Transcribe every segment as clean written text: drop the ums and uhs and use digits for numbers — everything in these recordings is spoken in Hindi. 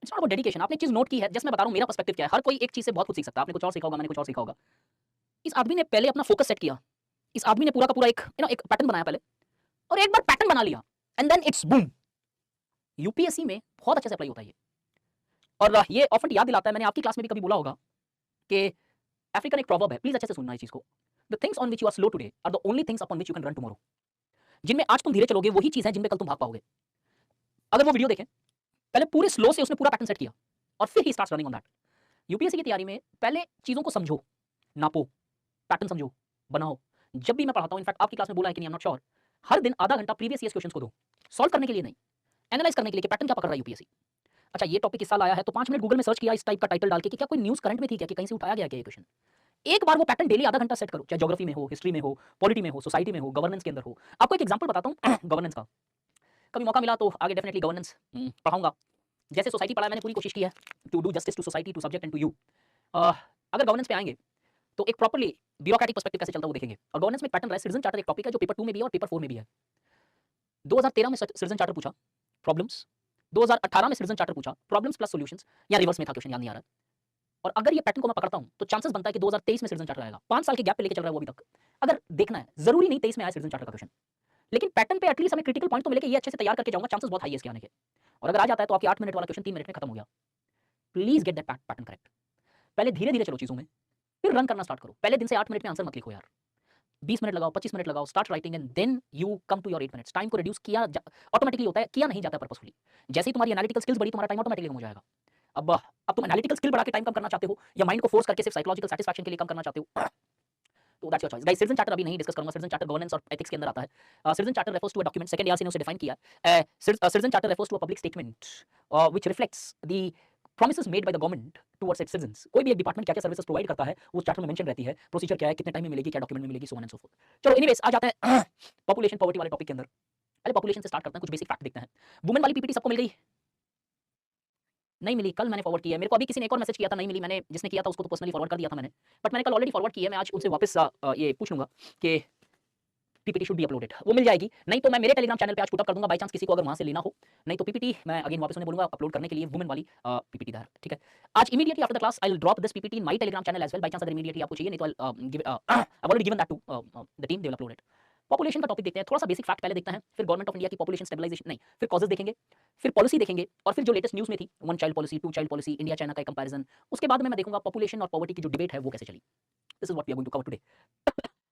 It's not about dedication. आपने चीज़ नोट की है, जैसे मैं बता रहा हूँ मेरा पर्सपेक्टिव क्या है, हर कोई एक चीज़ से बहुत कुछ सीख सकता है। आपने कुछ और सीखा होगा, मैंने कुछ और सीखा होगा। इस आदमी ने पहले अपना फोकस सेट किया, इस आदमी ने पूरा का पूरा एक एक पैटर्न बनाया पहले, और एक बार पैटर्न बना लिया and then it's boom. UPSC में बहुत अच्छे से अप्लाई होता है ये। और ये ऑफन याद दिलाता है, मैंने आपकी क्लास में भी कभी बोला होगा कि अफ्रीकन एक प्रोवर्ब है, प्लीज अच्छे से सुनना इस चीज को। The things on which you are slow today are the only things upon which you can run tomorrow. जिनमें आज तुम धीरे चलोगे वही चीज है जिनमें कल तुम भाग पाओगे। अगर वो वीडियो देखें, पहले पूरे स्लो से उसने पूरा पैटर्न सेट किया और फिर he starts running on that. UPSC की तैयारी में पहले चीजों को समझो, नापो, पैटर्न समझो, बनाओ। जब भी मैं पढ़ाता हूं, इनफैक्ट आपकी क्लास में बोला है कि नहीं, आई एम नॉट श्योर, हर दिन आधा घंटा प्रीवियस ईयर क्वेश्चंस को दो, सॉल्व करने के लिए नहीं, एनालाइज करने के लिए कि पैटर्न क्या पकड़ रहा है यूपीएससी। अच्छा, ये टॉपिक किस साल आया है, तो 5 मिनट गूगल में सर्च किया इस टाइप का टाइटल डाल के कि क्या कोई न्यूज़ करंट में थी क्या, कि कहीं से उठाया गया क्या ये क्वेश्चन। एक बार वो पैटर्न डेली आधा घंटा सेट करो, चाहे ज्योग्राफी में हो, हिस्ट्री में हो, पॉलिटी में हो, सोसाइटी में हो, गवर्नेंस के अंदर हो। आपको एक एग्जांपल बताता हूँ गवर्नेंस का, कभी मौका मिला तो आगे डेफिनेटली गवर्नेंस पढ़ाऊंगा। जैसे सोसाइटी पढ़ा है, मैंने पूरी कोशिश की है to do justice to society, to subject and to you. अगर गवर्नेंस पे आएंगे तो एक प्रॉपर्ली ब्यूरोक्रेटिक पर्सपेक्टिव कैसे चलता है वो देखेंगे। और गवर्नेंस में पैटर्न है, सिटीजन चार्टर एक टॉपिक है जो पेपर 2 में भी है और पेपर 4 में भी है। 2013 में सिटीजन चार्टर पूछा, प्रॉब्लम्स। 2018 में सिटीजन चार्टर पूछा, प्रॉब्लम्स प्लस सॉल्यूशंस, या रिवर्स में था, क्वेश्चन याद नहीं आ रहा। और अगर ये पैटर्न को मैं पकड़ता हूं तो चांसेस बनता है कि 2023 में सिटीजन चार्टर आएगा। 5 साल के गैप पे लेके चल रहा है वो अभी तक। अगर देखना है, जरूरी नहीं 23 में आया सिटीजन चार्टर का क्वेश्चन, लेकिन पैटर्न पे एटलीस्ट हमें क्रिटिकल पॉइंट तो मिले कि ये अच्छे से तैयार करके जाऊंगा, चांसेस बहुत हाई है इसके आने के। और अगर आ जाता है तो आपकी 8 मिनट वाला क्वेश्चन 3 मिनट में खत्म हो गया। Please get that pattern correct. पहले धीरे धीरे चलो चीजों में, फिर रन करना स्टार्ट करो। पहले दिन से 8 मिनट में आंसर मत लिखो यार, 20 मिनट लगाओ, 25 मिनट लगाओ, start writing and then you come to your 8 minutes. Time को रिड्यूस किया ऑटोमेटिकली होता है, किया नहीं जाता पर्पसफुली। जैसे ही तुम्हारी एनालिटिकल स्किल्स बढ़ी, तुम्हारा टाइम ऑटोमेटिकली कम हो जाएगा। अब तुम एनालिटिकल स्किल बढ़ा के टाइम कम करना चाहते हो, या माइंड को फोर्स करके सिर्फ साइकोलॉजिकल सैटिस्फैक्शन के लिए कम करना चाहते हो, तो that's your choice. Guys, citizen charter अभी नहीं डिस्कस करूंगा, सिटीजन चार्टर गवर्नेंस और एथिक्स के अंदर आता है। Citizen charter refers to a document, second year से ने उसे डिफाइन किया है। Citizen charter refers to a public statement which reflects the promises made by the government towards its citizens। कोई भी एक डिपार्टमेंट क्या क्या सर्विसेज प्रोवाइड करता है वो चार्टर में मेंशन रहती है, प्रोसीजर क्या है, कितने टाइम में मिलेगी, क्या डॉक्यूमेंट में मिलेगी, so on and so fourth. चलो एनीवेज, आ जाते हैं पॉपुलेशन पॉवर्टी वाले टॉपिक के अंदर। पहले पॉपुलेशन से स्टार्ट करते हैं, कुछ बेसिक फैक्ट देखते हैं। वुमेन वाली पीपीटी सबको मिल गई? नहीं मिली, कल मैंने फॉरवर्ड किया है। मेरे को अभी किसी ने एक और मैसेज किया था, नहीं मिली। मैंने जिसने किया था उसको तो पर्सनली फॉरवर्ड कर दिया था मैंने, बट मैंने कल ऑलरेडी फॉरवर्ड किया है। मैं आज उनसे वापस ये पूछ लूंगा कि पीपीटी शुड बी अपलोडेड, वो मिल जाएगी। नहीं तो मैं मेरे टेलीग्राम चैनल पे आज पुट अप कर दूंगा, बाय चांस किसी को अगर वहां से लेना हो। नहीं तो पीपीटी मैं अगेन वापस उन्हें बोलूंगा अपलोड करने के लिए, वुमेन वाली पीपीटी दैट, ठीक है। आज immediately after the class I will drop this PPT in my Telegram channel as well, by chance अगर इमीडिएटली आपको चाहिए, नहीं तो I already given that to the team, they will upload it. Population का टॉपिक देखते हैं, थोड़ा सा बेसिक फैक्ट पहले देखते हैं, फिर गवर्नमेंट ऑफ इंडिया की पॉपुलेशन स्टेबलाइजेशन, नहीं फिर कॉजेस देखेंगे, फिर पॉलिसी देखेंगे, और फिर जो लेटेस्ट न्यूज़ में थी, one child policy, two child policy, India China का कंपैरिजन। उसके बाद में मैं देखूंगा पॉपुलेशन और पॉवर्टी की जो डिबेट है वो कैसे चली। This is what we are going to cover today.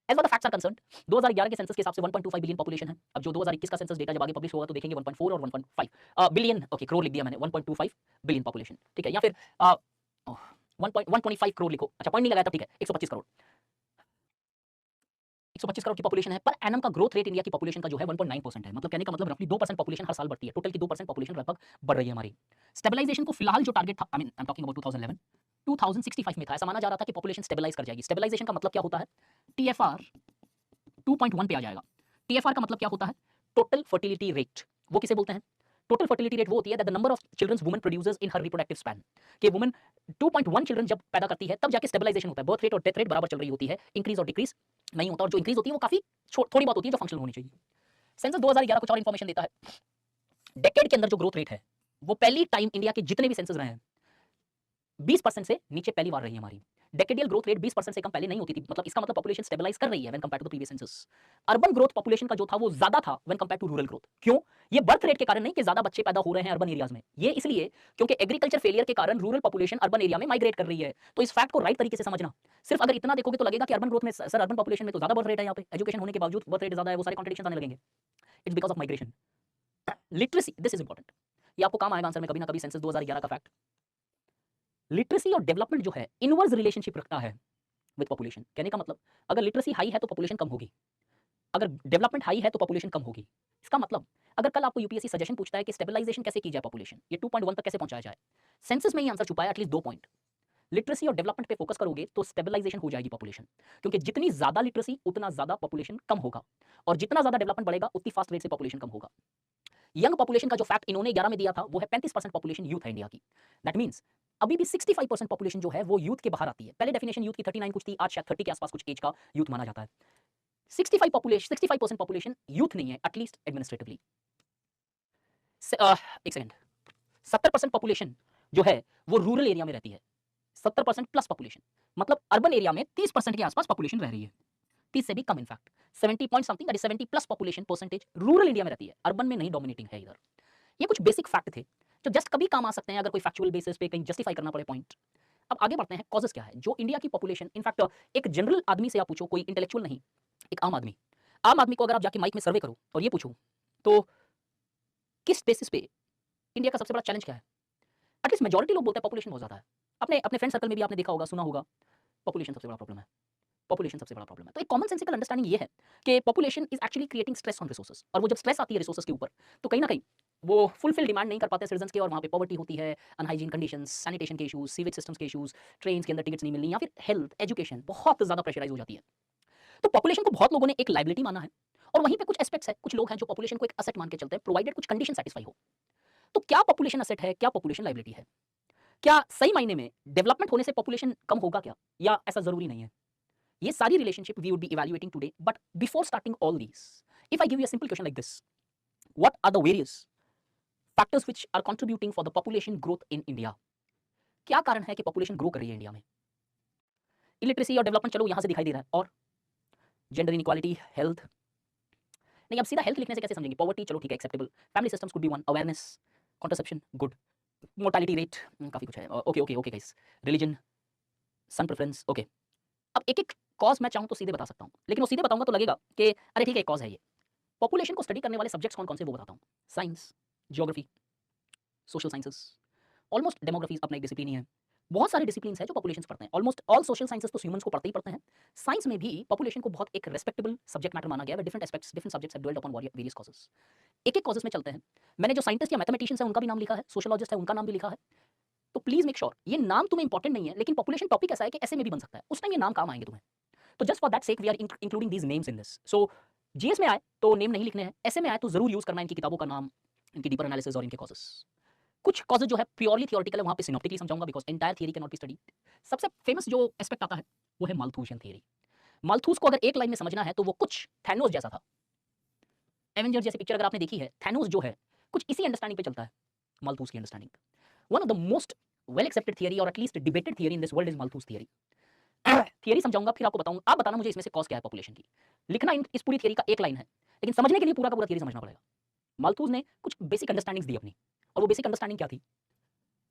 As far the facts are concerned, 2011 के सेंसस के हिसाब से 1.25 बिलियन पॉपुलेशन है। अब जो 2021 का सेंसस डेटा जब आगे पब्लिश होगा तो देखेंगे 1.4 और 1.5 बिलियन, ओके करोड़ लिख दिया मैंने, 1.25 बिलियन पॉपुलेशन, ठीक है। या फिर 1.125 करोड़ लिखो, अच्छा पॉइंट नहीं लगाया था, ठीक है, 125 करोड़, 125 करोड़ की पॉपुलेशन है। पर एनम का ग्रोथ रेट इंडिया की पॉपुलेशन का जो है 1.9% है। मतलब कहने का मतलब रफली 2% पॉपुलेशन हर साल बढ़ती है, टोटल की 2% पॉपुलेशन लगभग बढ़ रही है हमारी। स्टेबलाइजेशन को फिलहाल जो टारगेट था, I mean I am talking about 2011, 2065 में था, ऐसा माना जा रहा था कि पॉपुलेशन स्टेबलाइज कर जाएगी। स्टेबलाइजेशन का मतलब क्या होता है, टीएफआर 2.1 पे आ जाएगा। टीएफआर का मतलब क्या होता है, टोटल फर्टिलिटी रेट। वो किसे बोलते हैं, टोटल फर्टिलिटी रेट वो होती है that the number of children woman produces in her reproductive span. कि वुमन 2.1 चिल्ड्रन जब पैदा करती है तब जाके स्टेबलाइजेशन होता है। बर्थ रेट और डेथ रेट बराबर चल रही होती है, इंक्रीज और डिक्रीज नहीं होता, और जो इंक्रीज होती है वो काफी थोड़ी बहुत होती है, जो फंक्शनल होनी चाहिए। सेंसस 2011 कुछ और इंफॉर्मेशन देता है। डेकेड के अंदर जो ग्रोथ रेट है वो पहली टाइम इंडिया के जितने भी सेंसस रहे हैं 20% से नीचे पहली बार रही है हमारी। डेकेडियल ग्रोथ रेट 20% से कम पहले नहीं होती थी, मतलब इसका मतलब पॉपुलेशन स्टेबलाइज कर रही है when compare to the previous census. Urban growth population का जो था वो ज्यादा था when compare to rural growth. क्यों? ये बर्थ रेट के कारण नहीं कि ज्यादा बच्चे पैदा हो रहे हैं अर्बन एरियाज में, ये इसलिए क्योंकि एग्रीकल्चर फेलियर के कारण रूरल पॉपुलेशन अर्बन एरिया में माइग्रेट कर रही है। तो इस फैक्ट को राइट तरीके से समझना। सिर्फ अगर इतना देखोगे तो लगेगा कि अर्बन ग्रोथ में, सर अर्बन पॉपुलेशन में तो ज्यादा बर्थ रेट है, यहाँ पे एजुकेशन होने के बावजूद बर्थ रेट ज्यादा है, वो सारे कॉन्ट्रडिक्शंस आने लगेंगे। It's because of migration. Literacy, this is important, ये आपको काम आएगा आंसर में कभी ना कभी, सेंसस 2011 का फैक्ट। लिटरेसी और डेवलपमेंट जो है इनवर्स रिलेशनशिप रखता है विद पॉपुलेशन। कहने का मतलब अगर लिटरेसी हाई है तो पॉपुलेशन कम होगी, अगर डेवलपमेंट हाई है तो पॉपुलेशन कम होगी। इसका मतलब अगर कल आपको यूपीएससी सजेशन पूछता है कि स्टेबलाइजेशन कैसे की जाए, पॉपुलेशन ये 2.1 तक कैसे पहुंचाया जाए, सेंसस में ही आंसर छुपा है एटलीस्ट 2 पॉइंट। लिटरेसी और डेवलपमेंट पे फोकस करोगे तो स्टेबलाइजेशन हो जाएगी पॉपुलेशन, क्योंकि जितनी ज्यादा लिटरेसी उतना ज्यादा पॉपुलेशन कम होगा, और जितना ज्यादा डेवलपमेंट बढ़ेगा उतनी फास्ट रेट से पॉपुलेशन कम होगा। यंग पॉपुलेशन का जो फैक्ट इन्होंने 11 में दिया था वो है 35% पॉपुलेशन यूथ है इंडिया की। दैट मींस अभी भी 65% पॉपुलेशन जो है वो यूथ के बाहर आती है। पहले डेफिनेशन यूथ की 39 कुछ थी, आज शायद 30 के आसपास कुछ एज का यूथ माना जाता है। 65% पॉपुलेशन यूथ नहीं है, एटलीस्ट एडमिनिस्ट्रेटिवली। एक सेकंड, 70% पॉपुलेशन जो है वो रूरल एरिया में रहती है। 70% प्लस पॉपुलेशन, मतलब अर्बन एरिया में 30% के आसपास पॉपुलेशन रह रही है, 30 से भी कम in fact 70 point something, that is 70 plus population percentage rural India में रहती है, अर्बन में नहीं डोमिनेटिंग है इधर। ये कुछ बेसिक फैक्ट थे जो जस्ट कभी काम आ सकते हैं अगर कोई फैक्चुअल बेसिस पे कहीं जस्टिफाई करना पड़े पॉइंट। अब आगे बढ़ते हैं, कॉजेस क्या है जो इंडिया की पॉपुलेशन, इनफैक्ट एक जनरल आदमी से आप पूछो, कोई इंटेलेक्चुअल नहीं, एक आम आदमी को अगर आप जाके माइक में सर्वे करो और ये पूछो तो किस बेसिस पे इंडिया का सबसे बड़ा चैलेंज क्या है, एटलीस्ट मेजॉरिटी लोग बोलते हैं पॉपुलेशन बहुत ज्यादा है। अपने अपने फ्रेंड सर्कल में भी आपने देखा होगा, सुना होगा, पॉपुलेशन सबसे बड़ा प्रॉब्लम है, पॉपुलेशन सबसे बड़ा प्रॉब्लम है। तो एक कॉमन सेंसिकल अंडरस्टैंडिंग ये है कि population is actually creating stress on resources, और वो जब स्ट्रेस आती है रिसोर्सेज के ऊपर तो कहीं ना कहीं वो फुलफिल डिमांड नहीं कर पाते सिटीजंस के, और वहाँ पे पॉवर्टी होती है, अनहाइजीन कंडीशंस, सैनिटेशन के इशूज, सीवेज सिस्टम्स के इशूज, ट्रेन के अंदर टिकट्स नहीं मिलनी, या फिर हेल्थ एजुकेशन बहुत ज्यादा प्रेशराइज हो जाती है। तो पॉपुलेशन को बहुत लोगों ने एक लाइबिलिटी माना है, और वहीं पे कुछ एस्पेक्ट्स है, कुछ लोग हैं जो पॉपुलेशन को एक असेट मान के चलते हैं, प्रोवाइडेड कुछ कंडीशन सेटिस्फाई हो। तो क्या पॉपुलेशन असेट है, क्या पॉपुलेशन लाइबिलिटी है, क्या सही मायने में डेवलपमेंट होने से पॉपुलेशन कम होगा क्या, या ऐसा जरूरी नहीं है? ये सारी relationship we would be evaluating today, but before starting all these, if I give you a simple question like this, what are the various factors which are contributing for the population growth in India? क्या कारण है कि पॉपुलेशन ग्रो कर रही है इंडिया में? इलिटरेसी और डेवलपमेंट चलो यहां से दिखाई दे रहा है, और जेंडर इनइक्वालिटी, हेल्थ, नहीं अब सीधा हेल्थ लिखने से कैसे समझेंगे, पॉवर्टी चलो ठीक है acceptable, family systems could be one, awareness, contraception good, mortality rate काफी कुछ है, okay okay okay guys, religion, son preference, okay. अब एक एक कॉज मैं चाहूं तो सीधे बता सकता हूं, लेकिन वो सीधे बताऊंगा तो लगेगा कि अरे ठीक है एक कॉज है ये। पॉपुलेशन को स्टडी करने वाले सब्जेक्ट्स कौन कौन से वो बताता हूं, science, geography, social sciences, almost demography अपना एक डिसिप्लिन ही है, बहुत सारे डिसिप्लिन्स हैं जो पॉपुलेशन पढ़ते हैं, ऑलमोस्ट ऑल सोशल साइंसेस तो ह्यूमंस को पढ़ते ही पढ़ते हैं। साइंस में भी पॉपुलेशन को बहुत एक रेस्पेक्टेबल सब्जेक्ट मैटर माना गया है, different aspects, different subjects have dwelled upon various causes. एक एक कॉजेस में चलते हैं, मैंने जो साइंटिस्ट या मैथमेटिशियंस है उनका भी नाम लिखा है, सोशियोलॉजिस्ट है उनका नाम भी लिखा है, तो प्लीज मेक श्योर ये नाम तुम्हें इंपॉर्टेंट नहीं है, लेकिन पॉपुलेशन टॉपिक ऐसा है कि ऐसे में भी बन सकता है, उस टाइम ये नाम काम आएंगे तुम्हें, तो just for that sake we are including these names in this. So GS में आए तो नेम नहीं लिखने हैं, ऐसे में आए तो जरूर यूज करना इनकी किताबों का नाम, इनकी डीपर एनालिसिस और इनके कॉजेस। कुछ कॉजेज जो है प्योरली थियोरेटिकल है, वहां पे सिनॉप्टिकली समझाऊंगा because entire theory can not be study. सबसे फेमस जो एस्पेक्ट आता है वो है माल्थूशियन थियरी। माल्थूस को अगर एक लाइन में समझना है तो वो कुछ थैनोस जैसा था, एवेंजर जैसी पिक्चर अगर आपने देखी है, थैनोस जो है कुछ इसी अंडरस्टैंडिंग पे चलता है, माल्थूस की understanding. One of the most well accepted theory और at least debated theory in this world is Malthus theory. Theory समझाऊंगा फिर आपको बताऊंगा, आप बताना मुझे इसमें से कॉज क्या है पॉपुलेशन की। लिखना इस पूरी थियरी का एक लाइन है, लेकिन समझने के लिए पूरा का पूरा थियरी समझना पड़ेगा। माल्थूस ने कुछ बेसिक अंडरस्टैंडिंग्स दी अपनी, और वो बेसिक अंडरस्टैंडिंग क्या थी,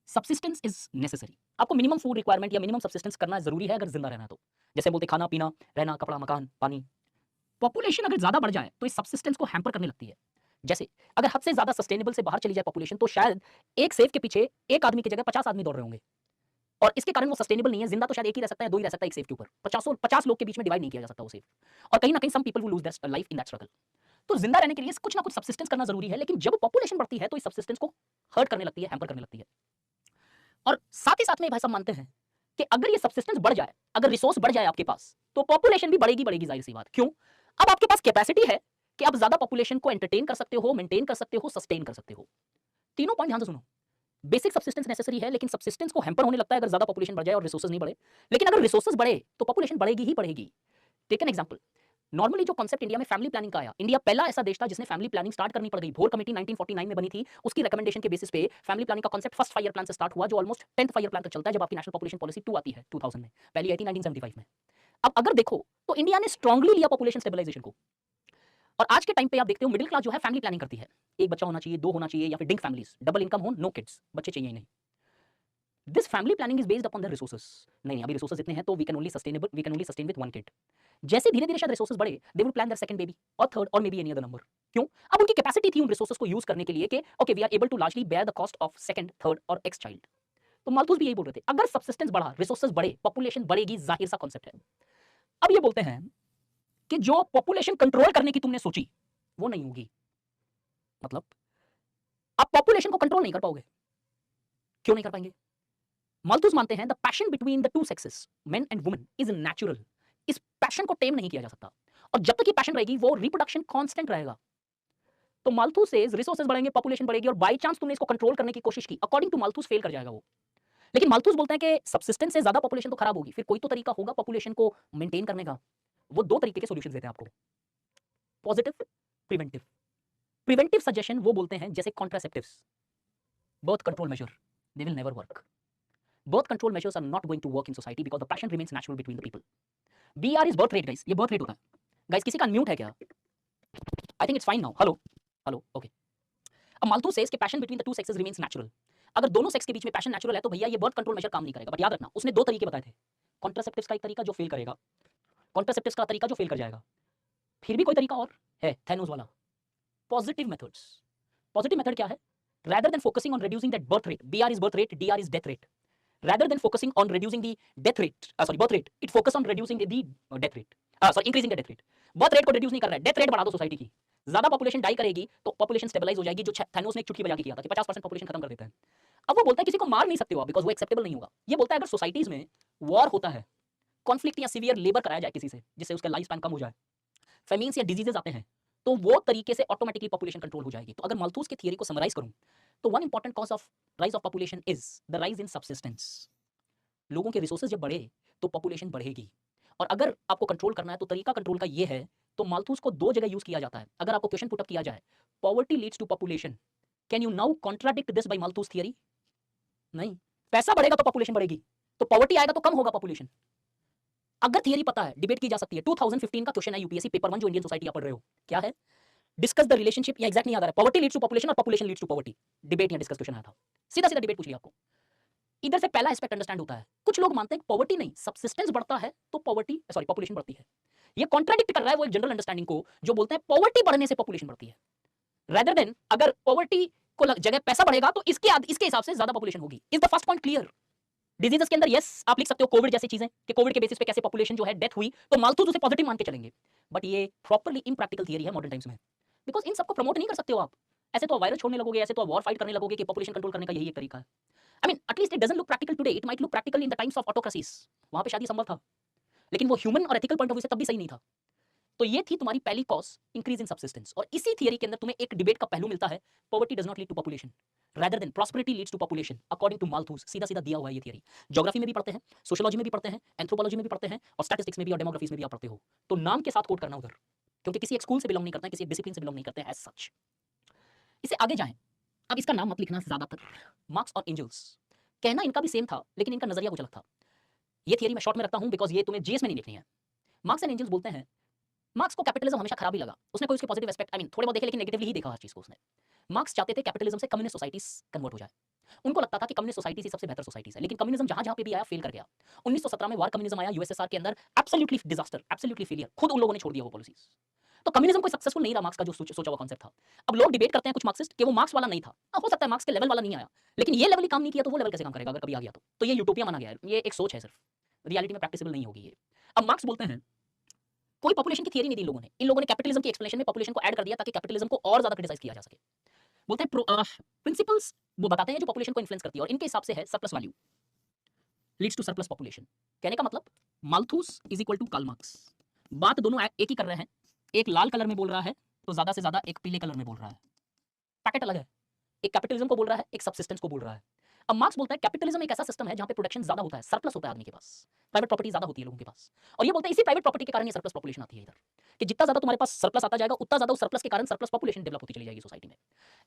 सब्सिस्टेंस इज नेसेसरी, आपको मिनिमम फूड रिक्वायरमेंट या मिनिमम सब्सिस्टेंस करना जरूरी है अगर जिंदा रहना है तो, जैसे बोलते खाना पीना रहना कपड़ा मकान पानी। पॉपुलेशन अगर ज्यादा बढ़ जाए तो इस सब्सिस्टेंस को हैम्पर करने लगती है। जैसे अगर हद से ज्यादा सस्टेनेबल से बाहर चली जाए पॉपुलेशन तो शायद एक सेफ के पीछे एक आदमी की जगह 50 आदमी दौड़ रहे होंगे, और इसके कारण वो सस्टेनेबल नहीं है, जिंदा तो शायद एक ही रह सकता है, दो ही रह सकता है एक सेफ के ऊपर, 50 लोग के बीच में डिवाइड नहीं किया जा सकता वो सेफ, और कहीं ना कहीं some people will lose their life in that struggle. तो जिंदा रहने के लिए कुछ ना कुछ सब्सिस्टेंस करना जरूरी है, लेकिन जब पॉपुलेशन बढ़ती है तो इस सब्सिस्टेंस को हर्ट करने लगती है, हैम्पर करने लगती है। और साथ ही साथ में भाई साहब मानते हैं कि अगर ये सब्सिस्टेंस बढ़ जाए, अगर रिसोर्स बढ़ जाए आपके पास, तो पॉपुलेशन भी बढ़ेगी बढ़ेगी, जाहिर सी बात। क्यों? अब आपके पास कैपेसिटी है कि आप ज्यादा पॉपुलेशन को एंटरटेन कर सकते हो, मेंटेन कर सकते हो, सस्टेन कर सकते हो। तीनों पॉइंट ध्यान से सुनो, बेसिक सब्सिस्टेंस नेसेसरी है, लेकिन सब्सिस्टेंस को हैम्पर होने लगता है अगर ज्यादा पॉपुलेशन बढ़ जाए और रिसोर्सेज नहीं बढ़े, लेकिन अगर रिसोर्सेज बढ़े तो पॉपुलेशन बढ़ेगी ही बढ़ेगी। टेक एन एग्जांपल, नॉर्मली जो कॉन्सेप्ट इंडिया में फैमिली प्लानिंग का आया, इंडिया पहला ऐसा देश था जिसने फैमिली प्लानिंग स्टार्ट करनी पड़ गई, भोर कमेटी 1949 में बनी थी, उसकी रिकमेंडेशन के बेसिस पे फैमिली प्लानिंग का कॉन्सेप्ट फर्स्ट 5 ईयर प्लान से स्टार्ट हुआ, जो ऑलमोस्ट 10th 5 ईयर प्लान तक चलता है, जब आपकी नेशनल पॉपुलेशन पॉलिसी 2 आती है 2000 में, पहली आई थी 1975 में। अब अगर देखो तो इंडिया ने स्ट्रांगली लिया पॉपुलेशन स्टेबलाइजेशन को, और आज के टाइम पे आप देखते हो मिडिल क्लास जो है फैमिली प्लानिंग करती है, एक बच्चा होना चाहिए, 2 होना चाहिए, या फिर डिंक फैमिलीज, डबल इनकम हो, नो किड्स, बच्चे चाहिए ही नहीं। This family planning is based upon the resources, नहीं अभी रिसोर्सेज इतने हैं तो we can only sustain with 1 kid. जैसे धीरे धीरे शायद रिसोर्सेज बढ़े, they will plan their second baby और थर्ड और maybe any other number. क्यों? अब उनकी कैपेसिटी थी उन रिसोर्सेज को यूज करने के लिए कि okay we are able to largely bear the cost of second third और एक्स चाइल्ड। तो मालथूस भी यही बोल रहे थे, अगर सब्सिस्टेंस बढ़ा, रिसोर्सेज बढ़े, पॉपुलेशन बढ़ेगी, जाहिर सा कॉन्सेप्ट है। अब ये बोलते हैं कि जो पॉपुलेशन कंट्रोल करने की तुमने सोची वो नहीं होगी, मतलब आप पॉपुलेशन को कंट्रोल नहीं कर पाओगे। क्यों नहीं कर पाएंगे? मालथूस मानते हैं the passion between the two sexes, main and women, is natural. इस पैशन को टेम नहीं किया जा सकता, और जब तक ये पैशन रहेगी वो रिप्रोडक्शन कांस्टेंट रहेगा। तो मालथूस सेज रिसोर्सेज बढ़ेंगे, पॉपुलेशन बढ़ेगी, और बाय चांस तुमने इसको कंट्रोल करने की कोशिश की, अकॉर्डिंग टू मालथूस फेल कर जाएगा वो। लेकिन मालथूस बोलते हैं कि सब्सिस्टेंस से ज्यादा पॉपुलेशन तो खराब होगी, फिर कोई तो तरीका होगा पॉपुलेशन को मेंटेन करने का। वो 2 तरीके के सॉल्यूशंस देते हैं आपको, पॉजिटिव, प्रिवेंटिव। प्रिवेंटिव सजेशन वो बोलते हैं जैसे contraceptives, birth control measure, they will never work. Birth control measures are not going to work in society because the passion remains natural between the people. BR is birth rate guys, ये birth rate होता है. Guys किसी का unmute है क्या? I think it's fine now. Hello, okay. अब मालथू says कि passion between the two sexes remains natural. अगर दोनों सेक्स के बीच में पैशन नेचुरल है तो भैया ये बर्थ कंट्रोल मेजर काम नहीं करेगा. बट याद रखना उसने दो तरीके बताए थे. कॉन्ट्रासेप्टिव्स का एक तरीका जो फेल करेगा, कॉन्ट्रासेप्टिव्स का तरीका जो फेल कर जाएगा. फिर भी कोई तरीका और है, थैनोस वाला. Positive methods. पॉजिटिव मेथड क्या है? rather than focusing on reducing that birth rate, BR is birth rate, DR is death rate. Rather than focusing on reducing the death rate, birth rate, it focus on reducing the death rate. Increasing the death rate. Birth rate को reduce नहीं कर रहा है, death rate बढ़ा दो सोसाइटी की. ज्यादा पॉपुलेशन डाई करेगी तो पॉपुलेशन स्टेबलाइज हो जाएगी, जो थैनोस ने एक चुटकी बजा के किया था कि 50% पॉपुलेशन खत्म कर देता है. अब वो बोलता है किसी को मार नहीं सकते हो बिकॉज वो एक्सेप्टेबल नहीं होगा. ये बोलता है अगर सोसाइटीज में वॉर होता है, कॉन्फ्लिक्ट या सीवियर लेबर कराया जाए किसी से जिससे उसका लाइफ स्पैन कम हो जाए, फेमिन्स या डिजीजेस आते हैं, तो वो तरीके से ऑटोमेटिकली पॉपुलेशन कंट्रोल हो जाएगी. तो अगर माल्थूस की थियरी को समराइज करूं तो one important cause of rise of population is the rise in subsistence. लोगों के रिसोर्सेज जब बढ़े तो पॉपुलेशन बढ़ेगी. और अगर आपको कंट्रोल करना है तो तरीका कंट्रोल का ये है. तो माल्थूस को दो जगह यूज किया जाता है. अगर आपको क्वेश्चन पुटअप किया जाए poverty leads to population, can you now contradict this by Malthus theory? नहीं. पैसा बढ़ेगा तो पॉपुलेशन बढ़ेगी, तो पॉवर्टी आएगा तो कम होगा पॉपुलेशन. अगर थियरी पता है डिबेट की जा सकती है. 2015 का क्वेश्चन है यूपीएससी पेपर 1 जो इंडियन सोसाइटी आप पढ़ रहे हो. क्या है? डिस्कस द रिलेशनशिप, या एग्जैक्ट नहीं याद आ रहा है. पॉवर्टी लीड्स टू पॉपुलेशन और population leads to poverty. Debate या डिस्कस क्वेश्चन आया था. सीधा सीधा डिबेट पूछ लिया आपको. इधर से पहला एस्पेक्ट अंडरस्टैंड होता है. कुछ लोग मानते हैं पॉवर्टी नहीं, सबसिस्टेंस बढ़ता है तो पॉपुलेशन बढ़ती है. ये कॉन्ट्राडिक्ट कर रहा है वो एक जनरल अंडरस्टैंडिंग को जो बोलते हैं पॉवर्टी बढ़ने से पॉपुलेशन बढ़ती है. रेदर देन अगर पॉवर्टी को जगह पैसा बढ़ेगा तो इसके हिसाब से ज्यादा पॉपुलेशन होगी. Is the first point clear? Diseases के अंदर यस आप लिख सकते हो कोविड जैसी चीजें कि कोविड के बेसिस पे कैसे पॉपुलेशन जो है डेथ हुई, तो माल्थूस उसे पॉजिटिव मान के चलेंगे. बट ये प्रॉपर्ली इम्प्रैक्टिकल थियरी है मॉडर्न टाइम्स में. बिकॉज इन सबको प्रमोट नहीं कर सकते हो आप. ऐसे तो वायरस छोड़ने लगोगे, ऐसे तो वॉर फाइट करने लगोगे कि पॉपुलेशन कंट्रोल करने का यही एक तरीका है. I mean, at least it doesn't look practical today. It might look practical in the times of autocracies. वहां पे शादी संभव था, लेकिन वो ह्यूमन और एथिकल पॉइंट ऑफ व्यू से तब भी सही नहीं था. तो ये थी तुम्हारी पहली कॉज, इंक्रीज इन सबसिस्टेंस. और इसी थियरी के अंदर तुम्हें एक डिबेट का पहलू मिलता है, poverty does not lead to population, rather than prosperity leads to population according to Malthus. सीधा सीधा दिया हुआ है ये थियरी. ज्योग्राफी में भी पढ़ते हैं, सोशियोलॉजी में भी पढ़ते हैं, एंथ्रोपोलॉजी में भी पढ़ते हैं, और स्टैटिस्टिक्स में भी और डेमोग्राफीज में भी आप पढ़ते हो. तो नाम के साथ कोट करना उधर, क्योंकि किसी एक स्कूल से बिलोंग नहीं करते हैं, किसी एक डिसिप्लिन से बिलोंग नहीं करते हैं एज सच. इसे आगे जाएं. अब इसका नाम मत लिखना ज्यादातर. मार्क्स और एंजल्स. कहना इनका भी सेम था लेकिन इनका नजरिया कुछ अलग था. ये थियरी मैं शॉर्ट में रखता हूं बिकॉज ये तुम्हें जीएस में नहीं लिखनी है. मार्क्स एंड एंजल्स बोलते हैं मार्क्स को कैपिटलिज्म हमेशा खराब ही लगा. उसने कोई उसके पॉजिटिव एस्पेक्ट थोड़े बहुत देखे लेकिन नेगेटिवली ही देखा हर चीज को उसने. मार्क्स चाहते थे कैपिटलिज्म से कम्युनिस्ट सोसाइटीज कन्वर्ट हो जाए. उनको लगता था कि कम्युनिस्ट सोसाइटीज ही सबसे बेहतर सोसाइटीज है. लेकिन कम्युनिज्म जहां जहां पे भी आया फेल कर गया. 1917 में वार कम्युनिज्म आया यूएसएसआर के अंदर, एब्सोल्युटली डिजास्टर, एब्सोल्युटली फेलियर. खुद उन लोगों ने छोड़ दिया वो पॉलिसीज. तो कम्युनिज्म कोई सक्सेसफुल नहीं रहा मार्क्स का जो सोचा हुआ कॉन्सेप्ट था. अब लोग डिबेट करते हैं कुछ मार्क्सिस्ट कि वो मार्क्स वाला नहीं था. हो सकता है मार्क्स के लेवल वाला नहीं आया, लेकिन ये लेवल ही काम नहीं किया तो वो लेवल कैसे काम करेगा अगर कभी आ गया तो ये यूटोपिया माना गया है. ये एक सोच है, सिर्फ रियलिटी में प्रैक्टिसेबल नहीं होगी ये. अब मार्क्स बोलते हैं कोई पॉपुलेशन की थियरी नहीं दी लोगों ने. इन लोगों ने कैपिटलिज्म की एक्सप्लेनेशन में पॉपुलेशन को ऐड कर दिया ताकि कैपिटलिज्म को और ज्यादा क्रिटिसाइज किया जा सके. बोलते हैं प्रिंसिपल्स वो बताते हैं जो पॉपुलेशन को इन्फ्लुएंस करती है, और इनके हिसाब से है surplus value leads to surplus population. कहने का मतलब Malthus is equal to Karl Marx. बात दोनों एक ही कर रहे हैं. एक लाल कलर में बोल रहा है तो ज्यादा से ज्यादा एक पीले कलर में बोल रहा है. पैकेट अलग है. एक कैपिटलिज्म को बोल रहा है, एक सबसिस्टेंस को बोल रहा है. अब मार्क्स बोलता है कैपिटलिज्म एक ऐसा सिस्टम है जहां पे प्रोडक्शन ज्यादा होता है, सरप्लस होता है आदमी के पास, प्राइवेट प्रॉपर्टी ज्यादा होती है लोगों के पास. और ये बोलते हैं इसी प्राइवेट प्रॉपर्टी के कारण ये सरप्लस पॉपुलेशन आती है इधर, कि जितना ज्यादा तुम्हारे पास सरप्लस आता जाएगा उतना ज्यादा उस सरप्लस के कारण सरप्लस पॉपुलेशन डेवलप होती चली जाएगी सोसाइटी में.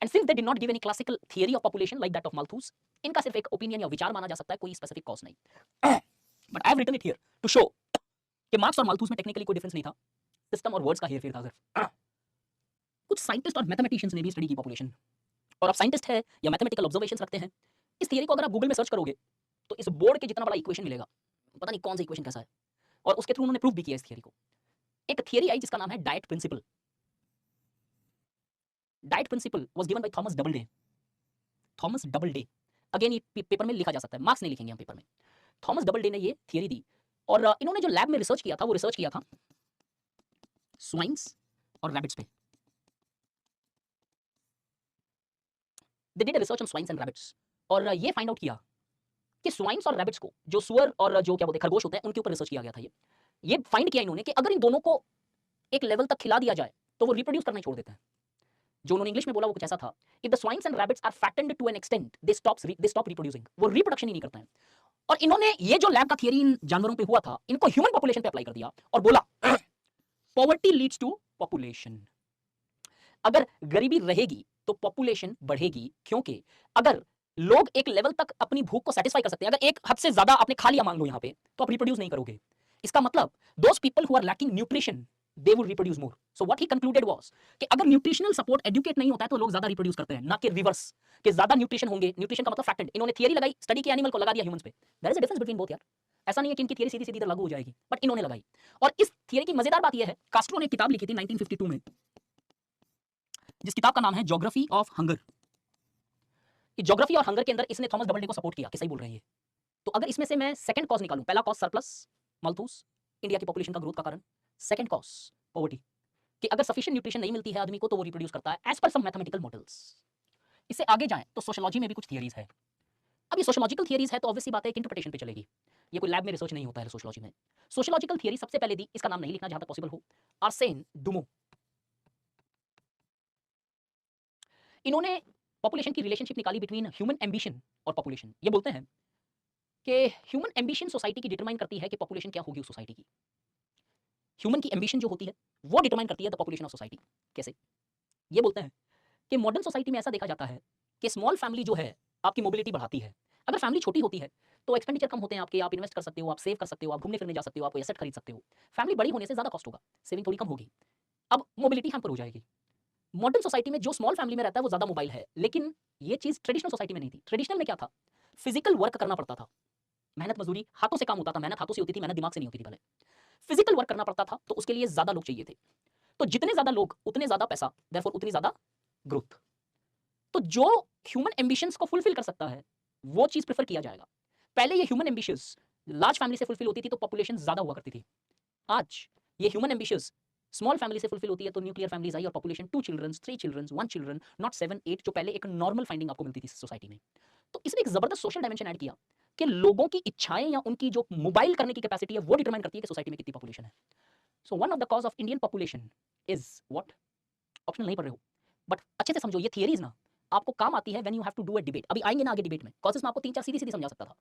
And since they did not give any classical theory of population like that of Malthus, इनका सिर्फ एक ओपिनियन या विचार माना जा सकता है, कोई स्पेसिफिक कॉज नहीं. But I have written it here to show कि मार्क्स और माल्थूस में टेक्निकली कोई डिफरेंस नहीं था, सिस्टम और वर्ड्स का हेरफेर था सिर्फ. कुछ साइंटिस्ट और मैथमेटिशियंस ने भी स्टडी की पॉपुलेशन, और आप साइंटिस्ट है या मैथमेटिकल ऑब्जर्वेशंस रखते हैं. इस थियरी को अगर आप गूगल में सर्च करोगे तो इस बोर्ड के जितना बड़ा इक्वेशन मिलेगा, पता नहीं कौन सा इक्वेशन कैसा है, और उसके थ्रू उन्होंने प्रूव भी किया इस थियरी को. एक थियरी आई जिसका नाम है diet principle. Diet principle was given by Thomas Doubleday. Thomas Doubleday, again ये पेपर में लिखा जा सकता है, मार्क्स नहीं लिखेंगे हम पेपर में. थॉमस डबलडे ने ये थियरी दी, और इन्होंने जो लैब में रिसर्च किया था वो रिसर्च किया था स्वाइन्स और रैबिट्स पे. They did a research on swines and rabbits, और ये फाइंड आउट किया कि स्वाइन्स और रैबिट्स को, जो सुअर और जो क्या बोलते हैं खरगोश होते हैं, उनके ऊपर रिसर्च किया गया था. ये फाइंड किया इन्होंने कि अगर इन दोनों को एक लेवल तक खिला दिया जाए तो वो रिप्रोड्यूस करना छोड़ देते हैं. जो उन्होंने इंग्लिश में बोला वो कुछ ऐसा था, if the swines and rabbits are fattened to an extent they stop reproducing. वो रिप्रोडक्शन ही नहीं करते हैं. और इन्होंने ये जो लैब का थियरी इन जानवरों पे हुआ था, इनको ह्यूमन पॉपुलेशन पे अप्लाई कर दिया और बोला पॉवर्टी लीड्स टू पॉपुलेशन. अगर गरीबी रहेगी तो पॉपुलेशन बढ़ेगी, क्योंकि अगर लोग एक लेवल तक अपनी भूख को सेटिस्फाई कर सकते हैं। अगर एक हद से ज्यादा आपने खा लिया मान लो यहाँ पे, तो आप रिप्रोड्यूस नहीं करोगे। इसका मतलब those people who are lacking nutrition they will reproduce more. So what he concluded was कि अगर न्यूट्रिशनल सपोर्ट एजुकेट नहीं होता है तो लोग ज्यादा रिप्रोड्यूस करते हैं, ना कि रिवर्स कि ज्यादा न्यूट्रिशन होंगे। न्यूट्रिशन का मतलब फैक्टेंट। इन्होंने थियरी लगाई, स्टडी की एनिमल को, लगा दिया ह्यूमंस पे। There is a difference between both यार। ऐसा नहीं है कि इनकी थियरी सीधी सीधी लागू हो जाएगी, बट इन्होंने लगाई। और इस थियरी की मजेदार बात यह है, कास्ट्रो ने एक किताब लिखी थी 1952 में, जिस किताब का नाम है ज्योग्राफी ऑफ हंगर। ज्योग्राफी और हंगर के अंदर इसने थॉमस डबलडे को सपोर्ट किया कि सही बोल रहे हैं ये। तो अगर इसमें से मैं सेकंड कॉज निकालूं, पहला कॉज सरप्लस मल्थूस, इंडिया की पॉपुलेशन का ग्रोथ का कारण। सेकंड कॉज पॉवर्टी, कि अगर सफिशिएंट न्यूट्रिशन नहीं मिलती है आदमी को तो वो रिप्रोड्यूस करता है एज पर सम मैथमेटिकल मॉडल्स। इससे आगे जाएं तो सोशियोलॉजी में भी कुछ थियरीज है। अब ये सोशियोलॉजिकल थियरीज है तो ऑब्वियसली बात है एक इंटरप्रिटेशन पे चलेगी। ये कोई लैब में रिसर्च नहीं होता है सोशियोलॉजी में। सोशियोलॉजिकल थियरी सबसे पहले दी, इसका नाम नहीं लिखना जहां तक पॉसिबल हो, आर्सेन डुमो। इन्होंने पॉपुलेशन की रिलेशनशिप निकाली बिटवीन ह्यूमन एम्बिशन और पॉपुलेशन। ये बोलते हैं कि ह्यूमन एम्बिशन सोसाइटी की डिटरमाइन करती है कि पॉपुलेशन क्या होगी उस सोसाइटी की। ह्यूमन की एम्बिशन जो होती है वो डिटरमाइन करती है द पॉपुलेशन ऑफ सोसाइटी। कैसे? ये बोलते हैं कि मॉडर्न सोसाइटी में ऐसा देखा जाता है कि स्मॉल फैमिली जो है आपकी मोबिलिटी बढ़ाती है। अगर फैमिली छोटी होती है तो एक्सपेंडिचर कम होते हैं आपके, आप इन्वेस्ट कर सकते हो, आप सेव कर सकते हो, आप घूमने फिरने जा सकते हो, आप कोई एसेट खरीद सकते हो। फैमिली बड़ी होने से ज्यादा कॉस्ट होगा, सेविंग थोड़ी कम होगी, अब मोबिलिटी हैम्पर हो जाएगी। मॉडर्न सोसाइटी में जो स्मॉल फैमिली में रहता है वो ज्यादा मोबाइल है, लेकिन ये चीज ट्रेडिशनल सोसाइटी में नहीं थी। ट्रेडिशनल में क्या था? फिजिकल वर्क करना पड़ता था, मेहनत मजदूरी, हाथों से काम होता था, मेहनत हाथों से होती थी, मेहनत दिमाग से नहीं होती थी। पहले फिजिकल वर्क करना पड़ता था तो उसके लिए ज्यादा लोग चाहिए थे। तो जितने ज्यादा लोग उतने ज्यादा पैसा, देयरफॉर उतनी ज्यादा ग्रोथ। तो जो ह्यूमन एम्बिशंस को फुलफिल कर सकता है वो चीज प्रेफर किया जाएगा। पहले ये ह्यूमन एम्बिशंस लार्ज फैमिली से फुलफिल होती थी तो पॉपुलेशन ज्यादा हुआ करती थी। आज ये ह्यूमन एम्बिशंस स्मॉल फैमिली से फुलफिल होती है तो न्यूक्लियर फैमिलीज आई और population 2 childrens, 3 childrens, 1 children, not 7 8, जो पहले एक नॉर्मल फाइंडिंग आपको मिलती थी सोसाइटी में। तो इसने एक जबरदस्त सोशल डायमेंशन ऐड किया कि लोगों की इच्छाएं या उनकी जो मोबाइल करने की कैपेसिटी है वो डिटरमाइन करती है कि सोसाइटी में कितनी पॉपुलेशन है। So one of the cause of Indian population is what? Optional नहीं पढ़ रहे हो बट अच्छे से समझो, ये थियरीज ना आपको काम आती है when you have to do a debate. अभी आएंगे ना आगे डिबेट में, कॉजेस में आपको 3 4 सीधी सीधी समझा सकता था,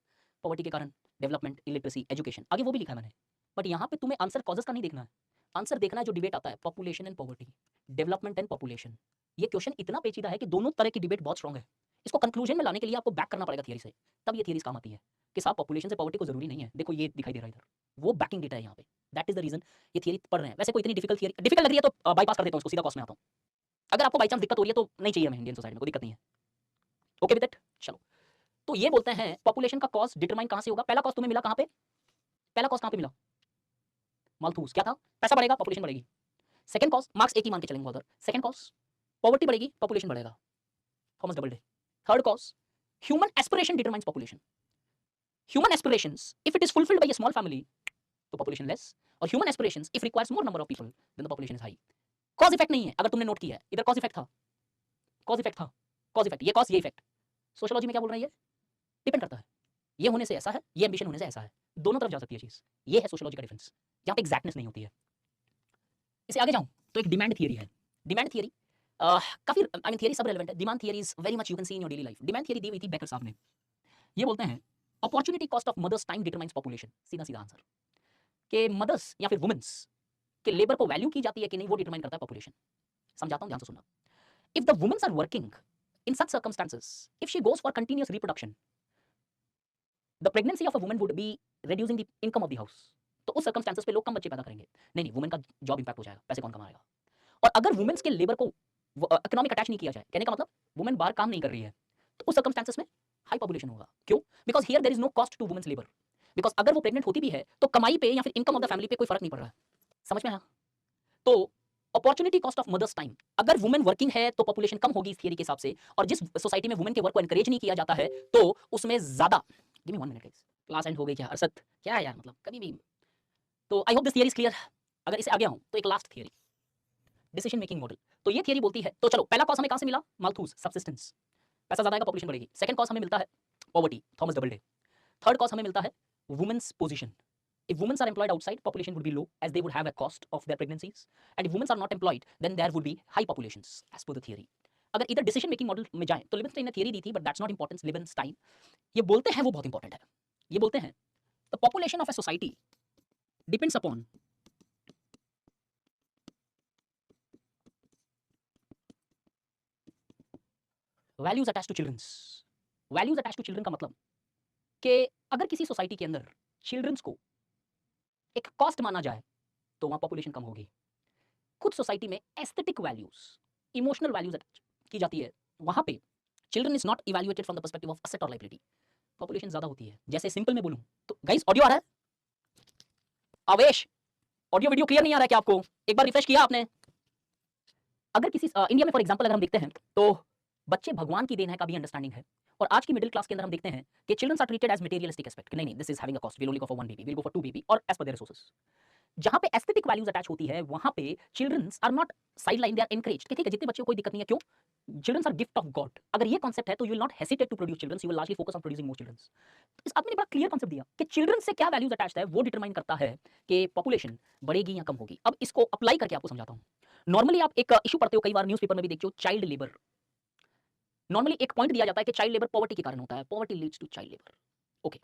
पॉवर्टी के कारण, डेवलपमेंट, इलिटरेसी, एजुकेशन, आगे वो भी लिखा है मैंने। बट यहाँ पे तुम्हें आंसर कॉजेस का नहीं देखना है, आंसर देखना है जो डिबेट आता है, population and poverty, development and population. ये क्वेश्चन इतना पेचीदा है कि दोनों तरह की डिबेट बहुत स्ट्रॉन्ग है। इसको कंक्लूजन में लाने के लिए आपको बैक करना पड़ेगा थियरी से, तब ये थियरीज काम आती है कि साहब पॉपुलेशन से पॉवर्टी को जरूरी नहीं है। देखो ये दिखाई दे रहा है इधर, वो बैकिंग डेटा है यहाँ पे। दैट इज द रीजन ये थियरी पढ़ रहे हैं। वैसे कोई इतनी डिफिकल्ट लग रही है तो बाईपास कर देता हूँ इसको, सीधा कॉस्ट में आता हूँ। अगर आपको बाई चांस दिक्कत हो रही है तो नहीं चाहिए हमें इंडियन सोसाइटी में, कोई दिक्कत नहीं है। Okay with it? चलो, तो ये बोलते हैं पॉपुलेशन का कॉस्ट डिटरमाइन कहां से होगा। पहला कॉस्ट तुम्हें मिला कहां पे? पहला कॉस्ट कहां पे मिला? मालथूस। क्या था? पैसा बढ़ेगा पॉपुलेशन बढ़ेगी। सेकंड कॉस्ट, मार्क्स एक ही मान के चलेंगे उधर, सेकंड कॉस्ट पॉवर्टी बढ़ेगी पॉपुलेशन बढ़ेगा, Thomas Doubleday. Third cost, human aspiration determines population. Human aspirations if it is fulfilled by a small family तो पॉपुलेशन लेस, और human aspirations if requires more number of people then the population is high. Cause effect नहीं है, अगर तुमने नोट किया है इधर कॉज इफेक्ट था, कॉज इफेक्ट था, कॉज इफेक्ट, ये कॉज ये इफेक्ट। सोशियोलॉजी में क्या बोल रहा है? ये डिपेंड करता है, ये होने से ऐसा है, ये एम्बिशन होने से ऐसा है, दोनों तरफ जा सकती है चीज। ये है सोशियोलॉजी का डिफरेंस, यहाँ पे एग्जैक्टनेस नहीं होती है। इसे आगे जाऊं तो एक डिमांड थियरी है। डिमांड थियरी काफी, आई मीन थियरी सब रेलेवेंट है। Demand theory is very much you can see in your daily life. Demand theory दी हुई थी बेकर साहब ने। ये बोलते हैं opportunity cost of mother's time determines population. सीधा सीधा आंसर कि मदर्स या फिर वुमेन्स के लेबर को वैल्यू की जाती है कि नहीं वो डिटरमाइन करता है पॉपुलेशन। समझाता हूं, ध्यान से सुनना। If the womens are working in such circumstances, if she goes for continuous reproduction, the pregnancy of a woman would be reducing the income of the house. तो उस सर्कमस्टेंसेस पे लोग कम बच्चे पैदा करेंगे। नहीं, वुमेन का जॉब इंपैक्ट हो जाएगा, पैसे कौन कमाएगा। और अगर वुमेन्स के लेबर को इकोनॉमिक अटैच नहीं किया जाए, कहने का मतलब वुमेन बाहर काम नहीं कर रही है, तो उस सर्कमस्टेंसेस में हाई पॉपुलेशन होगा। क्यों? Because here there is no cost to womens labour. Because अगर वो प्रेग्नेंट होती भी है तो कमाई पे या फिर इनकम ऑफ द फैमिली पे कोई फर्क नहीं पड़ रहा है। समझ में आया? तो opportunity cost of mother's time, अगर वुमेन वर्किंग है तो पॉपुलेशन कम होगी इस थियरी के हिसाब से, और जिस सोसाइटी में वुमेन के वर्क को एनकरेज नहीं किया जाता है तो उसमें ज्यादा। Give me 1 minute guys, class and हो गई क्या अरसद? क्या है यार, मतलब कभी भी। तो I hope this theory is clear. अगर इसे आगे आऊं तो एक last theory, decision making model. तो ये थियरी बोलती है, तो चलो पहला कॉज हमें कहां से मिला? मालथूस, सब्सिस्टेंस, पैसा ज्यादा आएगा पॉपुलेशन बढ़ेगी। सेकंड कॉज हमें मिलता है poverty, Thomas Doubleday. Third cause हमें मिलता है womens position. If women are employed outside, population would be low as they would have a cost of their pregnancies. And if women are not employed, then there would be high populations as per the theory. अगर इधर डिसीजन मेकिंग मॉडल में जाएं तो लिबनस्टाइन ने थियरी दी थी, बट दैट्स नॉट इंपॉर्टेंट। लिबनस्टाइन ये बोलते हैं, वो बहुत इंपॉर्टेंट है। ये बोलते हैं the population of a society depends upon values attached to childrens. Values attach to children का मतलब कि अगर किसी सोसाइटी के अंदर चिल्ड्रंस को एक कॉस्ट माना जाए तो वहां पॉपुलेशन कम होगी। कुछ सोसाइटी में aesthetic values, emotional values attach की जाती है, वहां पे children is not evaluated from the perspective of asset और लायबिलिटी, पॉपुलेशन ज्यादा होती है। जैसे सिंपल में बोलूं तो गाइस ऑडियो आ रहा है? आवेश, ऑडियो वीडियो क्लियर नहीं आ रहा है क्या आपको? एक बार रिफ्रेश किया आपने? अगर किसी इंडिया में फॉर एग्जांपल अगर हम देखते हैं तो बच्चे भगवान की देन है का भी अंडरस्टैंडिंग है, और आज की मिडिल क्लास के अंदर हम देखते हैं कि children are treated as materialistic aspect, नहीं this is having a cost, we will only go for 1 baby, we will go for 2 baby और एज पर देयर रिसोर्सेज। जहां पे एस्थेटिक वैल्यूज अटैच होती है वहां पे childrens are not sideline, they are encouraged. ठीक है, जितने बच्चों को कोई दिक्कत नहीं है, क्यों? Childrens are gift of God. अगर ये कांसेप्ट है तो you will not hesitate to produce childrens, you will largely focus on producing more childrens. इस आदमी ने बड़ा क्लियर कांसेप्ट दिया कि चिल्ड्रन से क्या वैल्यूज अटैच्ड है वो डिटरमाइन करता है कि पॉपुलेशन बढ़ेगी या कम होगी। अब इसको अप्लाई करके आपको समझाता हूं। नॉर्मली आप एक इशू पढ़ते हो, कई बार न्यूज़पेपर में भी देखते हो, चाइल्ड लेबर। नॉर्मली एक पॉइंट दिया जाता है कि चाइल्ड लेबर पॉवर्टी के कारण होता है, poverty leads to child labour. Okay,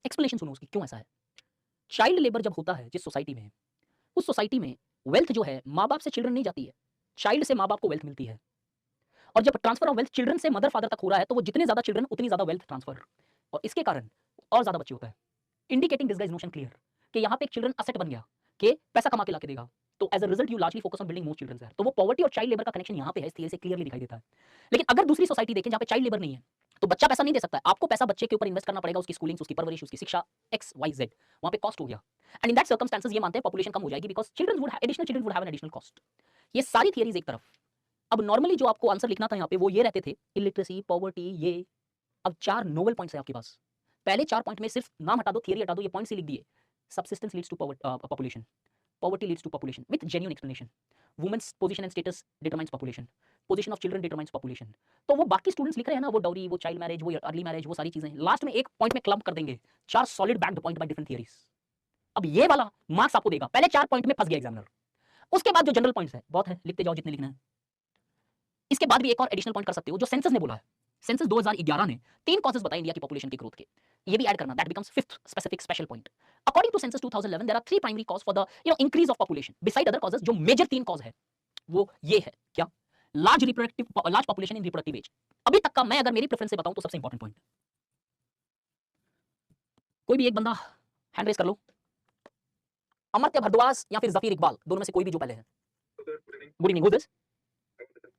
explanation सुनो उसकी, क्यों ऐसा है। चाइल्ड लेबर जब होता है जिस सोसाइटी में, उस सोसाइटी में वेल्थ जो है माँ बाप से चिल्ड्रन नहीं जाती है, चाइल्ड से माँ बाप को वेल्थ मिलती है। और जब ट्रांसफर ऑफ वेल्थ चिल्ड्रन से मदर फादर तक हो रहा है तो वो जितने ज्यादा चिल्ड्रन उतनी ज्यादा वेल्थ ट्रांसफर, और इसके कारण और ज्यादा बच्चे होता है। Indicating this guys notion clear कि यहाँ पे एक चिल्ड्रन असेट बन गया कि पैसा कमा के लाके देगा, तो as a result you largely focus on building more children. तो वो पॉवर्टी और चाइल्ड लेबर का कनेक्शन यहाँ पे है, इस थियरी से क्लियरली दिखाई देता है। लेकिन अगर दूसरी सोसाइटी देखें जहाँ पे चाइल्ड लेबर नहीं है, तो बच्चा पैसा नहीं दे सकता है, आपको पैसा बच्चे के ऊपर इन्वेस्ट करना पड़ेगा, उसकी स्कूलिंग, उसकी परवरिश, उसकी शिक्षा, एक्स वाई जेड, वहाँ पे कॉस्ट हो गया। एंड इन दैट सर्कमस्टेंसेस ये मानते हैं पॉपुलेशन कम हो जाएगी because children would additional children would have an additional cost. ये सारी थियरीज एक तरफ। अब नॉर्मली जो आपको आंसर लिखना था यहाँ पे वो ये रहते थे, इलिटरेसी, पॉवर्टी, ये। अब 4 नोबल पॉइंट्स है आपके पास। पहले 4 पॉइंट में सिर्फ नाम हटा दो, थियरी हटा दो, ये पॉइंट्स ही लिख दिए। Subsistence leads to population, poverty leads to population with genuine explanation, women's position and status determines population, position of children determines population। तो वो बाकी स्टूडेंट्स लिख रहे हैं ना, वो डाउरी, वो चाइल्ड मैरिज, वो अर्ली मैरिज, वो सारी चीजें लास्ट में एक पॉइंट में क्लब कर देंगे, 4 solid backed point by different theories. अब ये वाला मार्क्स आपको देगा, पहले 4 पॉइंट में फंस गया एग्जामिनर। उसके बाद जो जनरल पॉइंट्स है बहुत है, लिखते जाओ जितने लिखना है। इसके बाद भी एक और एडिशनल पॉइंट कर सकते हो जो सेंसस ने बोला है। सेंसस 2011 ने 3 कॉजेस बताए इंडिया की पॉपुलेशन की ग्रोथ के, ये भी ऐड करना, that becomes 5th specific special point. According to census 2011 there are 3 primary cause for the increase of population beside other causes. जो मेजर 3 कॉज है वो ये है, क्या? Large population in reproductive age. अभी तक का मैं अगर मेरी प्रेफरेंस से बताऊं तो सबसे इंपॉर्टेंट पॉइंट, कोई भी एक बंदा हैंड रेज कर लो, अमर्त्य भारद्वाज या फिर जफीर इकबाल, दोनों में से कोई भी जो पहले है। Good evening, who is this?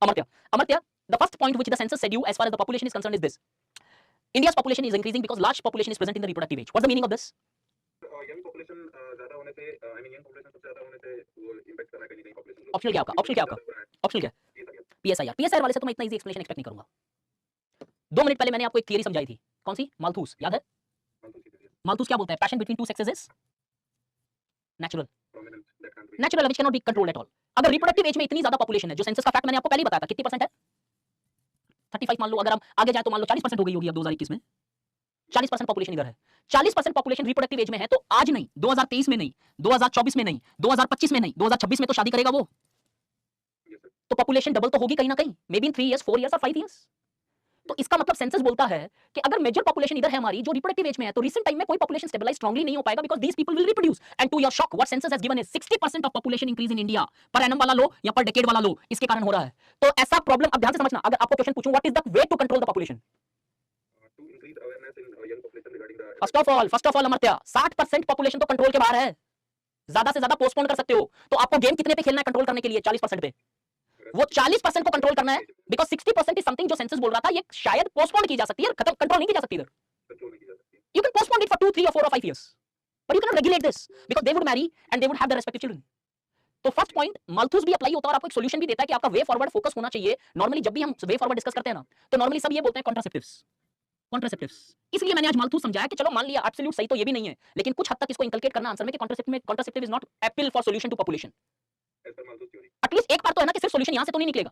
Amartya. Amartya, the first point which the census said you as far as the population is concerned is this: India's population is increasing because large population is present in the reproductive age. What's the meaning of this? Young population ज्यादा होने से, आई मीन यंग पॉपुलेशन सबसे ज्यादा होने से वो इंपैक्ट कर रहा है कहीं ना कहीं पॉपुलेशन। ऑप्शनल क्या आपका? ऑप्शनल क्या आपका? ऑप्शनल क्या? पीएसआईआर। पीएसआईआर वाले से तो मैं इतना इजी एक्सप्लेनेशन एक्सपेक्ट नहीं करूंगा। 2 मिनट पहले मैंने आपको एक थियरी समझाई थी, कौन सी? माल्थूस, याद है? माल्थूस क्या बोलता है? Passion between two sexes is natural, natural which can not be controlled at all. अगर रिप्रोडक्टिव एज में इतनी ज्यादा पॉपुलेशन है, जो सेंसस का फैक्ट मैंने आपको पहले ही बताया था, कितनी परसेंट है? 35 मान लो, अगर हम आगे जाए तो मान लो 40% हो गई होगी अब 2021 में। 40% पॉपुलेशन इधर है, 40% पॉपुलेशन रिप्रोडक्टिव एज में है, तो आज नहीं, 2023 में नहीं, 2024 में नहीं, 2025 में नहीं, 2026 में तो शादी करेगा वो, तो पॉपुलेशन डबल तो होगी कहीं ना कहीं, may be in 3 years, 4 years और 5 इयर्स। तो इसका मतलब सेंसस बोलता है कि अगर मेजर पॉपुलेशन इधर है हमारी जो रिप्रोडक्टिव एज में है, तो रिसेंट टाइम में कोई पॉपुलेशन स्टेबलाइज स्ट्रांगली नहीं हो पाएगा because these people will reproduce. And to your shock what census has given is 60% of population increase in India, पर एनम वाला लो या पर डेकेड वाला लो, इसके कारण हो रहा है। तो ऐसा प्रॉब्लम, अब ध्यान से समझना, अगर आपको क्वेश्चन पूछूं what is the way to control the population, to increase awareness in young population regarding the, first of all Amartya, 60% population तो कंट्रोल के बाहर है, ज्यादा से ज्यादा पोस्टपोन कर सकते हो। तो आपको गेम कितने पे खेलना है कंट्रोल करने के लिए? 40% पे। वो 40% को कंट्रोल करना है बिकॉज़ 60% इज समथिंग जो सेंसस बोल रहा था ये शायद पोस्टपोन की जा सकती है, खत्म कंट्रोल नहीं की जा सकती इधर। कंट्रोल नहीं की जा सकती। You can postpone it for 2, 3 or 4 or 5 years, but you cannot regulate this because they would marry and they would have their respective children. तो फर्स्ट पॉइंट माल्थूस भी अप्लाई होता है और आपको एक सॉल्यूशन भी देता है कि आपका वे फॉरवर्ड फोकस होना चाहिए। नॉर्मली जब भी हम वे फॉरवर्ड डिस्कस करते हैं ना, तो नॉर्मली सब ये बोलते हैं कॉन्ट्रासेप्टिव्स, कॉन्ट्रासेप्टिव्स। इसलिए मैंने आज माल्थूस समझाया कि चलो मान लिया एब्सोल्यूट सही तो ये भी नहीं है, लेकिन कुछ हद तक इसको इनकलकेट करना आंसर में कि contraceptive is not a pill for solution to population. As per Malthus theory at least एक बार तो है ना कि सिर्फ सॉल्यूशन यहां से तो नहीं निकलेगा,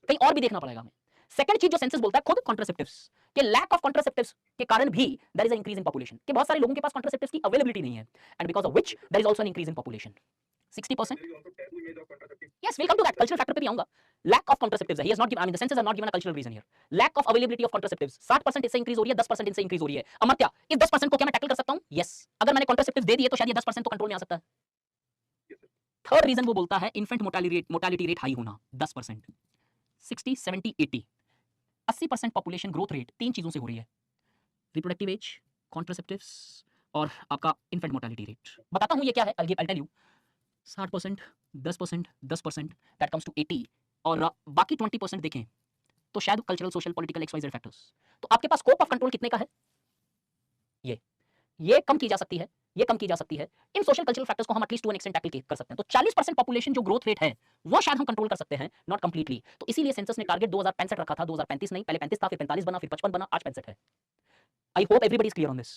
कहीं और भी देखना पड़ेगा हमें। सेकंड चीज जो सेंसस बोलता है खुद कॉन्ट्रासेप्टिव्स के लैक ऑफ कॉन्ट्रासेप्टिव्स के कारण भी there is a increase in population, कि बहुत सारे लोगों के पास कॉन्ट्रासेप्टिव्स की अवेलेबिलिटी नहीं है, and because of which there is also an increase in population 60%। Yes, we'll come to that. Cultural factor पे भी आऊंगा। Lack of contraceptives है। He has not given, I mean the census has not given a cultural reason here. Lack of availability of contraceptives। 60% इससे इंक्रीज हो रही है, 10% इनसे इंक्रीज हो रही है। अमर्त्य, इस 10% को क्या मैं टैकल कर सकता हूं? Yes। अगर मैंने contraceptives दे दिए तो शायद ये 10% तो कंट्रोल में आ सकता है। थर्ड रीजन वो बोलता है इन्फेंट मोर्टालिटी रेट हाई होना, 10%, 60, 70, 80। 80% पॉपुलेशन ग्रोथ रेट 3 चीजों से हो रही है, रिप्रोडक्टिव एज, कॉन्ट्रासेप्टिव्स और आपका इन्फेंट मोर्टेलिटी रेट। बताता हूं ये क्या है, I tell you. 60%, 10%, 10%, that comes to 80, और बाकी 20% देखें तो शायद cultural, social, political, X Y Z factors. तो आपके पास स्कोप ऑफ कंट्रोल कितने का है? ये कम की जा सकती है, ये कम की जा सकती है। इन सोशल कल्चरल फैक्टर्स को हम at least to an extent tackle कर सकते हैं। तो 40% पॉपुलेशन जो ग्रोथ रेट है वो शायद हम कंट्रोल कर सकते हैं, नॉट कंप्लीटली। तो इसीलिए सेंसस ने टारगेट 2065 रखा था, 2035 नहीं, पहले 35 था, फिर 45 बना, फिर 55 बना, आज 65 है। I hope everybody is clear on this.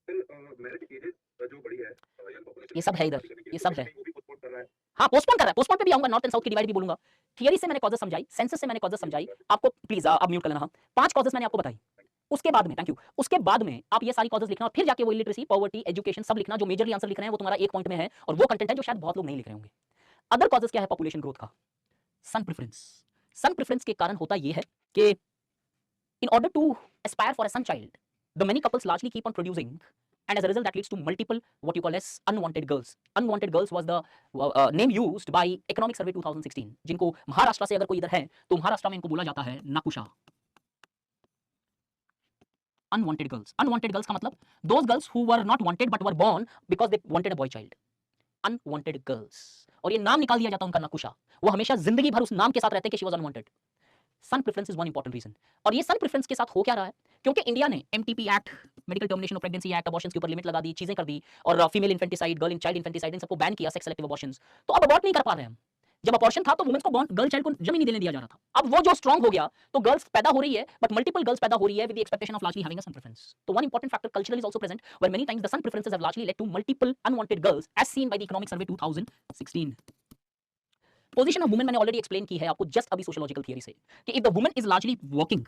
Marriage ages जो बड़ी है यंग पॉपुलेशन ये सब है इधर, ये सब है। वो भी पोस्टपोन कर रहा है। हाँ, पोस्टपोन कर रहा है, पोस्टपोन पे भी आऊंगा, नॉर्थ एंड साउथ की डिवाइड भी बोलूंगा। थियरी से मैंने कॉजेस समझाई, सेंसस से मैंने कॉजेस समझाई आपको। प्लीज अब म्यूट कर लेना। 5 कॉजेस मैंने आपको बताई। उसके बाद में, थैंक यू, उसके बाद में आप ये सारी कॉजेस लिखना और फिर जाके वो इलिटरेसी, पॉवर्टी, एजुकेशन सब लिखना। जो मेजरली आंसर लिख रहे हैं वो तुम्हारा एक पॉइंट में है, और वो कंटेंट है जो शायद बहुत लोग नहीं लिख रहे होंगे। अदर कॉजेस क्या है पॉपुलेशन ग्रोथ का? सन प्रेफरेंस। सन प्रेफरेंस के कारण होता ये है कि in order to aspire for a son child, the many couples largely keep on producing, and as a result that leads to multiple what you call as unwanted girls. Unwanted girls was the name used by Economic Survey 2016, जिनको महाराष्ट्र से अगर कोई इधर है तो महाराष्ट्र में इनको बोला जाता है नाकुशा। Unwanted girls, unwanted girls का मतलब those girls who were not wanted but were born because they wanted a boy child. Unwanted girls, और ये नाम निकाल दिया जाता है उनका नाकुशा। वो हमेशा जिंदगी भर उस नाम के साथ रहते हैं कि she was unwanted. Son preference is one important reason. और ये सन प्रेफरेंस के साथ हो क्या रहा है? क्योंकि इंडिया ने MTP act, medical termination of pregnancy act, abortions के ऊपर लिमिट लगा दी, चीजें कर दी, और female infanticide, girl in child infanticide, इन सबको बैन किया, सेक्स सेलेक्टिव अबॉर्शंस। तो अब अबॉर्ट नहीं कर पा रहे हैं हम। जब अबॉर्शन था तो वुमेन्स को गर्ल चाइल्ड को जन्म ही नहीं देने दिया जा रहा था। अब वो जो स्ट्रांग हो गया तो गर्ल्स पैदा हो रही है, बट मल्टीपल गर्ल्स पैदा हो रही है with the expectation of largely having a son preference. तो one important factor cultural is also present, where many times the son preferences have largely led to multiple unwanted girls as seen by the economic survey 2016। Position of women मैंने ऑलरेडी एक्सप्लेन की है आपको जस्ट अभी सोशियोलॉजिकल थियरी से, कि if the woman is largely working,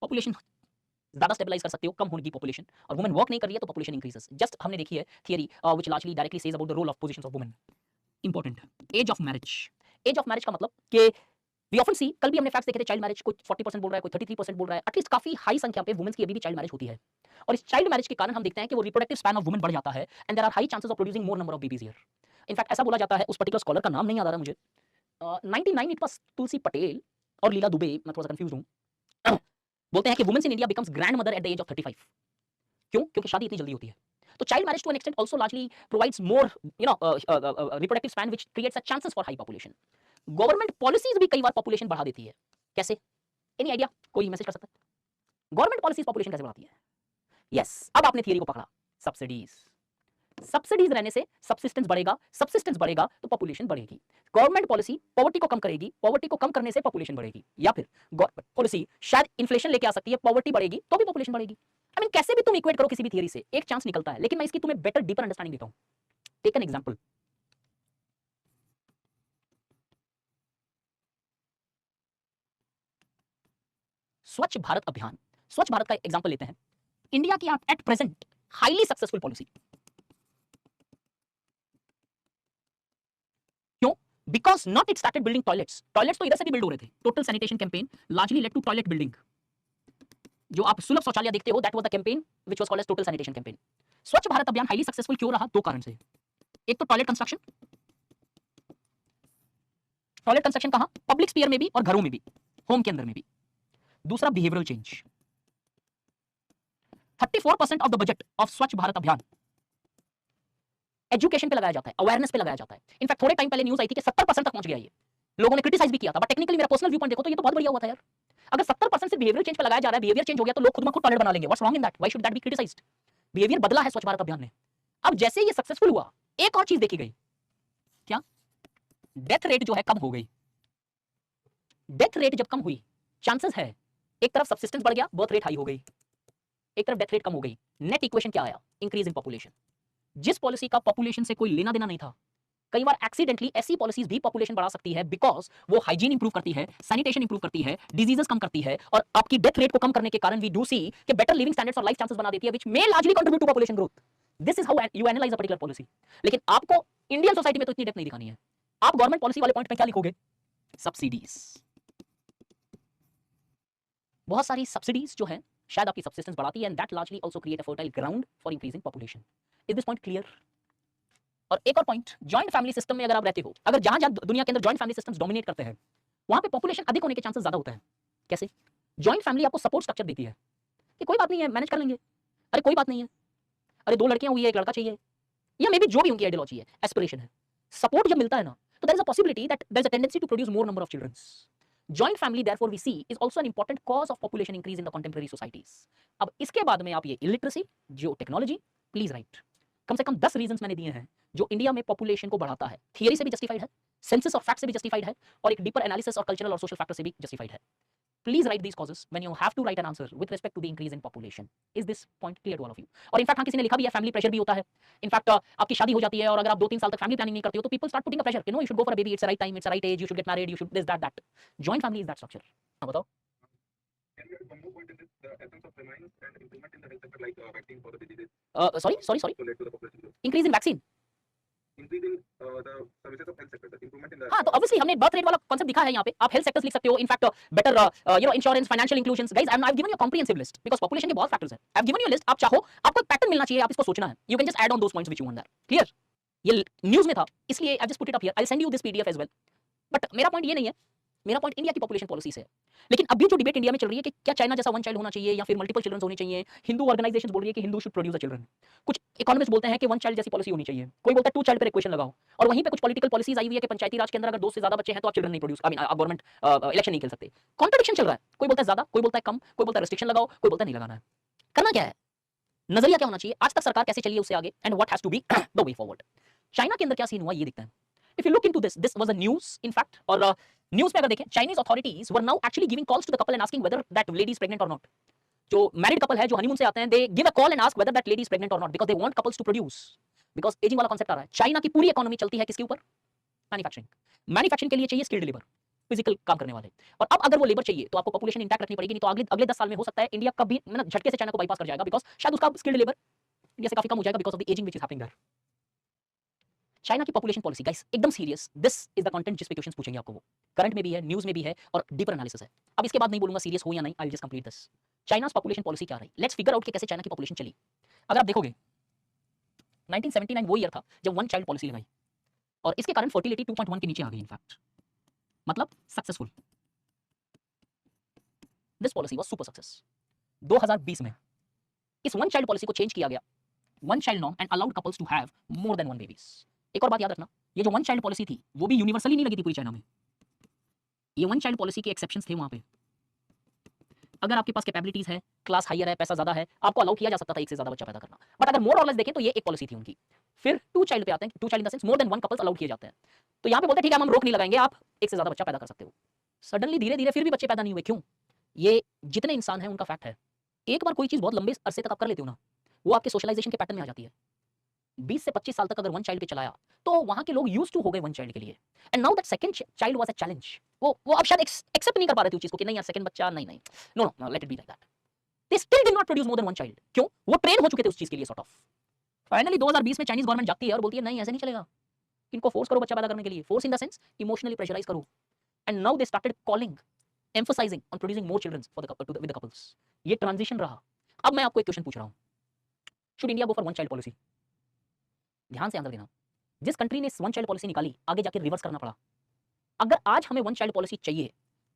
population ज्यादा स्टेबलाइज कर सकते हो, कम होगी पॉपुलेशन, और वुमेन वर्क नहीं कर रही है तो पॉपुलेशन इंक्रीजेस। जस्ट हमने देखी है theory which largely directly says about the role of positions of women. Important, age of marriage. Age of marriage का मतलब कि वी ऑफन सी, कल भी हमने फैक्ट्स देखे थे, चाइल्ड मैरिज कोई 40% बोल रहा है, कोई 33% बोल रहा है, एटलीस्ट काफी हाई संख्या पे वुमेन्स की अभी भी चाइल्ड मैरिज होती है। और इस चाइल्ड मैरिज के कारण हम देखते हैं कि वो रिप्रोडक्टिव स्पैन ऑफ वुमेन बढ़ जाता है, and there are high chances of producing more number of babies here. In fact ऐसा बोला जाता है, उस पर्टिकुलर स्कॉलर का नाम नहीं याद आ रहा मुझे, 99 इट वाज तुलसी पटेल और लीला दुबे, मैं थोड़ा सा कंफ्यूज हूं। बोलते हैं कि womens in India becomes grandmother at the age of 35। क्यों? क्योंकि शादी इतनी जल्दी होती है। तो child marriage to an extent also largely provides more reproductive span which creates a chances for high population. Government policies भी कई बार पॉपुलेशन बढ़ा देती है। कैसे? Any idea? कोई मैसेज कर सकता है? गवर्नमेंट पॉलिसीज पॉपुलेशन कैसे बढ़ाती है? यस, अब आपने थियरी को पकड़ा। सब्सिडीज। सब्सिडीज रहने से सब्सिस्टेंस बढ़ेगा, सब्सिस्टेंस बढ़ेगा तो पॉपुलेशन बढ़ेगी। गवर्नमेंट पॉलिसी पॉवर्टी को कम करेगी, पॉवर्टी को कम करने से पॉपुलेशन बढ़ेगी, या फिर गवर्नमेंट पॉलिसी शायद इन्फ्लेशन लेके आ सकती है, पॉवर्टी बढ़ेगी तो भी पॉपुलेशन बढ़ेगी। आई मीन कैसे भी तुम इक्वेट करो किसी भी थियरी से, एक चांस निकलता है, लेकिन मैं इसकी तुम्हें बेटर डीपर अंडरस्टैंडिंग देता हूं। Take an example. Swachh Bharat अभियान। स्वच्छ भारत का एग्जांपल लेते हैं। इंडिया की at present highly successful policy. क्यों? Because not it started building toilets. Toilets तो इधर से भी बिल्ड हो रहे थे। Total sanitation campaign largely led to toilet building. जो आप सुलभ शौचालय देखते हो, that was the campaign which was called as total sanitation campaign. Swachh Bharat अभियान हाईली सक्सेसफुल क्यों रहा? दो कारण से। एक तो टॉयलेट कंस्ट्रक्शन। टॉयलेट कंस्ट्रक्शन कहां? पब्लिक स्फीयर में भी और घरों में भी, होम के अंदर में भी। दूसरा behavioural change. 34% of the budget of स्वच्छ भारत अभियान एजुकेशन पे लगाया जाता है, अवेयरनेस पे लगाया जाता है। इनफैक्ट थोड़े टाइम पहले न्यूज आई थी कि 70% तक पहुंच गया ये। लोगों ने क्रिटिसाइज भी किया था, बट टेक्निकली मेरा पर्सनल व्यू पॉइंट देखो तो ये तो बहुत बढ़िया हुआ था यार। अगर 70% से बिहेवियर चेंज पे लगाया जा रहा है, बिहेवियर चेंज हो गया तो लोग खुद में खुद टॉयलेट बना लेंगे। What's wrong in that? Why should that be criticised? Behaviour बदला है स्वच्छ भारत अभियान ने। अब जैसे ये सक्सेसफुल हुआ, एक और चीज देखी गई। क्या? डेथ रेट जो है कम हो गई। डेथ रेट जब कम हुई, चांसेस है एक तरफ सब्सिस्टेंस बढ़ गया, बर्थ रेट हाई हो गई, एक तरफ डेथ रेट कम हो गई। नेट इक्वेशन क्या आया? Increase in population. जिस पॉलिसी का पॉपुलेशन से कोई लेना देना नहीं था, कई बार एक्सीडेंटली ऐसी पॉलिसीज भी पॉपुलेशन बढ़ा सकती है, बिकॉज वो हाइजीन इंप्रूव करती है, सैनिटेशन इंप्रूव करती है, डिजीजेस कम करती है, और आपकी डेथ रेट को कम करने के कारण वी डू सी कि बेटर लिविंग स्टैंडर्ड्स और लाइफ चांसेस बना देती है, which may largely contribute to population growth. This is how you analyse a particular policy. लेकिन आपको इंडियन सोसाइटी में तो इतनी डेप्थ नहीं दिखानी है। आप गवर्नमेंट पॉलिसी वाले पॉइंट पे क्या लिखोगे? सब्सिडीज। बहुत सारी सब्सिडीज जो है शायद आपकी सब्सिस्टेंस बढ़ाती है, and that largely also create a fertile ground for increasing population. Is this point clear? और एक और पॉइंट, जॉइंट फैमिली सिस्टम में अगर आप रहते हो, अगर जहां जहां दुनिया के अंदर जॉइंट फैमिली सिस्टम्स डोमिनेट करते हैं, वहां पे पॉपुलेशन अधिक होने के चांसेस ज्यादा होता है। कैसे? जॉइंट फैमिली आपको सपोर्ट स्ट्रक्चर देती है कि कोई बात नहीं है, मैनेज कर लेंगे, अरे कोई बात नहीं है, अरे 2 लड़कियां हुई है, 1 लड़का चाहिए, या मे बी जो भी उनकी आइडियोलॉजी है, एस्पिरेशन है, सपोर्ट जब मिलता है ना, तो there is a possibility that there is a tendency to produce more number of childrens. Joint family therefore we see is also an important cause of population increase in the contemporary societies. अब इसके बाद में आप ये illiteracy, geo technology, please write, कम से कम 10 रीजंस मैंने दिए हैं जो इंडिया में पॉपुलेशन को बढ़ाता है, थियरी से भी जस्टिफाइड है, सेंसस और फैक्ट से भी जस्टिफाइड है, और एक डीपर एनालिसिस और कल्चरल और सोशल फैक्टर से भी जस्टिफाइड है। Please write these causes when you have to write an answer with respect to the increase in population. Is this point clear to all of you? और इनफैक्ट हाँ, किसी ने लिखा भी है फैमिली प्रेशर भी होता है। इनफैक्ट आपकी शादी हो जाती है और अगर आप 2-3 साल तक फैमिली प्लानिंग नहीं करते हो तो people start putting a pressure कि no you should go for a baby, it's a right time, it's a right age, you should get married, you should this that. Joint family is that structure. हाँ बताओ। Can you add one more point in this, the essence of reliance and improvement in the health sector, like vaccine for the diseases, sorry, to lead to the population growth? increase in vaccine। Increasing the services of health sector, the improvement in the हाँ, तो ऑब्वियसली हमने बर्थ रेट वाला कांसेप्ट दिखा है यहाँ पे, आप हेल्थ सेक्टर्स लिख सकते हो, in fact better insurance, financial inclusions. Guys I have given you a comprehensive list because population के बहुत फैक्टर्स हैं। I have given you a list, आप चाहो, आपको एक पैटर्न मिलना चाहिए, आप इसको सोचना है, you can just add on those points which you want that. Clear? ये न्यूज़ में था, इसलिए I just put it up here, I will send you this PDF as well. But मेरा पॉइंट ये नहीं है, मेरा पॉइंट इंडिया की पॉपुलेशन पॉलिसी से है। लेकिन अभी जो डिबेट इंडिया में चल रही है कि क्या चाइना जैसा वन चाइल्ड होना चाहिए या फिर मल्टीपल चिल्ड्रन होने चाहिए, हिंदू ऑर्गेनाइजेशंस बोल रही है कि Hindu should produce a children, कुछ इकोनॉमिस्ट बोलते हैं कि वन चाइल्ड जैसी पॉलिसी होनी चाहिए, कोई बोलता है टू चाइल्ड पर इक्वेशन लगाओ, और वहीं पे कुछ पॉलिटिकल पॉलिसीज आई हुई है कि पंचायती राज के अंदर अगर 2 से ज्यादा बच्चे हैं तो आप चिल्ड्रन नहीं प्रोड्यूस, आई मीन आप गवर्नमेंट इलेक्शन नहीं खेल सकते। कॉन्ट्रडिक्शन चल रहा है, कोई बोलता है ज्यादा, कोई बोलता है कम, कोई बोलता है रिस्ट्रिक्शन लगाओ, कोई बोलता है नहीं लगाना है। करना क्या है, नजरिया क्या होना चाहिए, आज तक सरकार कैसे चली है उससे आगे, and what has to be the way forward. China के अंदर क्या सीन हुआ ये दिखता है। If you look into this was a news in fact, और न्यूज़ में अगर देखें, Chinese authorities were now actually giving calls to the couple and asking whether that lady is pregnant और नॉट। जो मैरिड कपल है, जो हनीमून से आते हैं, they give a call and ask weather that lady is pregnant और not, because they want couples to produce, because ageing वाला कांसेप्ट आ रहा है। चाइना की पूरी इकोनॉमी चलती है किसके ऊपर? मैन्युफैक्चरिंग। मैन्युफैक्चरिंग के लिए चाहिए स्किल्ड लेबर, फिजिकल काम करने वाले, और अब अगर वो लेबर चाहिए तो आपको पॉपुलेशन इंटैक्ट रखनी पड़ेगी, नहीं तो अगले 10 साल में हो सकता है इंडिया कभी मतलब झटके से चाइना को बाईपास कर जाएगा, बिकॉज़ शायद उसका स्किल्ड लेबर इंडिया से काफी कम हो जाएगा because of the ageing which is happening there. China की पॉपुलेशन पॉलिसी, गाइस एकदम serious, this is the content जिस पे क्वेश्चंस पूछेंगे आपको, वो करंट में भी है, न्यूज़ में भी है, और डीपर एनालिसिस है। अब इसके बाद नहीं बोलूंगा सीरियस हो या नहीं, I will just complete this. चाइना's population policy क्या रही, लेट्स फिगर आउट कि कैसे चाइना की पॉपुलेशन चली। अगर आप देखोगे 1979 वो ईयर था जब वन चाइल्ड पॉलिसी लगाई, और इसके कारण फर्टिलिटी 2.1 के नीचे आ गई, इनफैक्ट मतलब successful, this policy was super success. 2020 में इस वन चाइल्ड पॉलिसी को चेंज किया गया, one child norm, and allowed couples to have more than one babies. एक और बात याद रखना, ये जो वन चाइल्ड पॉलिसी थी वो भी यूनिवर्सली नहीं लगी थी पूरी चाइना में, ये वन चाइल्ड पॉलिसी के एक्सेप्शंस थे वहां पे। अगर आपके पास कैपेबिलिटीज है, क्लास हायर है, पैसा ज्यादा है, आपको अलाउ किया जा सकता था एक से ज्यादा बच्चा पैदा करना, बट अगर मोर और लेस देखें तो ये एक पॉलिसी थी उनकी। फिर टू चाइल्ड पे आते हैं, two child in the sense more than one couples allowed किए जाते हैं, तो यहाँ पे बोलते हैं ठीक है हम रोक नहीं लगाएंगे, आप एक से ज्यादा बच्चा पैदा कर सकते हो। सडनली धीरे धीरे फिर भी बच्चे पैदा नहीं हुए, क्यों? ये जितने इंसान हैं उनका फैक्ट है, एक बार कोई चीज बहुत लंबे अरसे तक आप कर लेते हो ना, वो आपके सोशलाइजेशन के पैटर्न में आ जाती है। 20 से 25 साल तक अगर वन चाइल्ड पे चलाया तो वहां के लोग यूज्ड टू हो गए वन चाइल्ड के लिए, and now that second child was a challenge. वो अब शायद एक्सेप्ट नहीं कर पा रहे थे उस चीज को कि नहीं यार सेकंड बच्चा नहीं, no no, let it be like that. They still did not produce more than one child, क्यों? वो ट्रेन हो चुके थे उस चीज के लिए, सॉर्ट ऑफ। फाइनली 2020 में चाइनीज गवर्नमेंट जाती है और बोलती है नहीं ऐसे नहीं चलेगा, इनको फोर्स करो बच्चा पैदा करने के लिए, force in the sense emotionally pressurize करो, and now they started calling, emphasizing on producing more children for the with the couples. ये ट्रांजिशन रहा। अब मैं आपको एक क्वेश्चन पूछ रहा हूं, should India go for one child policy? ध्यान से आंसर देना। जिस कंट्री ने वन चाइल्ड पॉलिसी निकाली, आगे जाके रिवर्स करना पड़ा। अगर आज हमें वन चाइल्ड पॉलिसी चाहिए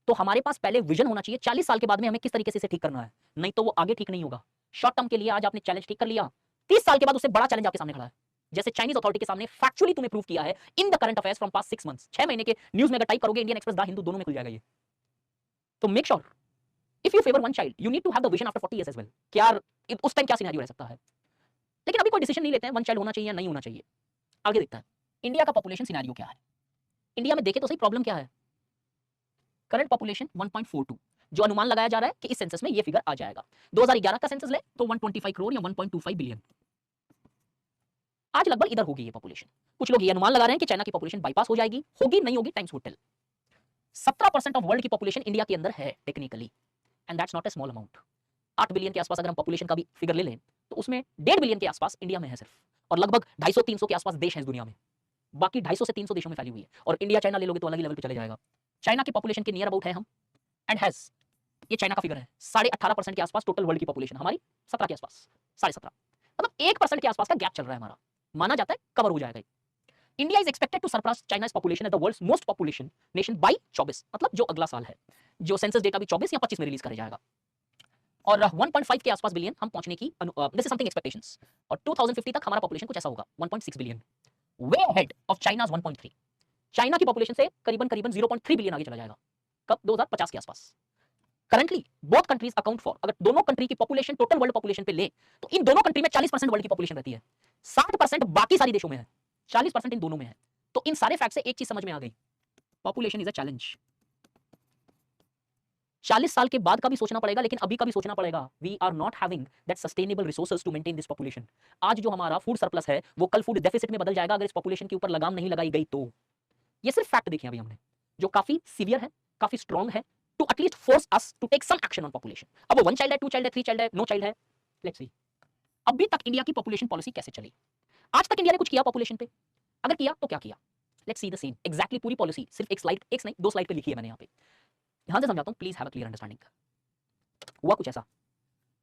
तो हमारे पास पहले विजन होना चाहिए 40 साल के बाद में हमें किस तरीके से इसे ठीक करना है, नहीं तो वो आगे ठीक नहीं होगा। शॉर्ट टर्म के लिए आज आपने चैलेंज ठीक कर लिया, 30 साल के बाद उससे बड़ा चैलेंज आपके सामने खड़ा है, जैसे चाइनीज अथॉरिटी के सामने फैक्चुअली तुम्हें प्रूव किया है in the current affairs from past 6 months. 6 महीने के न्यूज़ में अगर टाइप करोगे, इंडियन एक्सप्रेस, द हिंदू, दोनों में खुल जाएगा ये। तो make sure if you favour one child you need to have the vision after 40 years as well. क्या उस टाइम क्या सिनेरियो रह सकता है, लेकिन अभी कोई डिसीजन नहीं लेते हैं वन चाइल्ड होना चाहिए या नहीं होना चाहिए। आगे देखता है इंडिया का पॉपुलेशन सिनेरियो क्या है। इंडिया में देखें तो सही प्रॉब्लम क्या है। करंट पॉपुलेशन 1.42, जो अनुमान लगाया जा रहा है कि इस सेंसस में ये फिगर आ जाएगा। 2011 का सेंसस ले तो 125 करोड़ या 1.25 बिलियन। आज लगभग इधर होगी ये पॉपुलेशन। कुछ लोग ये अनुमान लगा रहे हैं कि चाइना की पॉपुलेशन बाईपास हो जाएगी, होगी नहीं होगी times would tell. 17% of world की पॉपुलेशन इंडिया के अंदर है technically, and that's not a small amount. 8 billion के आसपास अगर हम पॉपुलेशन का भी फिगर ले लें तो उसमें 1.5 बिलियन के आसपास इंडिया में है सिर्फ, और लगभग 250-300 के आसपास देश हैं इस दुनिया में, बाकी 250 से 300 देशों में फैली हुई है, और इंडिया चाइना ले लोगे तो अलग ही लेवल पे चले जाएगा। चाइना की पॉपुलेशन के नियर अबाउट है हम, एंड हैज, ये चाइना का फिगर है, 18.5% के आसपास टोटल वर्ल्ड की पॉपुलेशन, हमारी 17 के आसपास, 17.5, मतलब 1% के आसपास का गैप चल रहा है हमारा, माना जाता है कवर हो जाएगा। India is expected to surpass China's population as the world's most population nation by 24, मतलब जो अगला साल है, जो सेंसस डेटा भी 24 या 25 में रिलीज करा जाएगा, और 1.5 के आसपास बिलियन हम पहुंचने की दिस इज समथिंग एक्सपेक्टेशंस, और 2050 तक हमारा पॉपुलेशन कुछ ऐसा होगा 1.6 billion, way ahead of चाइना's 1.3। China की पॉपुलेशन से करीबन 0.3 बिलियन आगे चला जाएगा, कब? 2050 के आसपास। Currently both countries account for, अगर दोनों कंट्री की पॉपुलेशन टोटल वर्ल्ड पॉपुलेशन पे ले तो इन दोनों कंट्री में 40% वर्ल्ड की पॉपुलेशन रहती है, 60% बाकी सारी देशों में है, 40% इन दोनों में है। तो इन सारे फैक्ट से एक चीज समझ में आ गई, पॉपुलेशन इज अ चैलेंज। 40 साल के बाद का भी सोचना पड़ेगा, लेकिन अभी का भी सोचना पड़ेगा। We are not having that sustainable resources to maintain this population. आज जो हमारा फूड सरप्लस है वो कल फूड डेफिसिट में बदल जाएगा अगर इस पॉपुलेशन के ऊपर लगाम नहीं लगाई गई तो। ये सिर्फ फैक्ट देखे अभी हमने, जो काफी सीवियर है, काफी स्ट्रॉन्ग है, to at least force us to take some action on population. अब वो 1 चाइल्ड है, 2 चाइल्ड है, 3 चाइल्ड है, नो चाइल्ड है, लेट्स सी अभी तक इंडिया की पॉपुलेशन पॉलिसी कैसे चली, आज तक इंडिया ने कुछ किया पॉपुलेशन पे? अगर किया तो क्या किया? Let's see the same exactly पूरी पॉलिसी, सिर्फ एक स्लाइड, एक नहीं 2 स्लाइड पे लिखी है मैंने यहाँ पे, ध्यान से समझाता हूँ, please have a clear understanding. हुआ कुछ ऐसा,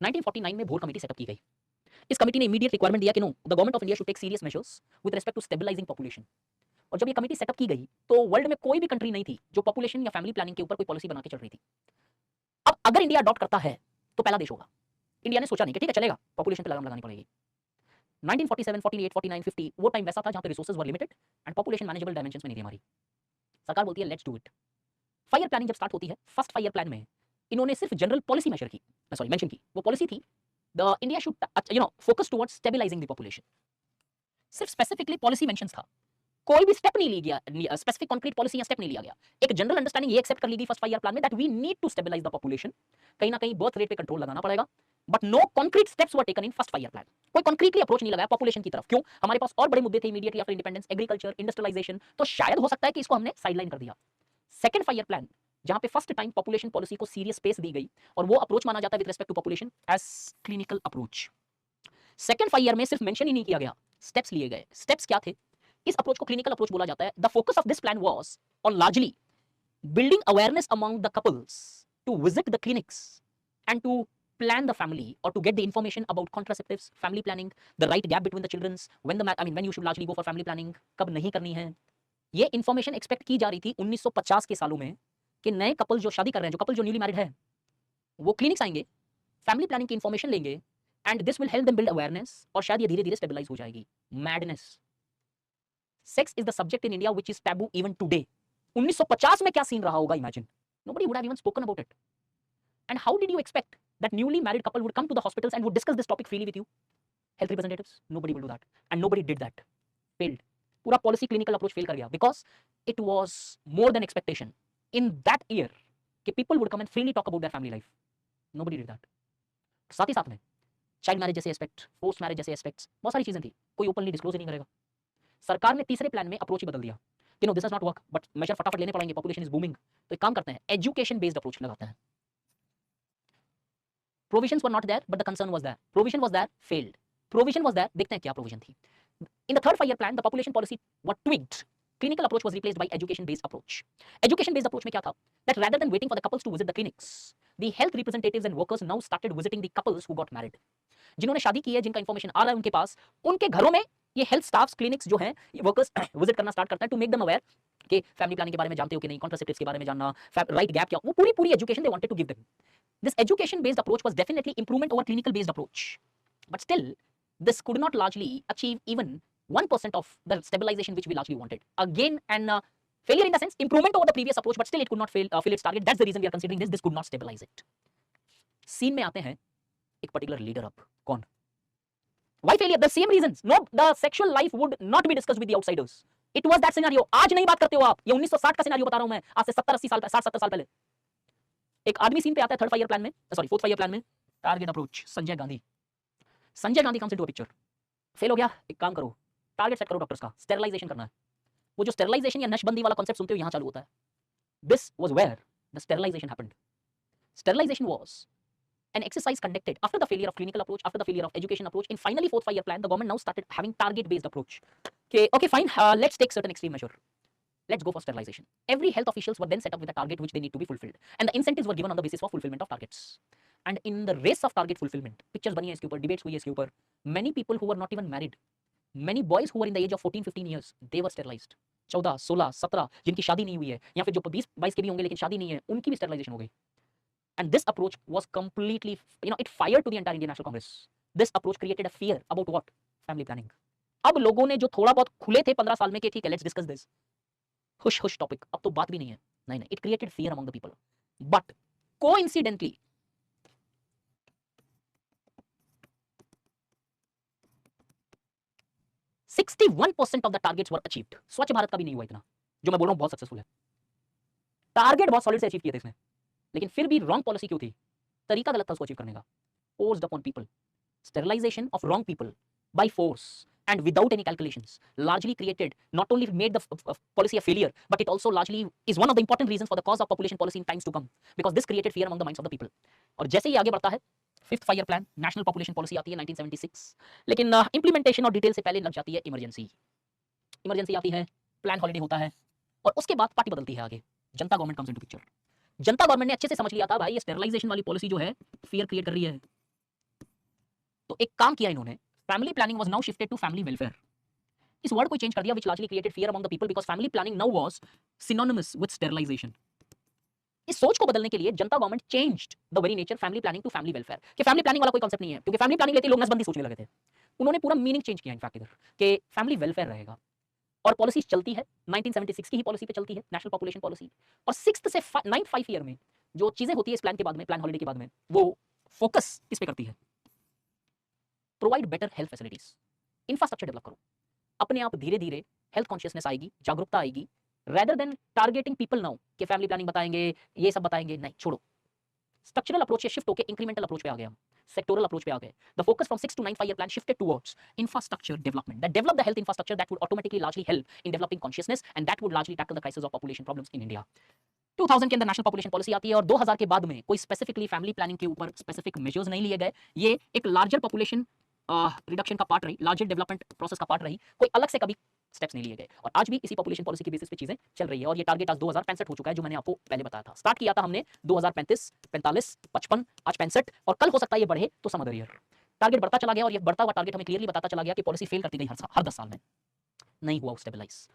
1949 में भोर कमेटी सेटअप की गई। इस कमेटी ने इमीडिएट रिक्वायरमेंट दिया कि no, the government of India should take serious measures with respect to stabilising population. और जब ये कमेटी सेटअप की गई तो वर्ल्ड में कोई भी कंट्री नहीं थी जो पॉपुलेशन या फैमिली प्लानिंग के ऊपर कोई पॉलिसी बना के चल रही थी। अब अगर इंडिया अडॉप्ट करता है तो पहला देश होगा। इंडिया ने सोचा नहीं कि ठीक है चलेगा, पॉपुलेशन पे लगाम लगानी पड़ेगी। 1947, 48, 49, 50 वो टाइम वैसा था जहां पे resources were limited and population manageable dimensions में नहीं थी हमारी। सरकार बोलती है let's do it. 5 year planning जब स्टार्ट होती है, फर्स्ट 5 ईयर प्लान में इन्होंने सिर्फ जनरल पॉलिसी मेजर की, सॉरी मेंशन की, वो पॉलिसी थी the India should focus towards stabilising the population. सिर्फ स्पेसिफिकली पॉलिसी मेंशंस था, कोई भी स्टेप नहीं लिया गया, स्पेसिफिक कॉन्क्रीट पॉलिसी या स्टेप नहीं लिया गया। एक जनरल अंडरस्टैंडिंग ये एक्सेप्ट कर ली गई फर्स्ट 5 ईयर प्लान में that we need to stabilise the population, कहीं ना कहीं बर्थ रेट पे कंट्रोल लगाना पड़ेगा, but no concrete steps were taken in first 5 year plan. कोई कॉन्क्रीटली अप्रोच नहीं लगाया पॉपुलेशन की तरफ। क्यों? हमारे पास और बड़े मुद्दे थे immediately after independence, agriculture, industrialisation, तो शायद हो सकता है कि इसको हमने साइडलाइन कर दिया। सेकंड 5 ईयर प्लान जहां पे फर्स्ट टाइम पॉपुलेशन पॉलिसी को सीरियस स्पेस दी गई, और वो अप्रोच माना जाता है with respect to population as clinical approach. Second 5 year में सिर्फ मेंशन ही नहीं किया गया, स्टेप्स लिए गए। स्टेप्स क्या थे? इस अप्रोच को क्लिनिकल अप्रोच बोला जाता है। The focus of this plan was on largely building awareness among the couples to visit the clinics and to plan the family or to get the information about contraceptives, family planning, the right gap between the children's, when you should largely go for family planning, कब नहीं करनी है। ये इंफॉर्मेशन एक्सपेक्ट की जा रही थी 1950 के सालों में कि नए कपल जो शादी कर रहे हैं, जो कपल जो न्यूली मैरिड है, वो क्लिनिक्स आएंगे, फैमिली प्लानिंग की इंफॉर्मेशन लेंगे, and this will help them build awareness, और शायद ये धीरे धीरे स्टेबलाइज हो जाएगी। Madness. Sex is the subject in India which is taboo even today. 1950 में क्या सीन रहा होगा, imagine. Nobody would have even spoken about it. And how did you expect that newly married couple would come to the hospitals and would discuss this topic freely with you? Health representatives? Nobody will do that. And nobody did that. Failed. पूरा policy clinical approach fail कर गया because it was more than expectation in that year कि people would come and freely talk about their family life. Nobody did that. साथ ही साथ में चाइल्ड मैरिज जैसे एस्पेक्ट, पोस्ट मैरिज जैसे एस्पेक्ट्स, बहुत सारी चीजें थी, कोई ओपनली डिस्क्लोज ही नहीं करेगा। सरकार ने तीसरे प्लान में अप्रोच ही बदल दिया कि no this does not work, but major फटाफट लेने पड़ेंगे, पॉपुलेशन इज बूमिंग, तो एक काम करते हैं, एजुकेशन बेस्ड अप्रोच लगाते हैं। Provisions were not there but the concern was there, provision was there, failed. Provision was there, देखते हैं क्या प्रोविजन थी। In the third 5 year plan the population policy were tweaked, clinical approach was replaced by education based approach. Education based approach में क्या था, that rather than waiting for the couples to visit the clinics, the health representatives and workers now started visiting the couples who got married. जिन्होंने शादी की है, जिनका इंफॉर्मेशन आ रहा है उनके पास, उनके घरों में ये हेल्थ स्टाफ्स, क्लिनिक्स जो हैं, ये वर्कर्स विजिट करना स्टार्ट करता है टू मेक देम अवेयर कि फैमिली प्लानिंग के बारे में जानते हो कि नहीं, कॉन्ट्रासेप्टिव्स के बारे में जानना, राइट गैप क्या, वो पूरी education they wanted to give them. This education based approach was definitely improvement over clinical based approach, but still this could not largely achieve even 1% of the stabilization which we largely wanted. Again, and failure in the sense improvement over the previous approach, but still it could not fill its target. That's the reason we are considering this. This could not stabilize it. Scene में आते हैं एक particular leader up. कौन? Why failure? The same reasons. No, the sexual life would not be discussed with the outsiders. It was that scenario. आज नहीं बात करते हो आप, ये 1960 का सिनेरियो बता रहा हूं मैं, आज से 70-80 साल, 60-70 साल पहले। एक आदमी सीन पे आता है थर्ड 5 ईयर प्लान में, सॉरी फोर्थ 5 ईयर प्लान में, target approach, Sanjay Gandhi. Sanjay Gandhi comes into a picture. Fail हो गया, एक काम करो, टारगेट सेट करो डॉक्टर्स का, स्टेरिलाइजेशन करना है। वो जो स्टेरिलाइजेशन या नशबंदी वाला कांसेप्ट सुनते हो यहां चालू होता है। This was where the sterilisation happened. Sterilisation was an exercise conducted after the failure of clinical approach, after the failure of education approach. In finally fourth 5 year plan, the government now started having target based approach. Okay fine, let's take certain extreme measure, let's go for sterilization. Every health officials were then set up with a target which they need to be fulfilled, and the incentives were given on the basis of fulfillment of targets. And in the race of target fulfillment, pictures bani hai iske upar, debates hui hai iske upar, many people who were not even married, Many boys who were in the age of 14-15 years, they were sterilized. 14, 16, 17 जिनकी शादी नहीं हुई है या फिर जो 20-22 के भी होंगे लेकिन शादी नहीं है, उनकी भी स्टेरिलाइजेशन हो गई. And this approach was completely, it fired to the entire Indian National Congress. This approach created a fear about what? Family planning. अब लोगों ने जो थोड़ा बहुत खुले थे 15 साल में कि ठीक है, लेट्स डिस्कस दिस. हुश हुश टॉपिक, अब तो बात भी नहीं है. नहीं नहीं, it created fear among the people. But coincidentally, %61% of the targets were achieved. स्वच्छ भारत का भी नहीं हुआ इतना, जो मैं बोल रहा हूं बहुत सक्सेसफुल है. टारगेट बहुत सॉलिड से अचीव किए थे इसने, लेकिन फिर भी रॉन्ग पॉलिसी क्यों थी? तरीका गलत था उसको अचीव करने का. Forced upon people. Sterilization of wrong people by force and without any calculations largely created, not only made the policy a failure, but it also largely is one of the important reasons for the cause of population policy in times to come, because this created fear among the minds of the people. और जैसे ही आगे बढ़ता है, 5th 5-year plan, national population policy आती है 1976, लेकिन इंप्लीमेंटेशन और डिटेल से पहले लग जाती है इमरजेंसी. इमरजेंसी आती है, प्लान हॉलिडे होता है, और उसके बाद पार्टी बदलती है. आगे जनता गवर्नमेंट कम्स इनटू पिक्चर. जनता गवर्नमेंट ने अच्छे से समझ लिया था भाई ये स्टेरिलाइजेशन वाली पॉलिसी जो है फियर क्रिएट कर रही है. तो एक काम किया इन्होंने, family planning was now shifted to family welfare. इस वर्ड को चेंज कर दिया, which largely created fear among the people because family planning now was synonymous with sterilisation. इस सोच को बदलने के लिए Janata government changed the very nature family planning to family welfare. कि फैमिली प्लानिंग वाला कोई कांसेप्ट नहीं है, क्योंकि फैमिली प्लानिंग लेते लोग नसबंदी सोचने लगे थे. उन्होंने पूरा मीनिंग चेंज किया इनफैक्ट इधर कि फैमिली वेलफेयर रहेगा. और पॉलिसी चलती है 1976 की ही पॉलिसी पे चलती है, नेशनल पॉपुलेशन पॉलिसी. और 6th से 9th 5 ईयर में जो चीजें होती है इस प्लान के बाद में, प्लान हॉलिडे के बाद में, वो फोकस किस पे करती है? Provide better health facilities. Infrastructure develop करो. अपने आप धीरे धीरे हेल्थ कॉन्शियसनेस आएगी, जागरूकता आएगी, rather than targeting people now कि फैमिली प्लानिंग बताएंगे, ये सब बताएंगे. नहीं, छोड़ो. स्ट्रक्चरल अप्रोच से शिफ्ट होकर इंक्रीमेंटल अप्रोच पे आ गए हम, सेक्टोरल अप्रोच पे आ गए. The focus from 6 to 9 5-year plan shifted towards infrastructure development that develop the health infrastructure that would automatically largely help in developing consciousness and that would largely tackle the crisis of population problems in India. 2000 के अंदर नेशनल पॉपुलेशन पॉलिसी आती है और 2000 के बाद में कोई स्पेसिफिकली फैमिली प्लानिंग के ऊपर स्पेसिफिक मेजर्स नहीं लिए गए. ये एक लार्जर पॉपुलेशन रिडक्शन का पार्ट रही, लार्जर डेवलपमेंट प्रोसेस का पार्ट रही. कोई अलग से कभी स्टेप्स नहीं लिए गए और आज भी इसी पॉपुलेशन पॉलिसी के बेसिस पे चीजें चल रही है. और ये टारगेट आज 2065 हो चुका है, जो मैंने आपको पहले बताया था. स्टार्ट किया था हमने 2035, 45, 55, आज 65 और कल हो सकता है ये बढ़े तो सम अदर ईयर. टारगेट बढ़ता चला गया और ये बढ़ता हुआ टारगेट हमें क्लियरली बताता चला गया कि पॉलिसी फेल करती गई हर 10 साल में. नहीं हुआ स्टेबलाइज.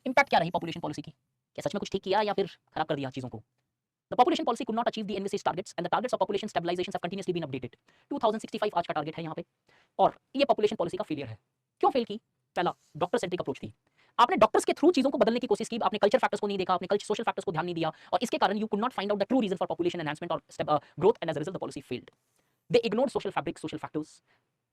इंपैक्ट क्या रही पॉपुलेशन पॉलिसी की? क्या सच में कुछ ठीक किया या फिर खराब कर दिया चीजों को? The population policy could not achieve the envisaged targets and the targets of population stabilization have continuously been updated. 2065 आज का टारगेट है यहाँ पे और ये पॉपुलेशन पॉलिसी का फेलियर है. क्यों फेल की? पहला, डॉक्टर सेंट्रिक अप्रोच थी. आपने डॉक्टर्स के थ्रू चीजों को बदलने की कोशिश की, आपने कल्चर फैक्टर्स को नहीं देखा, आपने सोशल फैक्टर्स को ध्यान नहीं दिया और इसके कारण you could not find out the true reason for population enhancement और growth and as a result the policy failed. They ignored social fabric, social factors.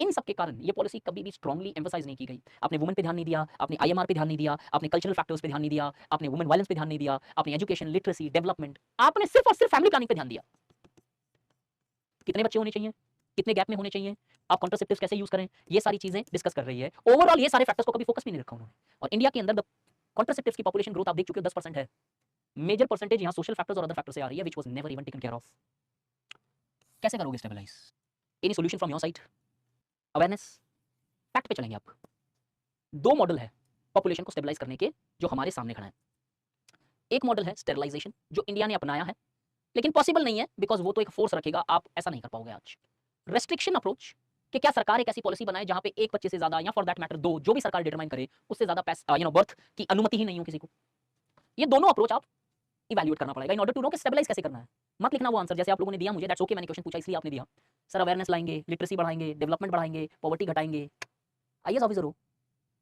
इन सब के कारण ये पॉलिसी कभी भी स्ट्रांगली एम्फसाइज नहीं की गई. आपने वुमेन पे ध्यान नहीं दिया, आपने आईएमआर पे ध्यान नहीं दिया, आपने कल्चरल फैक्टर्स पे ध्यान नहीं दिया, आपने वुमेन वायलेंस पे ध्यान नहीं दिया, आपने एजुकेशन, लिटरेसी, डेवलपमेंट, आपने सिर्फ और सिर्फ फैमिली प्लानिंग पे ध्यान दिया. कितने बच्चे होने चाहिए, कितने गैप में होने चाहिए, आप कॉन्ट्रासेप्टिव्स कैसे यूज करें, ये सारी चीजें डिस्कस कर रही है. ओवरऑल ये सारे फैक्टर्स को कभी फोकस भी नहीं रखा उन्होंने. और इंडिया के अंदर द कॉन्ट्रासेप्टिव्स की पॉपुलेशन ग्रोथ आप देख चुके हो 10% है. मेजर परसेंटेज यहाँ सोशल फैक्टर्स और अदर फैक्टर्स से आ रही है, which was never even taken care of. कैसे करोगे stabilise? Any solution from your side? Awareness, fact पे चलेंगे. आप दो मॉडल है पॉपुलेशन को स्टेबलाइज करने के जो हमारे सामने खड़ा है. एक मॉडल है स्टेरिलाइजेशन जो इंडिया ने अपनाया है, लेकिन पॉसिबल नहीं है बिकॉज वो तो एक फोर्स रखेगा, आप ऐसा नहीं कर पाओगे आज. रेस्ट्रिक्शन अप्रोच कि क्या सरकार एक ऐसी पॉलिसी बनाए जहां पे एक बच्चे से ज्यादा या फॉर दैट मैटर दो, जो भी सरकार डिटरमाइन करे, उससे ज्यादा बर्थ की अनुमति ही नहीं हो किसी को. ये दोनों अप्रोच आप इवैल्यूएट करना पड़ेगा इन ऑर्डर टू नो कि स्टेबलाइज कैसे करना है. मत लिखना वो आंसर जैसे आप लोगों ने दिया मुझे, दैट्स ओके, मैंने क्वेश्चन पूछा इसलिए आपने दिया. सर अवेयरनेस लाएंगे, लिटरेसी बढ़ाएंगे, डेवलपमेंट बढ़ाएंगे, पॉवर्टी घटाएंगे. आईएएस ऑफिसर हो,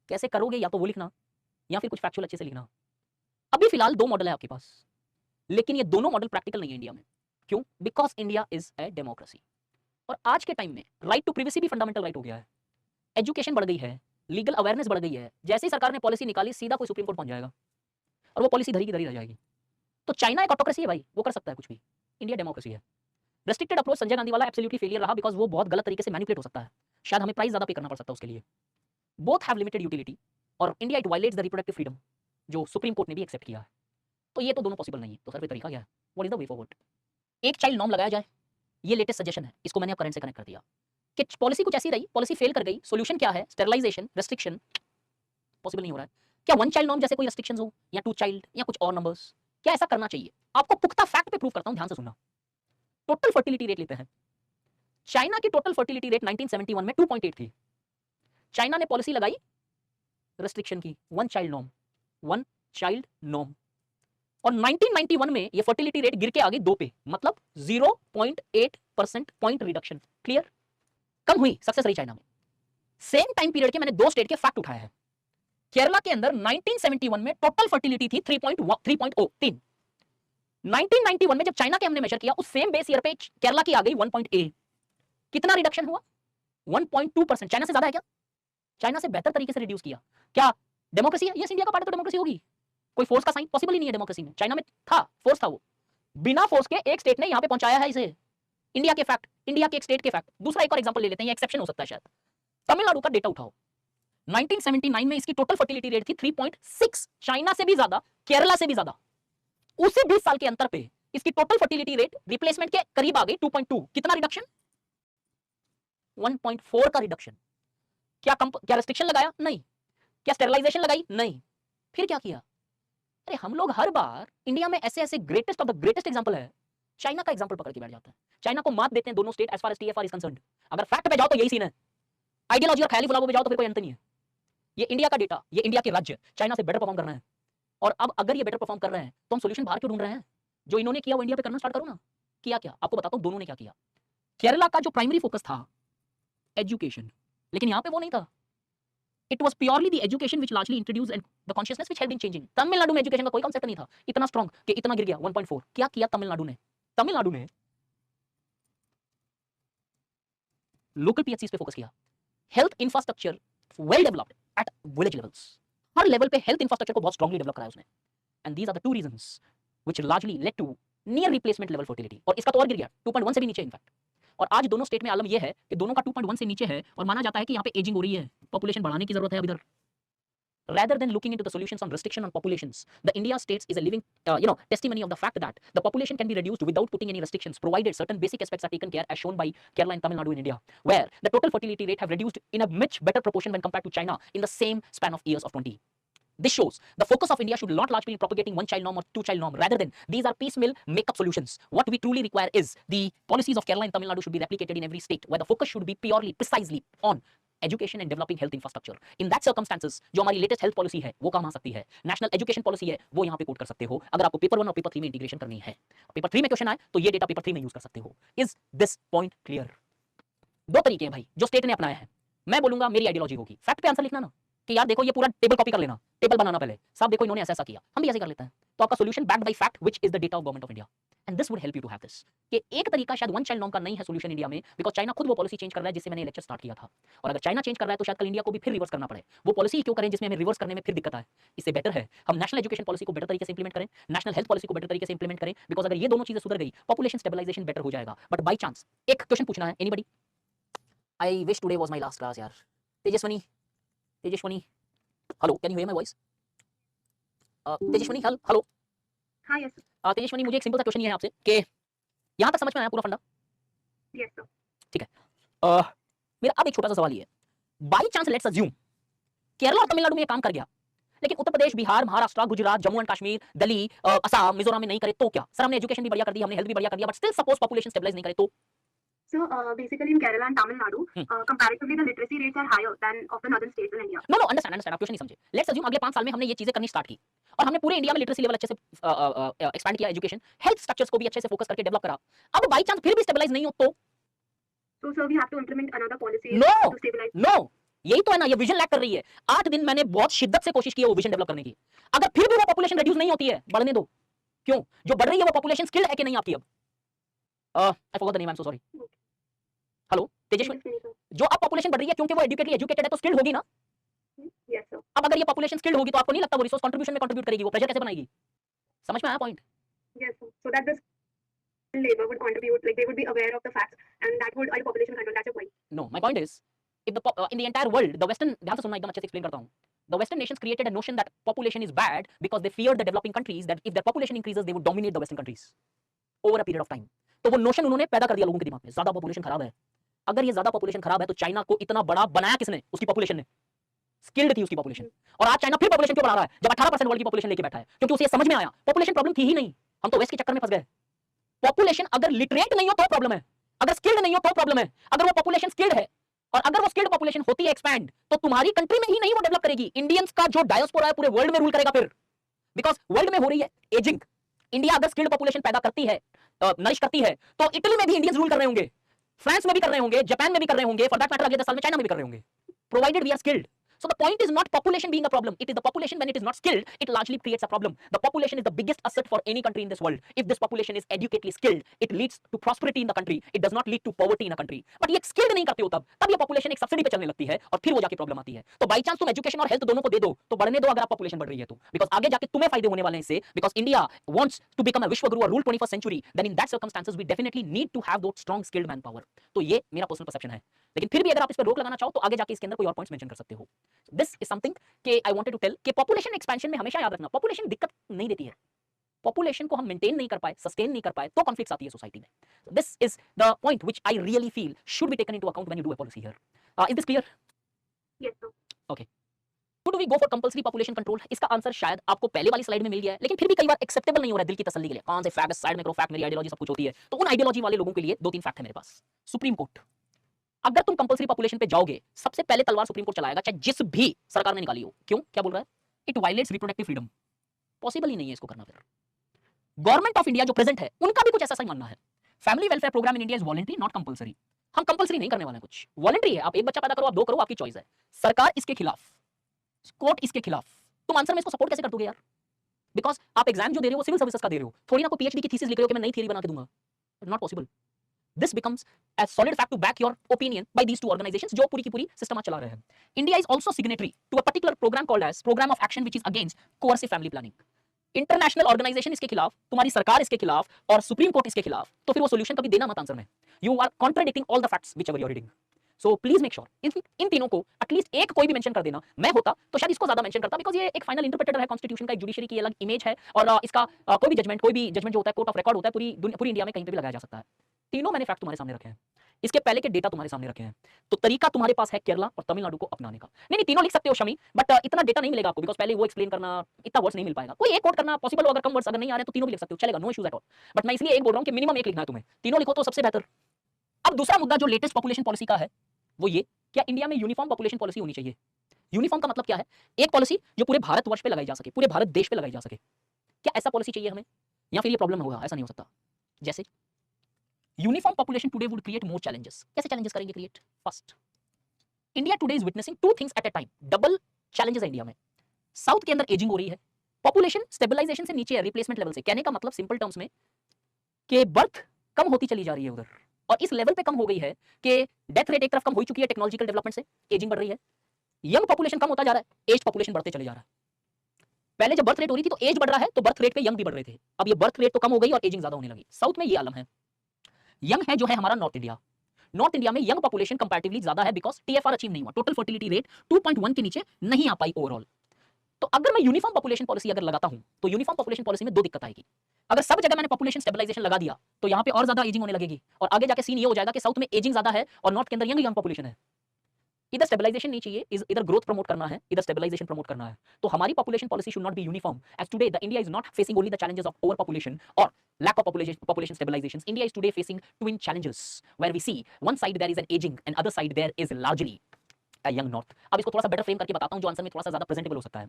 कैसे करोगे? या तो वो लिखना या फिर कुछ फैक्चुअल अच्छे से लिखना. अभी फिलहाल दो मॉडल है आपके पास, लेकिन ये दोनों मॉडल प्रैक्टिकल नहीं है इंडिया में. क्यों? Because India is a democracy. और आज के टाइम में राइट टू प्रिवेसी भी फंडामेंटल राइट हो गया है. एजुकेशन बढ़ गई है, लीगल अवेयरनेस बढ़ गई है. जैसे ही सरकार ने पॉलिसी निकाली सीधा कोई सुप्रीम कोर्ट पहुंच जाएगा और वो पॉलिसी धरी की धरी रह जाएगी. तो चाइना एक ऑटोक्रेसी है भाई, वो कर सकता है कुछ भी. इंडिया डेमोक्रेसी है. रेस्ट्रिक्टेड अप्रोच संजय गांधी वाला एब्सोल्युटली फेलियर रहा बिकॉज वो बहुत गलत तरीके से मैनिपुलेट हो सकता है. शायद हमें प्राइस ज्यादा पे करना पड़ सकता है उसके लिए. बोथ हैव लिमिटेड यूटिलिटी और India it violets the reproductive freedom जो सुप्रीम कोर्ट ने भी एक्सेप्ट किया है. तो ये तो दोनों पॉसिबल नहीं है. तो सर फिर तरीका क्या है? What is the way forward? एक चाइल्ड नॉर्म लगाया जाए, ये लेटेस्ट सजेशन है, इसको मैंने अब करंट से कनेक्ट कर दिया कि पॉलिसी कुछ ऐसी रही, पॉलिसी फेल कर गई, सॉल्यूशन क्या है? Sterilisation, restriction. पॉसिबल नहीं हो रहा है. क्या वन चाइल्ड नॉर्म जैसे कोई रेस्ट्रिक्शंस हो या टू चाइल्ड या कुछ और नंबर्स, क्या ऐसा करना चाहिए? आपको पुख्ता फैक्ट पे प्रूव करता हूं, ध्यान से सुनना. टोटल फर्टिलिटी रेट लेते हैं. चाइना की टोटल फर्टिलिटी रेट 1971 में 2.8 थी. चाइना ने पॉलिसी लगाई रेस्ट्रिक्शन की, वन चाइल्ड नॉर्म, और 1991 में ये फर्टिलिटी रेट गिर के आ गई 2 पे, मतलब 0.8% पॉइंट रिडक्शन। क्लियर? कम हुई सक्सेस रही चाइना में। सेम टाइम पीरियड के मैंने 2 स्टेट के फैक्ट उठाए हैं। केरला के अंदर 1971 में टोटल फर्टिलिटी थी 3.0, 1991 में जब चाइना के हमने मेजर किया उस सेम बेस ईयर पे केरला की आ गई 1.8। कितना रिडक्शन हुआ? 1.2%। चाइना से ज्यादा है क्या? चाइना से बेहतर तरीके से रिड्यूस किया। क्या डेमोक्रेसी है? यस, इंडिया का पार्ट है तो डेमोक्रेसी होगी। कोई फोर्स का साइन पॉसिबल ही नहीं है डेमोक्रेसी में। चाइना में था, फोर्स था, वो बिना फोर्स के एक स्टेट ने यहां पे पहुंचाया है इसे। इंडिया के फैक्ट, इंडिया के एक स्टेट के फैक्ट। दूसरा एक और एग्जांपल ले लेते हैं, ये एक्सेप्शन हो सकता है शायद। तमिलनाडु का डेटा उठाओ। 1979 में इसकी टोटल फर्टिलिटी रेट थी 3.6, चाइना से भी ज्यादा, केरला से भी ज्यादा। उसी 20 साल के अंतर पे इसकी टोटल फर्टिलिटी रेट रिप्लेसमेंट के करीब आ गई 2.2। कितना रिडक्शन? 1.4 का रिडक्शन। क्या रेस्ट्रिक्शन लगाया? नहीं। क्या स्टेरिलाइजेशन लगाई? नहीं। फिर क्या किया? अरे हम लोग हर बार इंडिया में ऐसे ऐसे greatest of the greatest example है, चाइना का एग्जांपल पकड़ के बैठ जाते हैं। चाइना को मात देते हैं दोनों state as far as TFR is concerned. अगर फैक्ट पे जाओ तो यही सीन है, आइडियोलॉजी और ख्याली फुलावों पे जाओ तो फिर कोई अंत नहीं है। ये इंडिया का डेटा, ये इंडिया के राज्य चाइना से बेटर परफॉर्म कर रहे हैं। और अब अगर ये बेटर परफॉर्म कर रहे हैं तो हम सॉल्यूशन बाहर क्यों ढूंढ रहे हैं? जो इन्होंने किया वो इंडिया पे करना स्टार्ट करो ना। किया क्या? आपको बताता हूं दोनों ने क्या किया। केरला का जो प्राइमरी फोकस था एजुकेशन, लेकिन यहां पे वो नहीं था। It was purely the education which largely introduced and the consciousness which helped in changing. Tamil Nadu में एजुकेशन का कोई कॉन्सेप्ट नहीं था इतना स्ट्रॉन्ग कि इतना गिर गया 1.4। क्या किया तमिलनाडु ने? तमिलनाडु ने लोकल पीएचसीज पे फोकस किया, health infrastructure well developed at village levels. हर लेवल पे हेल्थ इंफ्रास्ट्रक्चर को बहुत स्ट्रांगली डेवलप कराया उसने। And these are the two reasons which largely led to near replacement level fertility. और इसका तो और गिर गया 2.1 से भी नीचे इनफैक्ट। और आज दोनों स्टेट में आलम यह है कि दोनों का 2.1 से नीचे है और माना जाता है कि यहाँ पे एजिंग हो रही है, पॉपुलेशन बढ़ाने की जरूरत है अब इधर। Rather than looking into the solutions on restriction on populations, the India states is a living testimony of the fact that the population can be reduced without putting any restrictions, provided certain basic aspects are taken care, as shown by Kerala and Tamil Nadu in India, where the total fertility rate have reduced in a much better proportion when compared to China in the same span of years of 20. This shows the focus of India should not largely be propagating one child norm or two child norm. Rather than these are piecemeal make-up solutions. What we truly require is the policies of Kerala and Tamil Nadu should be replicated in every state, where the focus should be purely, precisely on education and developing health infrastructure. In that circumstances जो हमारी लेटेस्ट हेल्थ पॉलिसी है वो काम आ सकती है, नेशनल एजुकेशन पॉलिसी है वो यहाँ पे कोट कर सकते हो अगर आपको पेपर 1 और पेपर 3 में इंटीग्रेशन करनी है। पेपर 3 में क्वेश्चन आए तो ये डेटा पेपर 3 में यूज कर सकते हो। Is this point clear? दो तरीके हैं भाई जो स्टेट ने अपनाया है। मैं बोलूंगा मेरी आइडियोलॉजी होगी, फैक्ट पे आंसर लिखना ना कि यार देखो ये पूरा टेबल कॉपी कर लेना, टेबल बनाना पहले, साहब देखो इन्होंने ऐसा ऐसा किया, हम भी ऐसे कर लेते हैं। तो आपका solution backed by fact which is the data of government of India. And this would help you to have this. कि एक तरीका शायद वन चाइल्ड नॉर्म का नहीं है सॉल्यूशन इंडिया में, बिकॉज चाइना खुद वो पॉलिसी चेंज कर रहा है जिससे मैंने लेक्चर स्टार्ट किया था। और अगर चाइना चेंज कर रहा है तो शायद कल इंडिया को भी फिर रिवर्स करना पड़े। वो पॉलिसी क्यों करें जिसमें हमें रिवर्स करने में फिर दिक्कत आए? इससे बेटर है हम नेशनल एजुकेशन पॉलिसी को बेटर तरीके से इंप्लीमेंट करें, नेशनल हेल्थ पॉलिसी को बेटर तरीके से इंप्लीमेंट करें। बिकॉज अगर ये दोनों चीजें सुधर गई पॉपुलेशन स्टेबलाइजेशन बेटर हो जाएगा। बट बाई चांस एक क्वेश्चन पूछना है, anybody? I wish today was my last class यार। Tejaswini, hello, can you hear my voice? Tejaswini, hello. हाँ, यस तेजस्वनी, मुझे एक सिंपल सा क्वेश्चन ये है आपसे कि यहाँ तक समझ में आया पूरा फंडा? Yes sir. ठीक है। मेरा अब एक छोटा सा सवाल ये है, by chance let's assume Kerala और तमिलनाडु में ये काम कर गया, लेकिन उत्तर प्रदेश, बिहार, महाराष्ट्र, गुजरात, जम्मू एंड कश्मीर, दिल्ली, असम, मिजोरम में नहीं करे तो क्या? सर हमने एजुकेशन भी बढ़िया कर दी, हमने हेल्थ भी बढ़िया कर दिया, but still suppose population stabilise नहीं करे तो? So basically in Kerala and Tamil Nadu, comparatively the literacy rates are higher than of the northern states in India. No, understand, आप क्वेश्चन नहीं समझे। लेट्स अज्यूम अगले 5 साल में हमने ये चीजें करनी स्टार्ट की और हमने पूरे इंडिया में लिटरेसी लेवल अच्छे से एक्सपैंड किया, एजुकेशन हेल्थ स्ट्रक्चर्स को भी अच्छे से फोकस करके डेवलप करा। अब बाई चांस फिर भी स्टेबलाइज नहीं हो तो? So sir, we have to implement another policy No. to stabilize. No, यही तो है ना, ये विजन लैक कर रही है। 8 दिन मैंने बहुत शिद्दत से कोशिश की है वो विजन डेवलप करने की। अगर फिर भी वो पॉपुलेशन रिड्यूस नहीं होती है, बढ़ने दो। क्यों? जो बढ़ रही है वो पॉपुलेशन स्किल्ड है कि नहीं आपकी? अब I forgot the name, I am so sorry. Hello Tejaswi, जो अब पॉपुलेशन बढ़ रही है क्योंकि वो एजुकेटेड है तो स्किल्ड होगी ना? Yes sir. अब अगर ये पॉपुलेशन स्किल्ड होगी तो आपको नहीं लगता वो रिसोर्स कंट्रीब्यूशन में कंट्रीब्यूट करेगी, वो प्रेशर कैसे बनाएगी? समझ में आया point? Yes sir. So that this labor would contribute, like they would be aware of the facts, and that would aid population control. That's your point. No, my point is, if in the entire world, the Western, ध्यान से सुनना, एकदम अच्छे से एक्सप्लेन करता हूँ। The Western nations created a notion that population is bad because they feared the developing countries that if their population increases, they would dominate the Western countries over a period of time. तो वो नोशन उन्होंने पैदा कर दिया लोगों के दिमाग में, ज्यादा पॉपुलेशन खराब है। अगर ये ज्यादा पॉपुलेशन खराब है तो चाइना को इतना बड़ा बनाया किसने? उसकी पॉपुलेशन ने। स्किल्ड थी उसकी पॉपुलेशन। और आज चाइना फिर पॉपुलेशन क्यों बढ़ा रहा है जब 18% वर्ल्ड की पॉपुलेशन लेके बैठा है? क्योंकि उसे समझ में आया पॉपुलेशन प्रॉब्लम थी ही नहीं, हम तो वेस्ट के चक्कर में फंस गए। पॉपुलेशन अगर लिटरेट नहीं हो तो प्रॉब्लम है, अगर स्किल्ड नहीं हो तो प्रॉब्लम है। अगर वो पॉपुलेशन स्किल्ड है, और अगर वो स्किल्ड पॉपुलेशन होती है एक्सपैंड, तो तुम्हारी कंट्री में ही नहीं वो डेवलप करेगी, इंडियंस का जो डायस्पोरा है पूरे वर्ल्ड में रूल करेगा फिर, बिकॉज वर्ल्ड में हो रही है एजिंग। इंडिया अगर स्किल्ड पॉपुलेशन पैदा करती है, नरिश करती है, तो इटली में भी इंडियंस रूल कर रहे होंगे, फ्रांस में भी कर रहे होंगे, जापान में भी कर रहे होंगे, फॉर दैट मैटर अगले 10 साल में चाइना में भी कर रहे होंगे, provided we are skilled. So the point is not population being a problem. It is the population when it is not skilled, it largely creates a problem. The population is the biggest asset for any country in this world. If this population is educatedly skilled, it leads to prosperity in the country. It does not lead to poverty in a country. But ये skilled नहीं करते हो तब ये population एक सब्सिडी पे चलने लगती है और फिर वो जाके प्रॉब्लम आती है। तो बाई चांस तुम एजुकेशन और हेल्थ दोनों को दे दो तो बढ़ने दो, अगर आप पॉपुलेशन बढ़ रही है तो, बिकॉज आगे जाके तुम्हें फायदे होने वाले हैं इससे, because India wants to become a विश्व गुरु और rule 21st century, then in that circumstances we definitely need to have those strong skilled manpower. तो ये मेरा पर्सनल परसेप्शन है, लेकिन फिर भी अगर आप इस पर रोक लगाना चाहो तो आगे जाके इसके अंदर कोई और पॉइंट्स मेंशन कर सकते हो। दिस इज समथिंग कि आई वांटेड टू टेल कि पॉपुलेशन एक्सपेंशन में हमेशा याद रखना, पॉपुलेशन दिक्कत नहीं देती है, पॉपुलेशन को हम मेंटेन नहीं कर पाए, सस्टेन नहीं कर पाए तो कॉन्फ्लिक्ट्स आती है सोसाइटी में। This is the point which I really feel should be taken into account when you do a policy here. Is this clear? Yes, sir. Okay, Should we go for compulsory population control? इसका आंसर शायद आपको पहले वाली स्लाइड में मिल गया है, लेकिन फिर भी कई बार एक्सेप्टेबल नहीं हो रहा है दिल की तसल्ली के लिए। कौन से फैक्ट साइड में करो, फैक्ट मेरी आइडियोलॉजी सब कुछ होती है, तो उन आइडियोलॉजी वाले लोगों के लिए दो तीन फैक्ट है मेरे पास। सुप्रीम कोर्ट, अगर तुम कंपल्सरी पॉपुलेशन पे जाओगे, सबसे पहले तलवार सुप्रीम कोर्ट चलाएगा, चाहे जिस भी सरकार ने निकाली हो। क्यों? क्या बोल रहा है? It violates reproductive freedom. Possible ही नहीं है इसको करना। फिर गवर्नमेंट ऑफ इंडिया जो प्रेजेंट है उनका भी कुछ ऐसा ही मानना है, family welfare programme in India is voluntary not compulsory. हम कंपल्सरी नहीं करने वाले हैं, कुछ वॉलंटरी है। आप एक बच्चा पैदा करो, आप दो करो, आपकी चॉइस है। सरकार इसके खिलाफ, कोर्ट इसके खिलाफ, तुम आंसर में इसको सपोर्ट कैसे कर दोगे यार? बिकॉज आप एग्जाम जो दे रहे हो सिविल सर्विसेज का दे रहे हो, थोड़ी ना कोई पीएचडी की थीसिस लिख रहे हो कि मैं नई थ्योरी बना के दूंगा। Not possible. This becomes a solid fact to back your opinion by these two organizations जो पूरी की पूरी सिस्टम चला रहे हैं। India is also signatory to a particular program called as Program of Action which is against coercive family planning. International organisation इसके खिलाफ, तुम्हारी सरकार इसके खिलाफ और सुप्रीम कोर्ट इसके खिलाफ, तो फिर वो सॉल्यूशन कभी देना मत आंसर में। You are contradicting all the facts whichever you are reading. So please make sure in तीनों को एटलीस्ट एक कोई भी मेंशन कर देना। मैं होता तो शायद इसको ज्यादा मेंशन करता, बिकॉज ये एक फाइनल इंटरप्रेटर है कॉन्स्टिट्यूशन का, एक जुडिशरी की अलग इमेज है, और इसका कोई भी जजमेंट जो होता है कोर्ट ऑफ रिकॉर्ड होता है, पूरी इंडिया में कहीं पे भी लगाया जा सकता है। तीनों मैंने फैक्ट तुम्हारे सामने रखे हैं, इसके पहले के डेटा तुम्हारे सामने रखे हैं, तो तरीका तुम्हारे पास है केरला और तमिलनाडु को अपनाने का। नहीं तीनों लिख सकते हो शमी, बट इतना डेटा नहीं मिलेगा आपको, बिकॉज पहले वो एक्सप्लेन करना इतना वर्ड्स नहीं मिल पाएगा। कोई एक कोट करना पॉसिबल हो, अगर कम वर्ड्स अगर नहीं आ रहे तो तीनों भी लिख सकते हो, चलेगा, no issues at all. But मैं इसलिए एक बोल रहा हूं कि मिनिमम एक लिखना है तुम्हें, तीनों लिखो तो सबसे बेहतर। अब दूसरा मुद्दा जो लेटेस्ट पॉपुलेशन पॉलिसी का है वो ये, क्या इंडिया में यूनिफॉर्म पॉपुलेशन पॉलिसी होनी चाहिए? यूनिफॉर्म का मतलब क्या है? एक पॉलिसी जो पूरे भारतवर्ष पे लगाई जा सके, पूरे भारत देश पे लगाई जा सके। क्या ऐसा पॉलिसी चाहिए हमें, या फिर ये प्रॉब्लम होगा? ऐसा नहीं हो सकता। जैसे uniform population today would create more challenges. कैसे चैलेंजेस करेंगे create? First, India today is witnessing two things at a time, double challenges है इंडिया में। साउथ के अंदर एजिंग हो रही है, पॉपुलेशन स्टेबलाइजेशन से नीचे है, रिप्लेसमेंट लेवल से। कहने का मतलब सिंपल टर्म्स में कि बर्थ कम होती चली जा रही है उधर, और इस लेवल पे कम हो गई है कि डेथ रेट एक तरफ कम हो चुकी है टेक्नोलॉजिकल डेवलपमेंट से, एजिंग बढ़ रही है। यंग पॉपुलेशन कम होता जा रहा है, एज पॉपुलेशन बढ़ते चले जा रहा है। पहले जब बर्थ रेट हो रही थी तो एज बढ़ रहा है, तो बर्थ रेट पे यंग भी बढ़ रहे थे। अब ये बर्थ रेट तो कम हो गई और एजिंग ज्यादा होने लगी। साउथ में ये आलम है। यंग है जो है हमारा नॉर्थ इंडिया। नॉर्थ इंडिया में यंग पॉपुलेशन कंपैरेटिवली ज्यादा है, बिकॉज टीएफआर अचीव नहीं हुआ, टोटल फर्टिलिटी रेट 2.1 के नीचे नहीं आ पाई ओवरऑल। तो अगर मैं यूनिफॉर्म पॉपुलेशन पॉलिसी अगर लगाता हूं, तो यूनिफॉर्म पॉपुलेशन पॉलिसी में दो दिक्कत आएगी। अगर सब जगह मैंने पॉपुलेशन स्टेबलाइजेशन लगा दिया तो यहाँ पे और ज्यादा एजिंग होने लगेगी, और आगे जाके सीन ये हो जाएगा कि साउथ में एजिंग ज्यादा है और नॉर्थ के अंदर यंग पॉपुलेशन है। इधर स्टेबलाइजेशन नहीं चाहिए, इधर ग्रोथ प्रमोट करना है, इधर स्टेबलाइजेशन प्रमोट करना है। तो हमारी population policy should not be uniform, as today the India is not facing only the challenges of over population और lack of population stabilization. India is today facing twin challenges where we see one side there is an aging and other side there is largely a young north. अब इसको थोड़ा सा बेटर फ्रेम करके बताता हूं जो आंसर में थोड़ा सा ज्यादा प्रेजेंटेबल हो सकता है।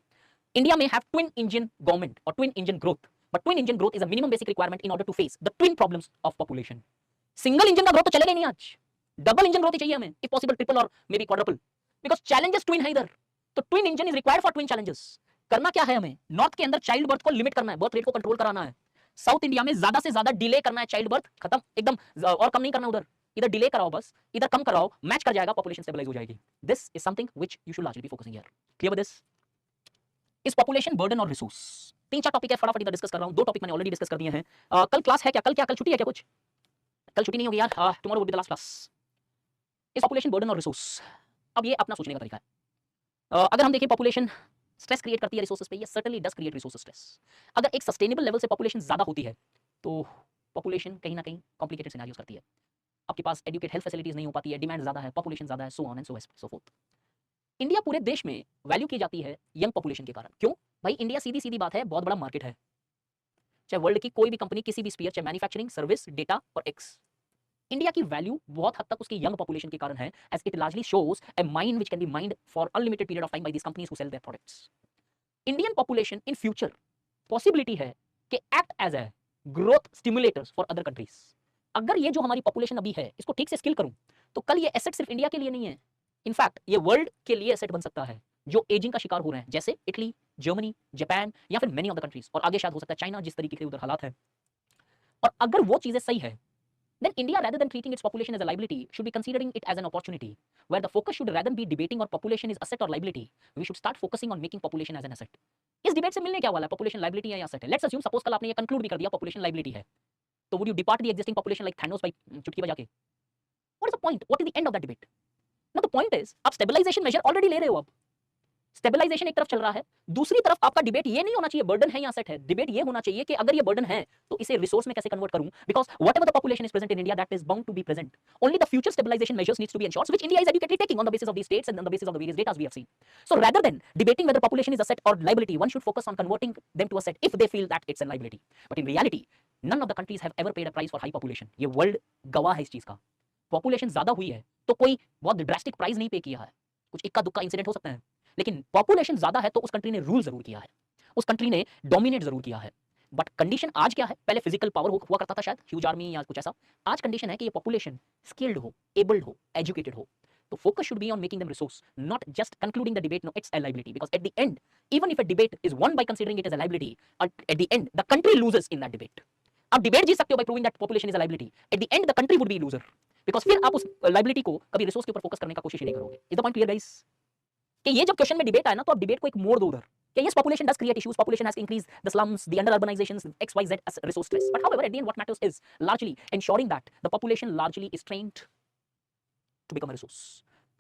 इंडिया में have twin engine government or twin engine growth, but twin engine growth is a minimum basic requirement in order to face the twin problems of population. Single engine का ग्रोथ तो चलेगा ही नहीं आज, डबल इंजन ग्रोथ ही चाहिए हमें, if possible ट्रिपल और may be quadruple, because challenges twin है इधर। तो twin engine is required for twin challenges. करना क्या है हमें? नॉर्थ के अंदर चाइल्ड बर्थ को लिमिट करना है, बर्थ रेट को कंट्रोल कराना है। साउथ इंडिया में ज्यादा से ज्यादा डिले करना है, चाइल्ड बर्थ खत्म एकदम, और कम नहीं करना उधर, इधर डिले कराओ बस, इधर कम कराओ, मैच कर जाएगा, पॉपुलेशन स्टेबलाइज हो जाएगी। This is something which you should largely be focusing here. Clear with this? इस पॉपुलेशन बर्डन और रिसोर्स, तीन चार टॉपिक है, फटाफट इधर डिस्कस कर रहा हूं। दो टॉपिक मैंने ऑलरेडी डिस्कस कर दिए हैं। कल क्लास है क्या? कल छुट्टी है क्या? कुछ कल छुट्टी नहीं होगी यार, tomorrow would be the last class. इस पॉपुलेशन बर्डन और रिसोर्स, अब ये अपना सोचने का तरीका है। अगर हम देखें पॉपुलेशन स्ट्रेस क्रिएट करती है रिसोर्सेज पे, ये certainly does create resource stress. अगर एक सस्टेनेबल लेवल से पॉपुलेशन ज्यादा होती है तो पॉपुलेशन कहीं ना कहीं कॉम्प्लिकेटेड सिनेरियोस करती है। आपके पास एजुकेट हेल्थ फैसिलिटीज नहीं हो पाती है, डिमांड ज्यादा है, पॉपुलेशन ज्यादा है, so on and so fourth. India पूरे देश में वैल्यू की जाती है यंग पॉपुलेशन के कारण। क्यों भाई? इंडिया सीधी सीधी बात है, बहुत बड़ा मार्केट है। चाहे वर्ल्ड की कोई भी कंपनी किसी भी स्फीयर, चाहे मैन्युफैक्चरिंग, सर्विस, डेटा और एक्स, इंडिया की वैल्यू बहुत हद तक उसकी यंग पॉपुलेशन के कारण है, as it largely shows a mind which can be mined for unlimited period of time by these companies who sell their products. Indian population in future possibility है कि act as a growth stimulators for other countries. अगर ये जो हमारी पॉपुलेशन अभी है इसको ठीक से स्किल करूं तो कल ये एसेट सिर्फ इंडिया के लिए नहीं है, इनफैक्ट ये वर्ल्ड के लिए एसेट बन सकता है जो एजिंग का शिकार हो रहे हैं, जैसे इटली, जर्मनी, जापान या फिर मेनी ऑफ द कंट्रीज, और आगे शायद हो सकता है चाइना, जिस तरीके के उधर हालात है। और अगर वो चीजें सही है, then India, rather than treating its population as a liability, should be considering it as an opportunity, where the focus should rather be debating on population is asset or liability. We should start focusing on making population as an asset. इस डिबेट से मिलने क्या वाला है, population liability है या asset है? Let's assume suppose कल आपने ये conclude भी कर दिया population liability है, तो would you depart the existing population like Thanos by चुटकी बजा के? What is the point? What is the end of that debate? Now the point is, आप stabilization measure already ले रहे हो अब। स्टेबलाइजेशन एक तरफ चल रहा है, दूसरी तरफ आपका डिबेट ये नहीं होना चाहिए बर्डन है या सेट है, डिबेट ये होना चाहिए कि अगर ये बर्डन है तो इसे रिसोर्स में कैसे कन्वर्ट करूं, because whatever the population is present in India that is bound to be present, only the future stabilization measures needs to be ensured which India is adequately taking on the basis of the states and on the basis of the various datas we have seen. So rather than debating whether population is a set or liability, one should focus on converting them to a set if they feel that it's a liability, but in reality none of the countries have ever paid a price for high population। ये वर्ल्ड गवाह है इस चीज का। पॉपुलेशन ज्यादा हुई है तो कोई बहुत ड्रास्टिक प्राइस नहीं पे किया है, कुछ इक्का दुक्का इंसिडेंट हो सकता है, लेकिन पॉपुलेशन ज्यादा है तो उस कंट्री ने रूल जरूर किया है, उस कंट्री ने डोमिनेट जरूर किया है। बट कंडीशन आज क्या है, पहले फिजिकल पावर हुआ करता था शायद, ह्यूज आर्मी या कुछ ऐसा, आज कंडीशन है कि ये पॉपुलेशन स्किल्ड हो, एबल्ड हो, एजुकेटेड हो। तो focus should be on making them resource, not just concluding the debate no it's a liability, because at the end even if a debate is won by considering it as a liability, at the end the country loses in that debate। आप डिबेट जीत सकते हो by proving that population is a liability, at the end the country would be loser, because फिर आप उस लायबिलिटी को कभी रिसोर्स के ऊपर फोकस करने का कोशिश ही नहीं करोगे। Is the point clear guys? कि ये जब क्वेश्चन में डिबेट आए ना तो आप डिबेट को एक मोड़ दो उधर कि yes population does create issues, population has increased the slums, the under urbanisations, XYZ as resource stress, but however at the end what matters is largely ensuring that the population largely is trained to become a resource।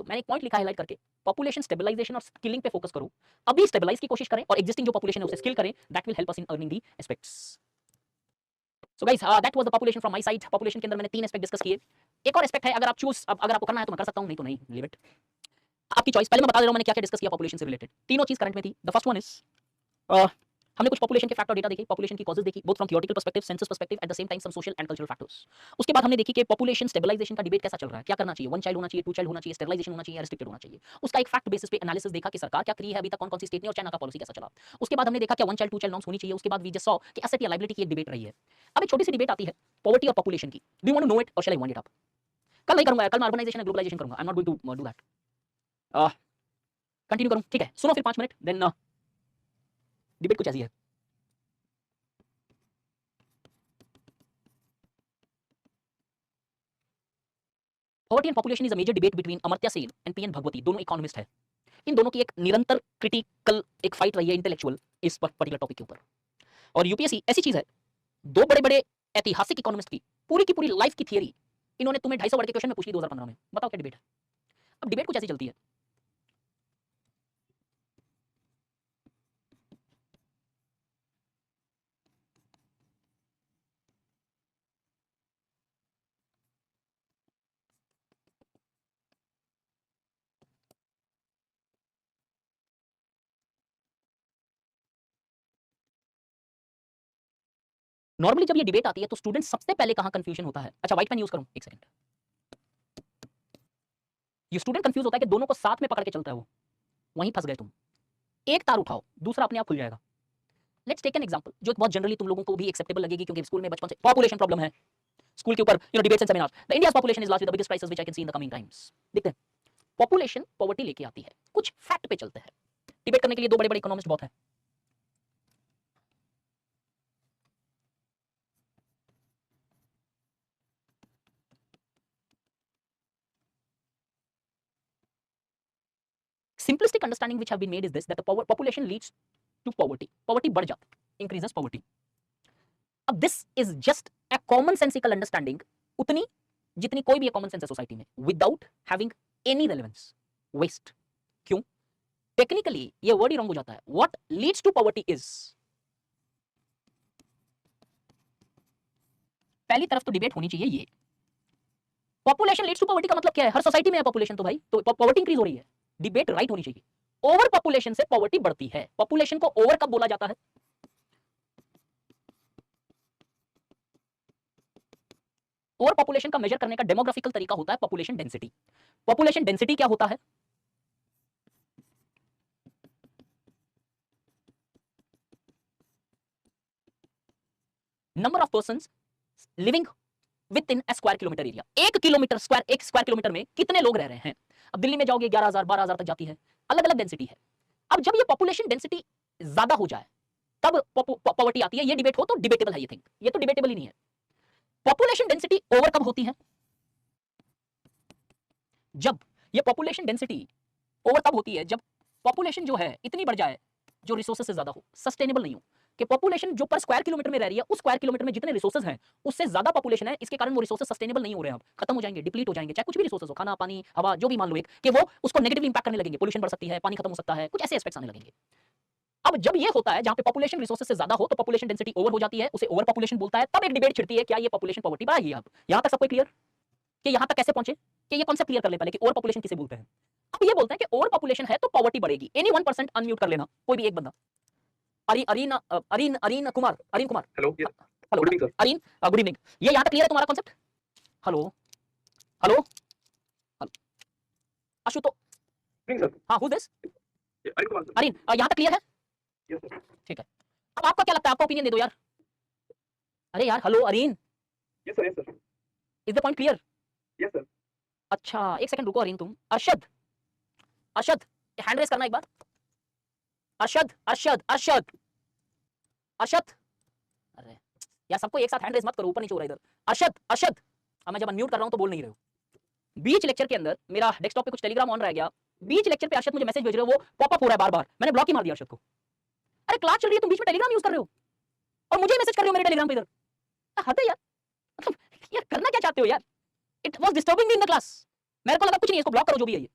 तो मैंने एक पॉइंट लिखा हाईलाइट करके, पॉपुलेशन स्टेबलाइजेशन और स्किलिंग पे फोकस करो, अभी स्टेबलाइज की कोशिश करें और एग्जिस्टिंग जो पॉपुलेशन है उसे स्किल करें, that will help us in earning the aspects. So guys that was the population from my side. Population के अंदर मैंने 3 एस्पेक्ट डिस्कस किए। एक और एस्पेक्ट है, अगर आप चूज अगर आपको करना है तो मैं कर सकता हूं, नहीं तो नहीं, लीव इट, आपकी चॉइस। पहले मैं बता दे रहा हूं मैंने क्या क्या डिस्कस किया पॉपुलेशन से रिलेटेड। तीनों चीज करंट में थी। द फर्स्ट वन इज हमने कुछ पॉपुलेशन के फैक्ट और डेटा देखे, पॉपुलेशन की कॉजेस देखी, both from theoretical perspective, census perspective, at the same time some social and cultural factors. उसके बाद हमने देखी कि पॉपुलेशन स्टेबलाइजेशन का डिबेट कैसा चल रहा है, क्या करना चाहिए, 1 चाइल्ड होना चाहिए, 2 चाइल्ड होना चाहिए, स्टेबलाइजेशन होना चाहिए, रेस्ट्रिक्टेड होना चाहिए। उसका एक फैक्ट बेसिस पे एनालिसिस देखा कि सरकार क्या करी है अभी तक, कौन-कौन सी स्टेट ने, और चाइना का पॉलिसी कैसा चला। उसके बाद हमने देखा कि 1 चाइल्ड 2 चाइल्ड नॉर्म्स होनी चाहिए। उसके बाद वी जस्ट सॉ कि एसेट या लायबिलिटी की एक डिबेट रही है। अब एक छोटी सी डिबेट आती है पॉवर्टी और पॉपुलेशन की। Do you want to know it और shall I want it up? कल नहीं करूंगा, कल मैं अर्बनाइजेशन एंड ग्लोबलाइजेशन करूंगा। I am not going to do that. Continue करूं, ठीक है, सुनो फिर 5 मिनट, देन डिबेट कुछ ऐसी है। Poverty and population is a major debate between Amartya Sen and PN Bhagwati, दोनों इकोनॉमिस्ट है। इन दोनों की एक निरंतर क्रिटिकल एक फाइट रही है इंटेलेक्चुअल इस पर्टिकुलर टॉपिक के ऊपर। और यूपीएससी ऐसी चीज है, 2 बड़े-बड़े ऐतिहासिक इकोनॉमिस्ट की पूरी लाइफ की थियरी इन्होंने तुम्हें 250 वर्ड के क्वेश्चन में पूछ ली 2015 में। बताओ क्या डिबेट है? अब डिबेट कुछ ऐसी चलती है। नॉर्मली जब ये डिबेट आती है तो स्टूडेंट सबसे पहले कहां कंफ्यूजन होता है? अच्छा व्हाइट पेन यूज करूं, एक सेकंड। ये स्टूडेंट कंफ्यूज होता है कि दोनों को साथ में पकड़ के चलता है वो, वहीं फंस गए तुम। एक तार उठाओ, दूसरा अपने आप खुल जाएगा। लेट्स टेक एन एग्जांपल जो बहुत जनरली तुम लोगों को भी एक्सेप्टेबल लगेगी, क्योंकि स्कूल में बचपन से पॉपुलेशन प्रॉब्लम है, स्कूल के ऊपर debates and seminars, the India's population is largely the biggest crisis which I can see in the coming times. देखते हैं, पॉपुलेशन पॉवर्टी लेके आती है, कुछ फैक्ट पे चलते हैं। डिबेट करने के लिए 2 बड़े-बड़े इकोनॉमिस्ट बहुत हैं। Simplistic understanding which have been made is this, that the population leads to poverty, poverty बढ़ जाती है, increases poverty। अब this is just a common sensical understanding, उतनी जितनी कोई भी कॉमन सेंस है सोसाइटी में, without having any relevance, waste। क्यों? टेक्निकली ये वर्ड ही रॉन्ग हो जाता है। what leads to poverty is, पहली तरफ तो डिबेट होनी चाहिए ये, पॉपुलेशन लीड्स टू पॉवर्टी का मतलब क्या है? हर सोसाइटी में है पॉपुलेशन, तो भाई तो पॉवर्टी इंक्रीज हो रही है। डिबेट राइट होनी चाहिए, ओवर पॉपुलेशन से पॉवर्टी बढ़ती है। पॉपुलेशन को ओवर कब बोला जाता है? ओवर पॉपुलेशन का मेजर करने का डेमोग्राफिकल तरीका होता है पॉपुलेशन डेंसिटी। पॉपुलेशन डेंसिटी क्या होता है? Number of persons living with in A square kilometre area. एक स्क्वायर किलोमीटर में कितने लोग रह रहे हैं? अब दिल्ली में जाओगे 11,000 12,000 तक जाती है, अलग अलग डेंसिटी है। अब जब ये पॉपुलेशन डेंसिटी ज्यादा हो जाए तब पॉवर्टी आती है। ये डिबेट हो तो डिबेटेबल है, ये थिंग, ये तो डिबेटेबल ही नहीं है। पॉपुलेशन डेंसिटी ओवर कब होती है? जब ये पॉपुलेशन डेंसिटी ओवर तब होती है जब पॉपुलेशन जो है इतनी बढ़ जाए जो रिसोर्सेज से ज्यादा हो, सस्टेनेबल नहीं हो, कि पॉपुलेशन जो पर स्क्वायर किलोमीटर में रह रही है उस स्क्वायर किलोमीटर में जितने रिसोर्सेज हैं उससे ज्यादा पॉपुलेशन है, इसके कारण वो रिसोर्सेज सस्टेनेबल नहीं हो रहे हैं, अब खत्म हो जाएंगे, डिप्लीट हो जाएंगे, चाहे कुछ भी रिसोर्सेज हो, खाना पानी हवा जो भी मान लो एक, कि वो उसको नेगेटिवली इंपैक्ट करने लगेंगे, पोल्यूशन बढ़ सकती है, पानी खत्म हो सकता है, कुछ ऐसे एस्पेक्ट्स आने लगेंगे। अब जब ये होता है जहां पे पॉपुलेशन रिसोर्सेज से ज्यादा हो तो पॉपुलेशन डेंसिटी ओवर हो जाती है, उसे ओवर पॉपुलेशन बोलता है। तब एक डिबेट छिड़ती है क्या ये पॉपुलेशन पॉवर्टी बढ़ाएगी? अब यहां तक सबको क्लियर कि यहां तक कैसे पहुंचे, कि ये कॉन्सेप्ट क्लियर कर ले पहले कि ओवर पॉपुलेशन किसे बोलते हैं। अब ये बोलते हैं कि ओवर पॉपुलेशन है तो पॉवर्टी बढ़ेगी। एनी 1% अनम्यूट कर लेना, कोई भी एक बंदा। Arin Kumar hello yes hello good evening sir. Arin, good evening. ये यहां तक क्लियर है तुम्हारा कॉन्सेप्ट? हेलो हेलो आशुतो, इवनिंग सर। हाँ who this? Arin Kumar sir. Arin, यहां तक क्लियर है? Yes sir. ठीक है, अब आपका क्या लगता है, आपका ओपिनियन दे दो यार। अरे यार hello Areen, yes sir. Yes sir. Is the point clear? Yes sir. अच्छा एक सेकंड रुको अरीन, तुम अरशद हैंड रेस करना एक बार। अरशद अरे यार सबको एक साथ हैंड रेस मत करो, ऊपर नीचे हो रहा है इधर। अरशद अब मैं जब अनम्यूट कर रहा हूं तो बोल नहीं रहे हो। बीच लेक्चर के अंदर मेरा डेस्कटॉप पे कुछ टेलीग्राम ऑन रह गया, बीच लेक्चर पे अरशद मुझे मैसेज भेज रहे हो, वो पॉपअप हो रहा है बार बार, मैंने ब्लॉक ही मार दिया अरशद को। अरे क्लास चल रही है, तुम बीच में टेलीग्राम यूज कर रहे हो और मुझे मैसेज कर रहे हो मेरे टेलीग्राम पे इधर। हद है यार, मतलब यार करना क्या चाहते हो यार? It was disturbing me in the class. मेरे को लगा कुछ नहीं है, इसको ब्लॉक करो जो भी है ये।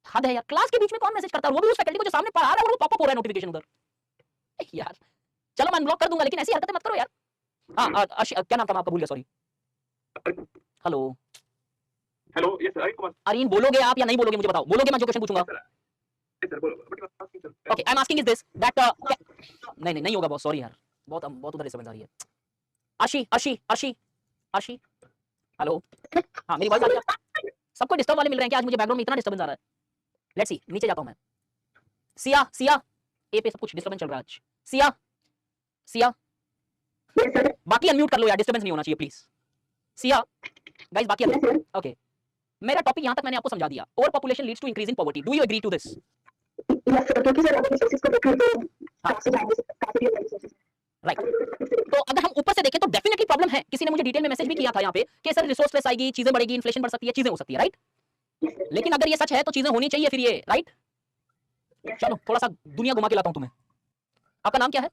हद है यार, क्लास के बीच में कौन मैसेज करता है, वो भी उस फैकल्टी को जो सामने पढ़ा रहा है और वो पॉपअप हो रहा है नोटिफिकेशन उधर। यार चलो मैं अनब्लॉक कर दूंगा, लेकिन ऐसी हरकतें मत करो यार। हाँ क्या नाम था आपका, भूल गया, sorry. Hello hello yes अरिन Kumar. Areen, बोलोगे आप या नहीं बोलोगे मुझे बताओ? बोलोगे मैं जो क्वेश्चन पूछूंगा? यस सर बोलो but asking sir. Okay I am asking is this that नहीं होगा बॉस, सॉरी यार, बहुत उधर डिस्टर्बेंस आ रही है। आशी हेलो, हाँ मेरी वॉइस आ रही है? सबको डिस्टर्ब वाले मिल रहे हैं क्या आज? मुझे बैकग्राउंड में इतना डिस्टर्बेंस आ रहा है। लेट्स सी, नीचे जाता हूं मैं। सिया ए पे सब कुछ डिस्टर्बेंस चल रहा है आज। सिया बाकी अनम्यूट कर लो यार, डिस्टर्बेंस नहीं होना चाहिए प्लीज। सिया गाइस बाकी अनम्यूट। ओके मेरा टॉपिक यहां तक मैंने आपको समझा दिया। Over population leads to increase in poverty. Do you agree to this? Right. तो अगर हम ऊपर से देखें तो डेफिनेटली प्रॉब्लम है। किसी ने मुझे डिटेल में मैसेज भी किया था यहाँ पे कि सर रिसोर्स लेस आएगी, चीजें बढ़ेगी, इन्फ्लेशन बढ़ सकती है, चीजें हो सकती है, राइट? लेकिन अगर ये सच है तो चीजें होनी चाहिए फिर ये, राइट? चलो थोड़ा सा दुनिया घुमा के लाता हूं तुम्हें। आपका नाम क्या है?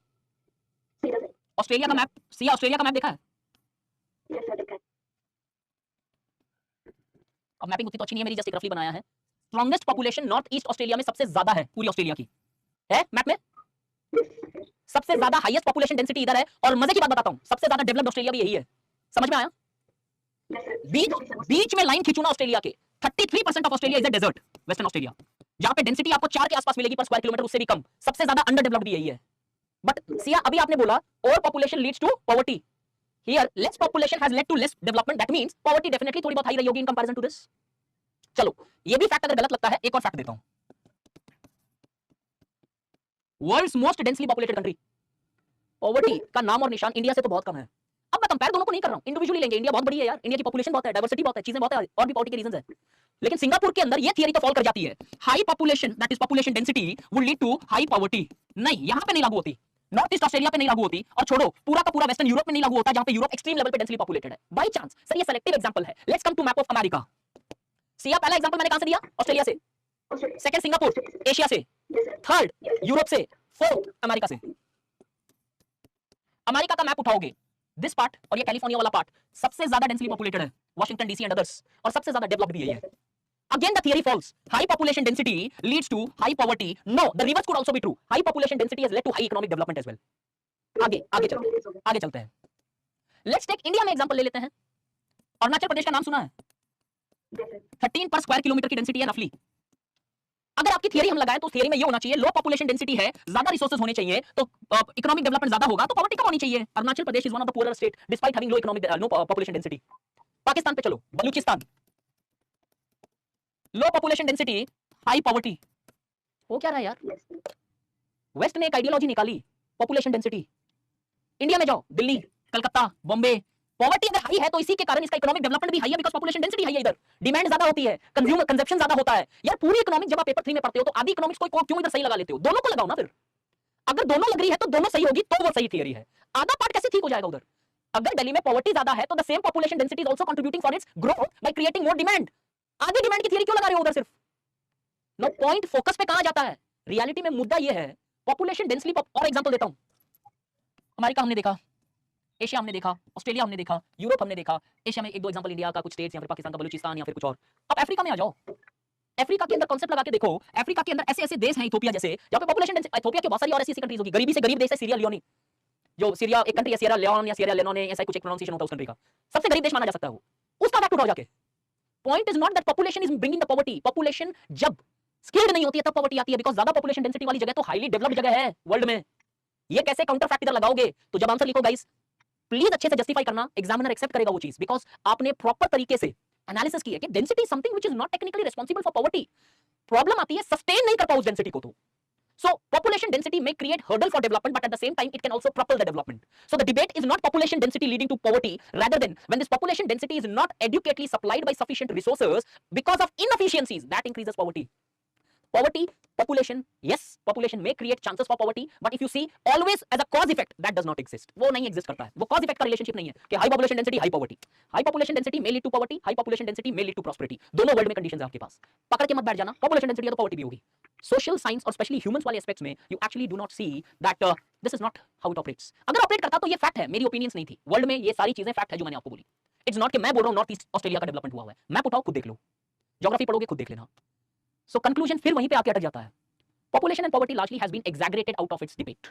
ऑस्ट्रेलिया का मैप, सिया ऑस्ट्रेलिया का मैप देखा है? अब मैपिंग उतनी तो अच्छी नहीं है मेरी, जस्ट एक रफली बनाया है। Strongest population north east Australia में सबसे ज्यादा है पूरी ऑस्ट्रेलिया की, है मैप में सबसे ज्यादा हाईएस्ट पॉपुलेशन डेंसिटी इधर है। और मजे की बात बताता हूं, सबसे ज्यादा डेवलप्ड ऑस्ट्रेलिया भी यही है। समझ में आया? बीच में लाइन खींचूना ऑस्ट्रेलिया के, 33% of Australia is a desert, western Australia, जहां पे डेंसिटी आपको 4 के आसपास मिलेगी पर स्क्वायर किलोमीटर, उससे भी कम। सबसे ज्यादा अंडर डेवलप्ड भी यही है। बट सिया अभी आपने बोला over population leads to poverty, here less population has led to less development, that means poverty definitely थोड़ी बहुत हाई रही होगी इन कंपैरिजन टू दिस। चलो ये भी फैक्ट अगर गलत लगता है, एक और फैक्ट देता हूं। World's most densely populated country, poverty का नाम और निशान इंडिया से तो बहुत कम है। अब मैं कंपेयर दोनों को नहीं कर रहा हूं, इंडिविजुअली लेंगे। इंडिया बहुत बड़ी है यार, इंडिया की पॉपुलेशन बहुत है, डाइवर्सिटी बहुत है, चीजें बहुत है, और भी पॉवर्टी के रीजंस है। लेकिन सिंगापुर के अंदर ये थियरी तो फॉल कर जाती है, high population that is population density would lead to high poverty. नहीं, यहां पे नहीं लागू होती, नॉर्थ ईस्ट ऑस्ट्रेलिया पे नहीं लागू होती, और छोड़ो पूरा का पूरा वेस्टर्न यूरोप में नहीं लागू होता, जहां पे यूरोप एक्सट्रीम लेवल पे डेंसली पॉपुलेटेड है। बाय चांस सर ये सिलेक्टिव एग्जांपल है। Let's come to map of America. Siya पहला एग्जांपल मैंने कहां से दिया? ऑस्ट्रेलिया से। सेकंड सिंगापुर, एशिया से। थर्ड यूरोप से। फोर्थ अमेरिका से। अमेरिका का मैप उठाओगे, दिस पार्ट और ये कैलिफोर्निया वाला पार्ट सबसे ज्यादा डेंसली पॉपुलेटेड है, वाशिंगटन डीसी एंड अदर्स, और सबसे ज्यादा डेवलप्ड भी यही है। Again the theory falls. High population density leads to high poverty. No, the reverse could also be true. High population density has led to high economic development as well. आगे चलते हैं। Let's take India में एग्जांपल ले लेते हैं। अरुणाचल प्रदेश का नाम सुना है? 13 पर स्क्वायर किलोमीटर की डेंसिटी है रफली। अगर आपकी थियरी हम लगाएं तो थियरी में ये होना चाहिए, लो पॉपुलेशन डेंसिटी है, ज्यादा रिसोर्सेज होने चाहिए, तो इकोनॉमिक डेवलपमेंट ज्यादा होगा, तो पॉवर्टी कम होनी चाहिए। Arunachal Pradesh is one of the poorer state despite having low population density. Pakistan पे चलो, Balochistan, low population density, high poverty. वो क्या रहा है यार, वेस्ट ने एक आइडियोलॉजी निकाली, पॉपुलेशन डेंसिटी। इंडिया में जाओ, दिल्ली, कलकत्ता, बॉम्बे, पॉवर्टी अगर हाई है तो इसी के कारण इसका इकोनॉमिक डेवलपमेंट भी हाई है, बिकॉज़ पॉपुलेशन डेंसिटी हाई है, इधर डिमांड ज्यादा होती है, कंज्यूमर कंजप्शन ज्यादा होता है। यार पूरी इकोनॉमिक जब आप पेपर 3 में पढ़ते हो तो आधी इकोनॉमिक्स को क्यों इधर सही लगा लेते हो? दोनों को लगाओ ना फिर। अगर दोनों लग रही है तो दोनों सही होगी, तो वो सही थियरी है। आधा पार्ट कैसे ठीक हो जाएगा उधर? अगर दिल्ली में पॉवर्टी ज्यादा है तो the same population density is also contributing for its growth by creating more demand. आधी डिमांड की थियरी क्यों लगा रहे हो उधर सिर्फ? नो पॉइंट फोकस पे कहां जाता है? रियलिटी में मुद्दा ये है, पॉपुलेशन डेंसली। और एग्जांपल देता हूं, अमेरिका हमने देखा, एशिया हमने देखा, ऑस्ट्रेलिया हमने देखा, यूरोप हमने देखा, एशिया में एक दो एग्जांपल इंडिया का कुछ स्टेट्स या फिर पाकिस्तान का बलूचिस्तान या फिर कुछ और। अब अफ्रीका में आ जाओ, अफ्रीका के अंदर कॉन्सेप्ट लगा के देखो, अफ्रीका के अंदर ऐसे ऐसे देश हैं, इथोपिया जैसे, जहां पे पॉपुलेशन डेंसिटी, इथोपिया के बहुत सारी और ऐसी कंट्रीज होगी, गरीबी से गरीब देश है सीरिया लियोनी, जो सीरिया एक कंट्री है, सीरिया लियोन या सीरिया लेनोन, ऐसा कुछ एक प्रोनाउंसिएशन होता है उस कंट्री का, सबसे गरीब देश माना जा सकता है वो। उसका फैक्ट उठाओ जाके। Point is not that population is bringing the poverty, population जब स्किल्ड नहीं होती है तब पॉवर्टी आती है, बिकॉज़ ज्यादा पॉपुलेशन डेंसिटी वाली जगह तो हाईली डेवलप्ड जगह है वर्ल्ड में। ये कैसे काउंटर फैक्ट इधर लगाओगे? तो जब आंसर लिखो गाइस, प्लीज अच्छे से जस्टिफाई करना, एग्जामिनर एक्सेप्ट करेगा वो चीज, बिकॉज़ आपने प्रॉपर तरीके से एनालिसिस की है कि density is something which is not technically responsible for poverty. Problem आती है सस्टेन नहीं कर पाओ उस डेंसिटी को तो। So population density may create hurdle for development, but at the same time it can also propel the development. So the debate is not population density leading to poverty, rather than when this population density is not adequately supplied by sufficient resources because of inefficiencies, that increases poverty. Poverty, population, yes, population may create chances for poverty, but if you see always as a cause effect, that does not exist. वो नहीं exist करता है, वो cause effect का relationship नहीं है कि high population density, high poverty. High population density may lead to poverty, high population density may lead to prosperity. दोनों वर्ल्ड में कंडीशंस है आपके पास, पकड़ के मत बैठ जाना, population density है तो poverty भी होगी। सोशल साइंस और स्पेशली ह्यूमंस वाले एस्पेक्ट्स में you actually do not see that this is not how it operates. अगर ऑपरेट करता तो ये फैक्ट है, मेरी ओपिनियंस नहीं थी। वर्ल्ड में ये सारी चीजें फैक्ट है जो मैंने आपको बोली। इट्स नॉट कि मैं बोल रहा हूं नॉर्थ ईस्ट ऑस्ट्रेलिया का डेवलपमेंट हुआ है, मैप उठाओ खुद देख लो, ज्योग्राफी पढ़ोगे खुद देख लेना। सो कंक्लूजन फिर वहीं पे आके अटक जाता है। Population and poverty largely has been exaggerated out of its debate.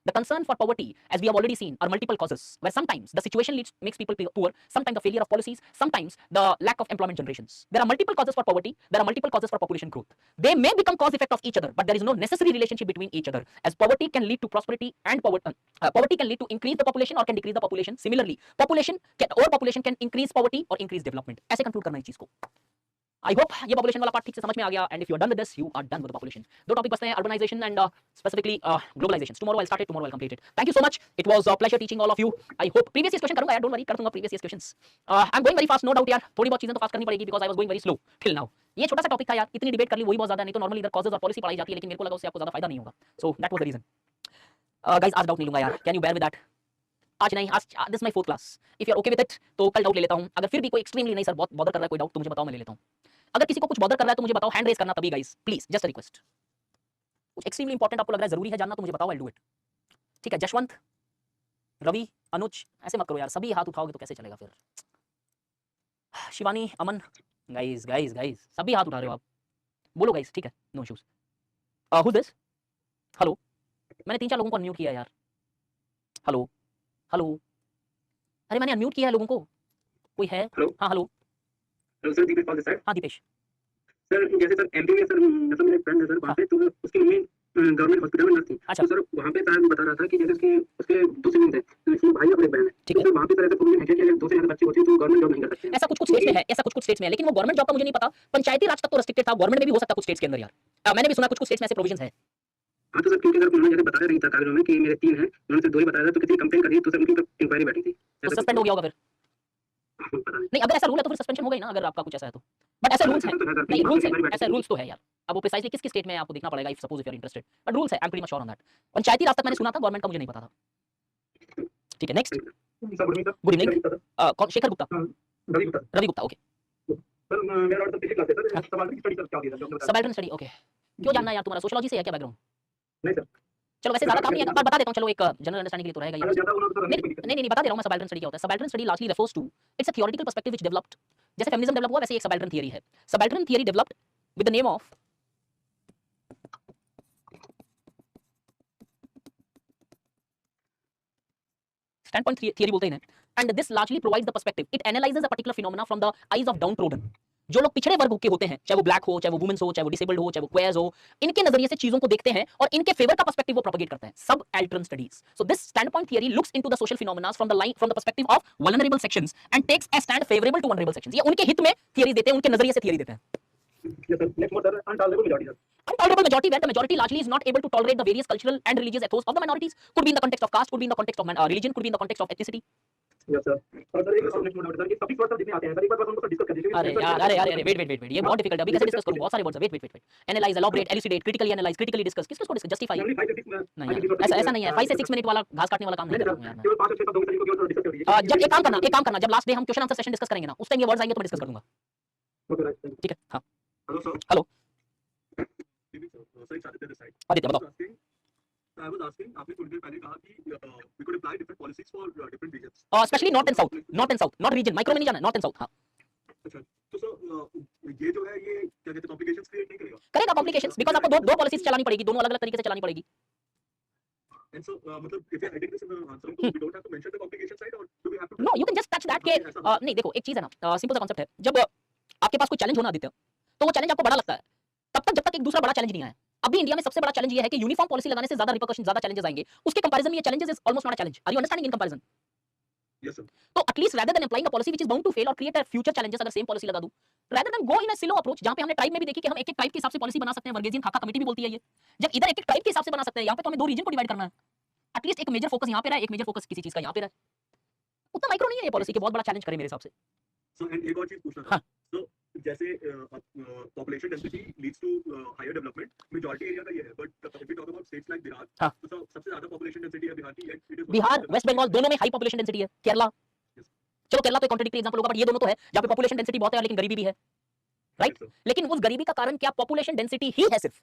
The concern for poverty, as we have already seen, are multiple causes, where sometimes the situation makes people poor, sometimes the failure of policies, sometimes the lack of employment generations. There are multiple causes for poverty, there are multiple causes for population growth. They may become cause effect of each other, but there is no necessary relationship between each other, as poverty can lead to prosperity and poverty can lead to increase the population or can decrease the population. Similarly, population can increase poverty or increase development. ऐसे conclude करना है इस चीज को। I hope ये population वाला पार्ट ठीक से समझ में आ गया, and if you are done with this, you are done with the population. दो टॉपिक बचते हैं, urbanization and specifically globalization. Tomorrow I'll start it, tomorrow I'll complete it. Thank you so much. It was a pleasure teaching all of you. I hope previous year's question करूंगा यार, don't worry, कर दूंगा previous year's questions. I'm going very fast, no doubt यार, थोड़ी बहुत चीजें तो पास करनी पड़ेगी because I was going very slow till now. ये छोटा सा टॉपिक था यार, इतनी डिबेट कर ली वही बहुत ज्यादा, नहीं तो नॉर्मली इधर कॉजेज और पॉलिसी पढ़ाई जाती है, लेकिन मेरे को लगा उससे आपको ज्यादा फायदा नहीं होगा, so that was the reason. Guys आज डाउट नहीं लूंगा यार, can you bear with that? आज नहीं, आज this is my 4th class. If you are okay with it, तो कल डाउट ले लेता हूं। अगर फिर भी कोई एक्सट्रीमली नहीं सर बहुत बॉदर कर रहा है कोई डाउट, तो मुझे बताओ, मैं ले लेता हूं। अगर किसी को कुछ बॉदर कर रहा है तो मुझे बताओ, हैंड रेज करना तभी guys, please, just a request. कुछ एक्सट्रीमली इंपॉर्टेंट आपको लग रहा है, जरूरी है जानना, तो मुझे बताओ, आई डू इट। ठीक है, जशवंत, रवि, अनुज, ऐसे मत करो यार, सभी हाथ उठाओगे तो कैसे चलेगा फिर। शिवानी, अमन, गाइस गाइस गाइस सभी हाथ उठा रहे हो आप, बोलो गाइस, ठीक है, no issues. Who this? Hello, मैंने 3-4 लोगों को अनम्यूट किया यार। हेलो हेलो, अरे मैंने अनम्यूट किया है लोगों को, कोई है? हेलो हाँ hello, hello sir, Dipesh this side. हाँ दीपेश। सर जैसे सर एमपी में सर, मतलब मेरे फ्रेंड है सर वहाँ पे, तो उसकी मम्मी गवर्नमेंट हॉस्पिटल में नर्स थी। अच्छा। तो सर वहाँ पे सर बता रहा था कि जैसे उसके 2 सिबलिंग्स हैं, तो इसमें भाई और एक बहन है। ठीक है। तो वहाँ पे सर ऐसा प्रोविजन है कि अगर 2 से ज्यादा बच्चे होते हैं तो गवर्नमेंट जॉब नहीं कर सकते। ऐसा कुछ स्टेट्स में है, ऐसा कुछ स्टेट्स में है, लेकिन वो गवर्नमेंट जॉब का मुझे नहीं पता, पंचायती राज तक तो रेस्ट्रिक्टेड था, गवर्नमेंट में भी हो सकता कुछ स्टेट्स के अंदर यार। मैंने भी सुना कुछ स्टेट्स में ऐसे प्रोविजंस है। हाँ तो सर क्योंकि अगर उन्होंने जैसे बताया रही था कागजों में कि मेरे 3 हैं, उन्होंने सिर्फ 2 ही बताया था, तो किसी कंप्लेन करी तो सर उनकी इंक्वायरी बैठी थी, तो सस्पेंड हो गया होगा फिर। पता नहीं। नहीं, अगर ऐसा रूल है तो फिर सस्पेंशन हो गई ना, अगर आपका कुछ ऐसा है तो। बट ऐसे रूल्स है, नहीं रूल्स है, ऐसे रूल्स तो है यार। अब वो प्रिसाइजली किस स्टेट में है आपको देखना पड़ेगा, if suppose if you are interested, but rules है, I am pretty much sure on that. Panchayati Raj तक मैंने सुना था, गवर्नमेंट का मुझे नहीं पता था। ठीक है, नेक्स्ट। गुड इवनिंग, कौन? शेखर गुप्ता, रवि गुप्ता, ओके। सर मेरा और पिछली क्लास है सर, सवाल की स्टडी सर क्या दिया था? Subaltern study, okay. क्यों जानना है यार तुम्हारा, सोशियोलॉजी से है क्या बैकग्राउंड? नहीं सर। चलो वैसे ज्यादा काम नहीं है, पर बता देता हूं, चलो एक जनरल अंडरस्टैंडिंग के लिए तो रहेगा ये। ज्यादा होना तो नहीं बता दे रहा हूं मैं, सबल्टन स्टडी क्या होता है। Subaltern study largely refers to, its a theoretical perspective which developed, जैसे फेमिनिज्म डेवलप हुआ वैसे एक सबल्टन थियरी है। Subaltern theory developed with the name of standpoint theory बोलते हैं इन्हें, and this largely provides the perspective, it analyzes a particular phenomena from the eyes of downtrodden, जो लोग पिछड़े वर्ग के होते हैं, चाहे वो ब्लैक हो, चाहे वो वुमेन्स हो, चाहे वो डिसेबल्ड हो, चाहे वो क्वेयर्स हो, इनके नजरिए से चीजों को देखते हैं और इनके फेवर का पर्सपेक्टिव वो प्रोपेगेट करते हैं। सब एल्ट्रन studies. So this standpoint theory looks into the social phenomena from the perspective of vulnerable sections and takes a stand favourable to vulnerable sections. ये उनके हित में थियरी देते हैं, उनके नजरिए से थियरी देते हैं। Yes, sir. Next one, sir. Untolerable majority, sir. Untolerable majority, where the majority largely is not able to tolerate the various cultural and religious ethos of the minorities. Could be in the context of caste, could be in the context of religion, could be in the context of ethnicity. Yes, sir. Sir, एक next one sir, ये सभी वर्ड्स जितने आते हैं सर, एक बार बस उनको डिस्कस कर दीजिए। अरे यार, अरे वेट, ये बहुत डिफिकल्ट है। अभी कैसे डिस्कस करूं? बहुत सारे वर्ड्स है। Wait. Analyse, elaborate, elucidate, critically analyse, critically discuss. किसको डिस्कस? जस्टिफाई। नहीं, ऐसा नहीं है। 5 से 6 मिनट वाला घास काटने वाला काम नहीं करूंगा यार मैं। केवल 5 से 6 शब्दों को केवल डिस्कस करिए। जब एक काम करना, जब लास्ट डे हम क्वेश्चन आंसर सेशन डिस्कस करेंगे ना, उस टाइम ये वर्ड्स आएंगे तो मैं डिस्कस कर दूंगा। Okay, right. ठीक है? हां। Hello sir. Hello. Sir, Aditya this side. Aditya बताओ। I was asking, आपने थोड़ी देर पहले कहा कि we could apply different policies for different regions. Specially north and south, not region, micro में नहीं जाना, नॉर्थ एंड साउथ। हां। अच्छा, तो सर ये जो है ये क्या कहते हैं कॉम्प्लिकेशंस क्रिएट नहीं करेगा? करेगा कॉम्प्लिकेशंस, बिकॉज़ आपको दो पॉलिसीज चलानी पड़ेगी, दोनों अलग-अलग तरीके से चलानी पड़ेगी। And so मतलब if you are writing this in the answer, so we don't have to mention the complication side or do we have to? No, you can just touch that के नहीं, देखो एक चीज है ना, सिंपल सा कांसेप्ट है। जब आपके पास कोई चैलेंज होना आदित्य, तो वो चैलेंज आपको बड़ा लगता है तब तक जब तक एक दूसरा बड़ा चैलेंज नहीं आया। अभी इंडिया में सबसे बड़ा चैलेंज ये है कि यूनिफॉर्म पॉलिसी लगाने से ज्यादा रिपरकशन, ज्यादा चैलेंजेस आएंगे। उसके कंपैरिजन में ये challenges is almost not a challenge. Are you understanding in comparison? Yes, sir. तो at least rather than applying a policy which is bound to fail और क्रिएट अ फ्यूचर चैलेंजेस, अगर सेम पॉलिसी लगा दूं, rather than go in a silo approach, जहां पे हमने ट्राइब में भी देखी कि हम एक-एक ट्राइब के हिसाब से पॉलिसी बना सकते हैं। वर्गेजियन खाका कमेटी भी बोलती है ये। जब इधर एक-एक ट्राइब के हिसाब से बना सकते हैं, यहां पे तो हमें दो रीजन को डिवाइड करना है। एटलीस्ट एक मेजर फोकस यहां पे रहा, एक मेजर फोकस किसी चीज का यहां पे रहा। उतना माइक्रो नहीं है ये पॉलिसी कि बहुत बड़ा चैलेंज करे मेरे हिसाब से। So and एक और चीज पूछना था। हाँ। So जैसे population density leads to higher development, majority area का ये है, but if we talk about states like Bihar, हाँ। तो सबसे ज्यादा population density है बिहार की, and it is Bihar, West Bengal दोनों में हाई पॉपुलेशन डेंसिटी है। केरला, चलो केरला तो एक कॉन्ट्रडिक्टरी एग्जांपल होगा, बट ये दोनों तो है जहां पे पॉपुलेशन डेंसिटी बहुत है लेकिन गरीबी भी है, राइट? लेकिन उस गरीबी का कारण क्या पॉपुलेशन डेंसिटी ही है सिर्फ?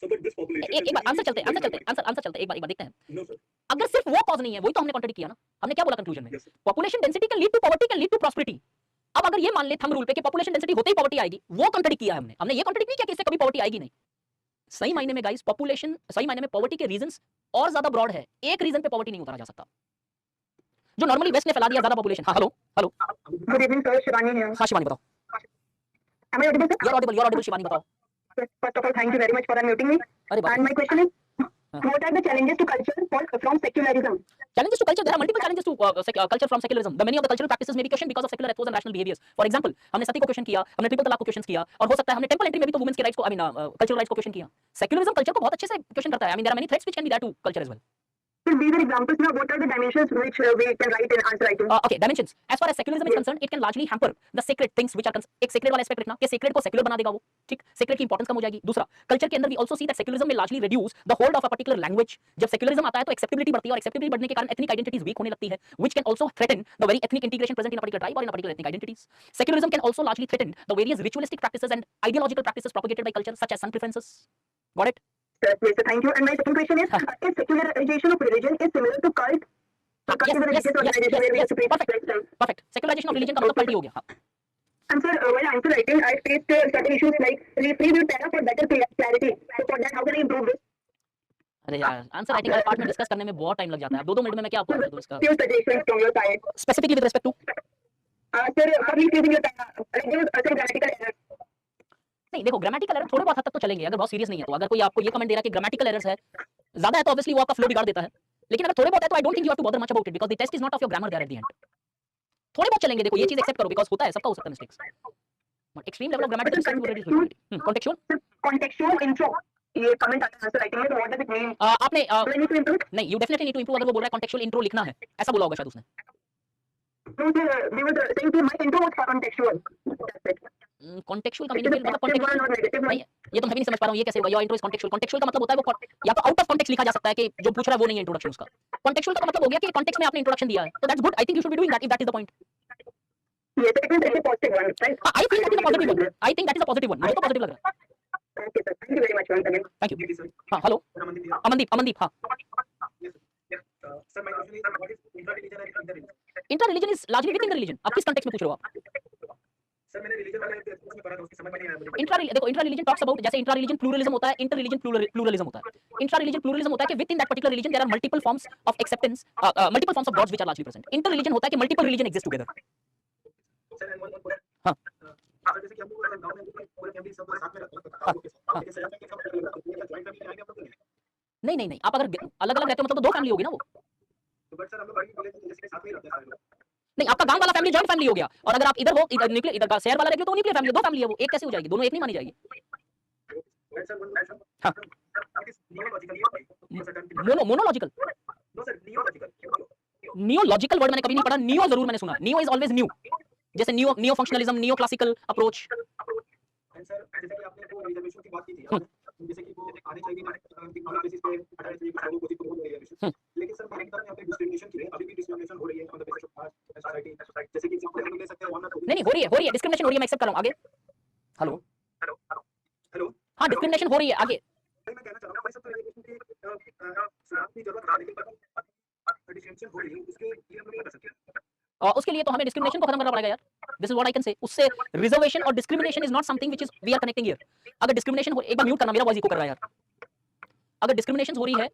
So but this population एक बार आंसर चलते एक बार देखते हैं। No sir. अगर सिर्फ वो कॉज नहीं है, वही तो हमने कॉन्ट्रडिक्ट किया ना। हमने क्या बोला कंक्लूजन में? Yes, sir. Population density can lead to poverty, can lead to prosperity. अब अगर ये मान ले थंब रूल पे कि पॉपुलेशन डेंसिटी होते ही पॉवर्टी आएगी, वो कॉन्ट्रडिक्ट किया है हमने। हमने ये कॉन्ट्रडिक्ट नहीं किया कि इससे कभी पॉवर्टी आएगी नहीं। सही मायने में गाइस, पॉपुलेशन सही मायने में पॉवर्टी के रीजंस और ज्यादा ब्रॉड है। एक रीजन पे पॉवर्टी नहीं उतारा जा सकता जो नॉर्मली वेस्ट ने फैला दिया ज्यादा पॉपुलेशन। हां, hello Good evening, sir. Shivani here. हां, शिवानी बताओ। Am I audible, sir? You're audible Shivani बताओ। First of all, thank you very much for unmuting me. अरे बाप And my question is, what are the challenges to culture from secularism? Challenges to culture, there are multiple challenges to culture from secularism. The many of the cultural practices may be questioned because of secular ethos and rational behaviors. For example, हमने सती को क्वेश्चन किया, हमने ट्रिपल तलाक को क्वेश्चन किया, और हो सकता है हमने टेंपल एंट्री में भी तो वुमेन्स के राइट्स को, आई मीन कल्चरल राइट्स को क्वेश्चन किया। सेक्युलरिज्म कल्चर को बहुत अच्छे से क्वेश्चन करता है। I mean there are many threats which can be there to culture as well. So these are examples. Now, what are the dimensions which we can write in answer writing? Okay, dimensions. As far as secularism is concerned, it can largely hamper the sacred things which are एक sacred वाला aspect लिखना कि sacred को secular बना देगा वो, ठीक? Sacred की importance कम हो जाएगी। दूसरा, culture के अंदर we also see that secularism may largely reduce the hold of a particular language. जब secularism आता है तो acceptability बढ़ती है, और acceptability बढ़ने के कारण ethnic identities weak होने लगती है, which can also threaten the very ethnic integration present in a particular tribe or in a particular ethnic identities. Secularism can also largely threaten the various ritualistic practices and ideological practices propagated by culture, such as sun preferences. Got it? Yes, sir, thank you. And my second question is, if secularization of religion is similar to cult, cult is a religious organization where we have to pay respect. Perfect. Secularization of religion का मतलब cult ही हो गया। हाँ। And sir, while answer writing, I faced certain issues like retrieve para for better clarity. So for that, how can I improve this? अरे यार, आंसर राइटिंग वाले पार्ट में डिस्कस करने में बहुत टाइम लग जाता है। अब 2-2 मिनट में मैं क्या आपको बता दूं इसका? Few suggestions from your side. Specifically with respect to Sir, for retrieving your para, like there was some grammatical error. नहीं, देखो ग्रामेटिकल एरर थोड़े बहुत हद तक तो चलेंगे अगर बहुत सीरियस नहीं है तो। अगर कोई आपको ये कमेंट दे रहा है कि ग्रामेटिकल एरर्स है, ज्यादा है तो ऑब्वियसली वो आपका फ्लो बिगाड़ देता है। लेकिन अगर थोड़े बहुत है तो I don't think you have to bother much about it, because the test is not of your grammar there at the end. थोड़े बहुत चलेंगे, देखो ये चीज एक्सेप्ट करो, बिकॉज़ होता है, सबका हो सकता है mistakes, but extreme level of grammatical contextual Contextual intro. ये comment आता है आंसर राइटिंग में, तो what does it mean? आपने Do I need to improve? नहीं, you definitely need to improve. अगर वो बोल रहा है कॉन्टेक्चुअल इंट्रो लिखना है, ऐसा बोला होगा शायद उसने। No, sir, they were saying that my intro was contextual. That's it. Contextual का It मीनिंग is a मतलब positive one contextual or negative one. नहीं, ये तो मैं भी नहीं समझ पा रहा हूँ, ये कैसे होगा? Your intro is contextual. Contextual का मतलब होता है वो या तो आउट ऑफ कॉन्टेक्स्ट लिखा जा सकता है कि जो पूछ रहा है वो नहीं है इंट्रोडक्शन उसका। कॉन्टेक्चुअल का मतलब हो गया कि कॉन्टेक्स्ट में आपने इंट्रोडक्शन दिया है, तो that's good. I think you should be doing that if that is the point. Yes, it is a positive one, right? I think that is a positive one. I think that is a positive one. मुझे तो पॉजिटिव लग रहा है। Okay, sir. Thank you very much once again. Thank you. Thank you, sir. हाँ, हेलो Amandeep here. अमनदीप। हाँ, Yes, sir. Yes. Sir, my question is, what is intra-religion and inter-religion? Inter religion is largely with in the religion. आप किस कॉन्टेक्स्ट में पूछ रहे हो आप? Sir, मैंने religion वाला उसमें पढ़ा था, उसकी समझ में नहीं आया मुझे। देखो इंट्रा रिलीजन टॉक्स अबाउट, जैसे इंट्रा रिलीजन प्लूरलिज्म होता है, इंटर रिलीजन प्लूरलिज्म होता है। इंट्रा रिलीजन प्लूरलिज्म होता है कि within that particular religion there are multiple forms of acceptance, multiple forms of gods which are largely present. Inter religion होता है कि multiple religion exist together. Sir, and one question. हाँ। Sir, सर जैसे कि हम लोग गांव में पूरे फैमिली सब साथ में रहते हैं, तो आप लोग के साथ लेकिन शहर में सब अलग अलग रहते हैं, जॉइंट फैमिली आएंगे आप लोग नहीं? नहीं नहीं नहीं, आप अगर अलग अलग रहते हो मतलब तो दो फैमिली होगी ना वो। तो बट सर हम लोग गाड़ी बोले तो जैसे कि साथ में ही रहते हैं सारे लोग। नहीं, आपका गांव वाला फैमिली जॉइंट फैमिली हो गया, और अगर आप इधर हो, इधर निकले, इधर का शहर वाला निकले तो न्यूक्लियर फैमिली, दो फैमिली है वो, एक कैसे हो जाएगी? दोनों एक नहीं मानी जाएगी। बट सर वन सर हाँ। नियोलॉजिकली है sir term mono monological, no sir neological neological word मैंने कभी नहीं पढ़ा, नियो जरूर मैंने सुना, नियो इज ऑलवेज न्यू, जैसे neo neo functionalism, neo classical approach. And sir जैसे कि आपने वो रिजर्वेशन की बात की थी जैसे कि वो आने चाहिए इकोनॉमिक बेसिस पे हटाने चाहिए कुछ लोगों को तो बोल रही है, लेकिन सर मेरे तरफ यहाँ पे डिस्क्रिमिनेशन की है, अभी भी डिस्क्रिमिनेशन हो रही है on the basis of society, जैसे कि एग्जांपल हम ले सकते हैं वन और नहीं नहीं, हो रही है डिस्क्रिमिनेशन हो रही है, मैं एक्सेप्ट कर रहा हूँ। आगे हेलो हेलो हाँ, डिस्क्रिमिनेशन हो रही है, आगे। मैं कहना चाह रहा हूँ भाई सब तो एजुकेशन की शराब की जरूरत है, लेकिन डिस्क्रिमिनेशन हो रही है उसके लिए हम नहीं कर सकते। और उसके लिए तो हमें डिस्क्रिमिनेशन को खत्म करना पड़ेगा यार। This is what I can say. उससे रिजर्वेशन और discrimination is not something which is we are connecting here. अगर डिस्क्रिमिनेशन हो, एक बार म्यूट करना, मेरा वॉइस इको कर रहा है यार। अगर डिस्क्रिमिनेशन हो रही है,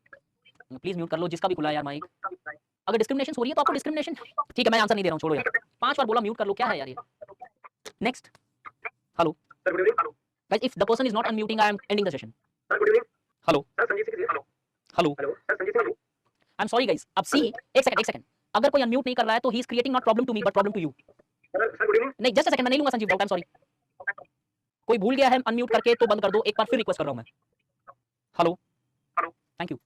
प्लीज म्यूट कर लो जिसका भी खुला है यार माइक। अगर डिस्क्रिमिनेशन हो रही है तो आपको डिस्क्रिमिनेशन, ठीक है मैं आंसर नहीं दे रहा हूँ, छोड़ो यार। 5 बार बोला म्यूट कर लो, क्या है यार ये। Next hello sir good evening. Guys, if the person is not unmuting I am ending the session. Sir good evening. Hello sir Sanjeev Singh hello hello hello sir Sanjeev Singh I am sorry guys. अब सी, एक सेकंड, अगर कोई अनम्यूट नहीं कर रहा है तो he is creating not problem to me but problem to you. Sir good evening. नहीं जस्ट अ सेकंड, मैं नहीं लूंगा Sanjeev doubt, I am sorry. कोई भूल गया है अनम्यूट करके तो बंद कर दो, एक बार फिर रिक्वेस्ट कर रहा हूं मैं। Hello hello thank you.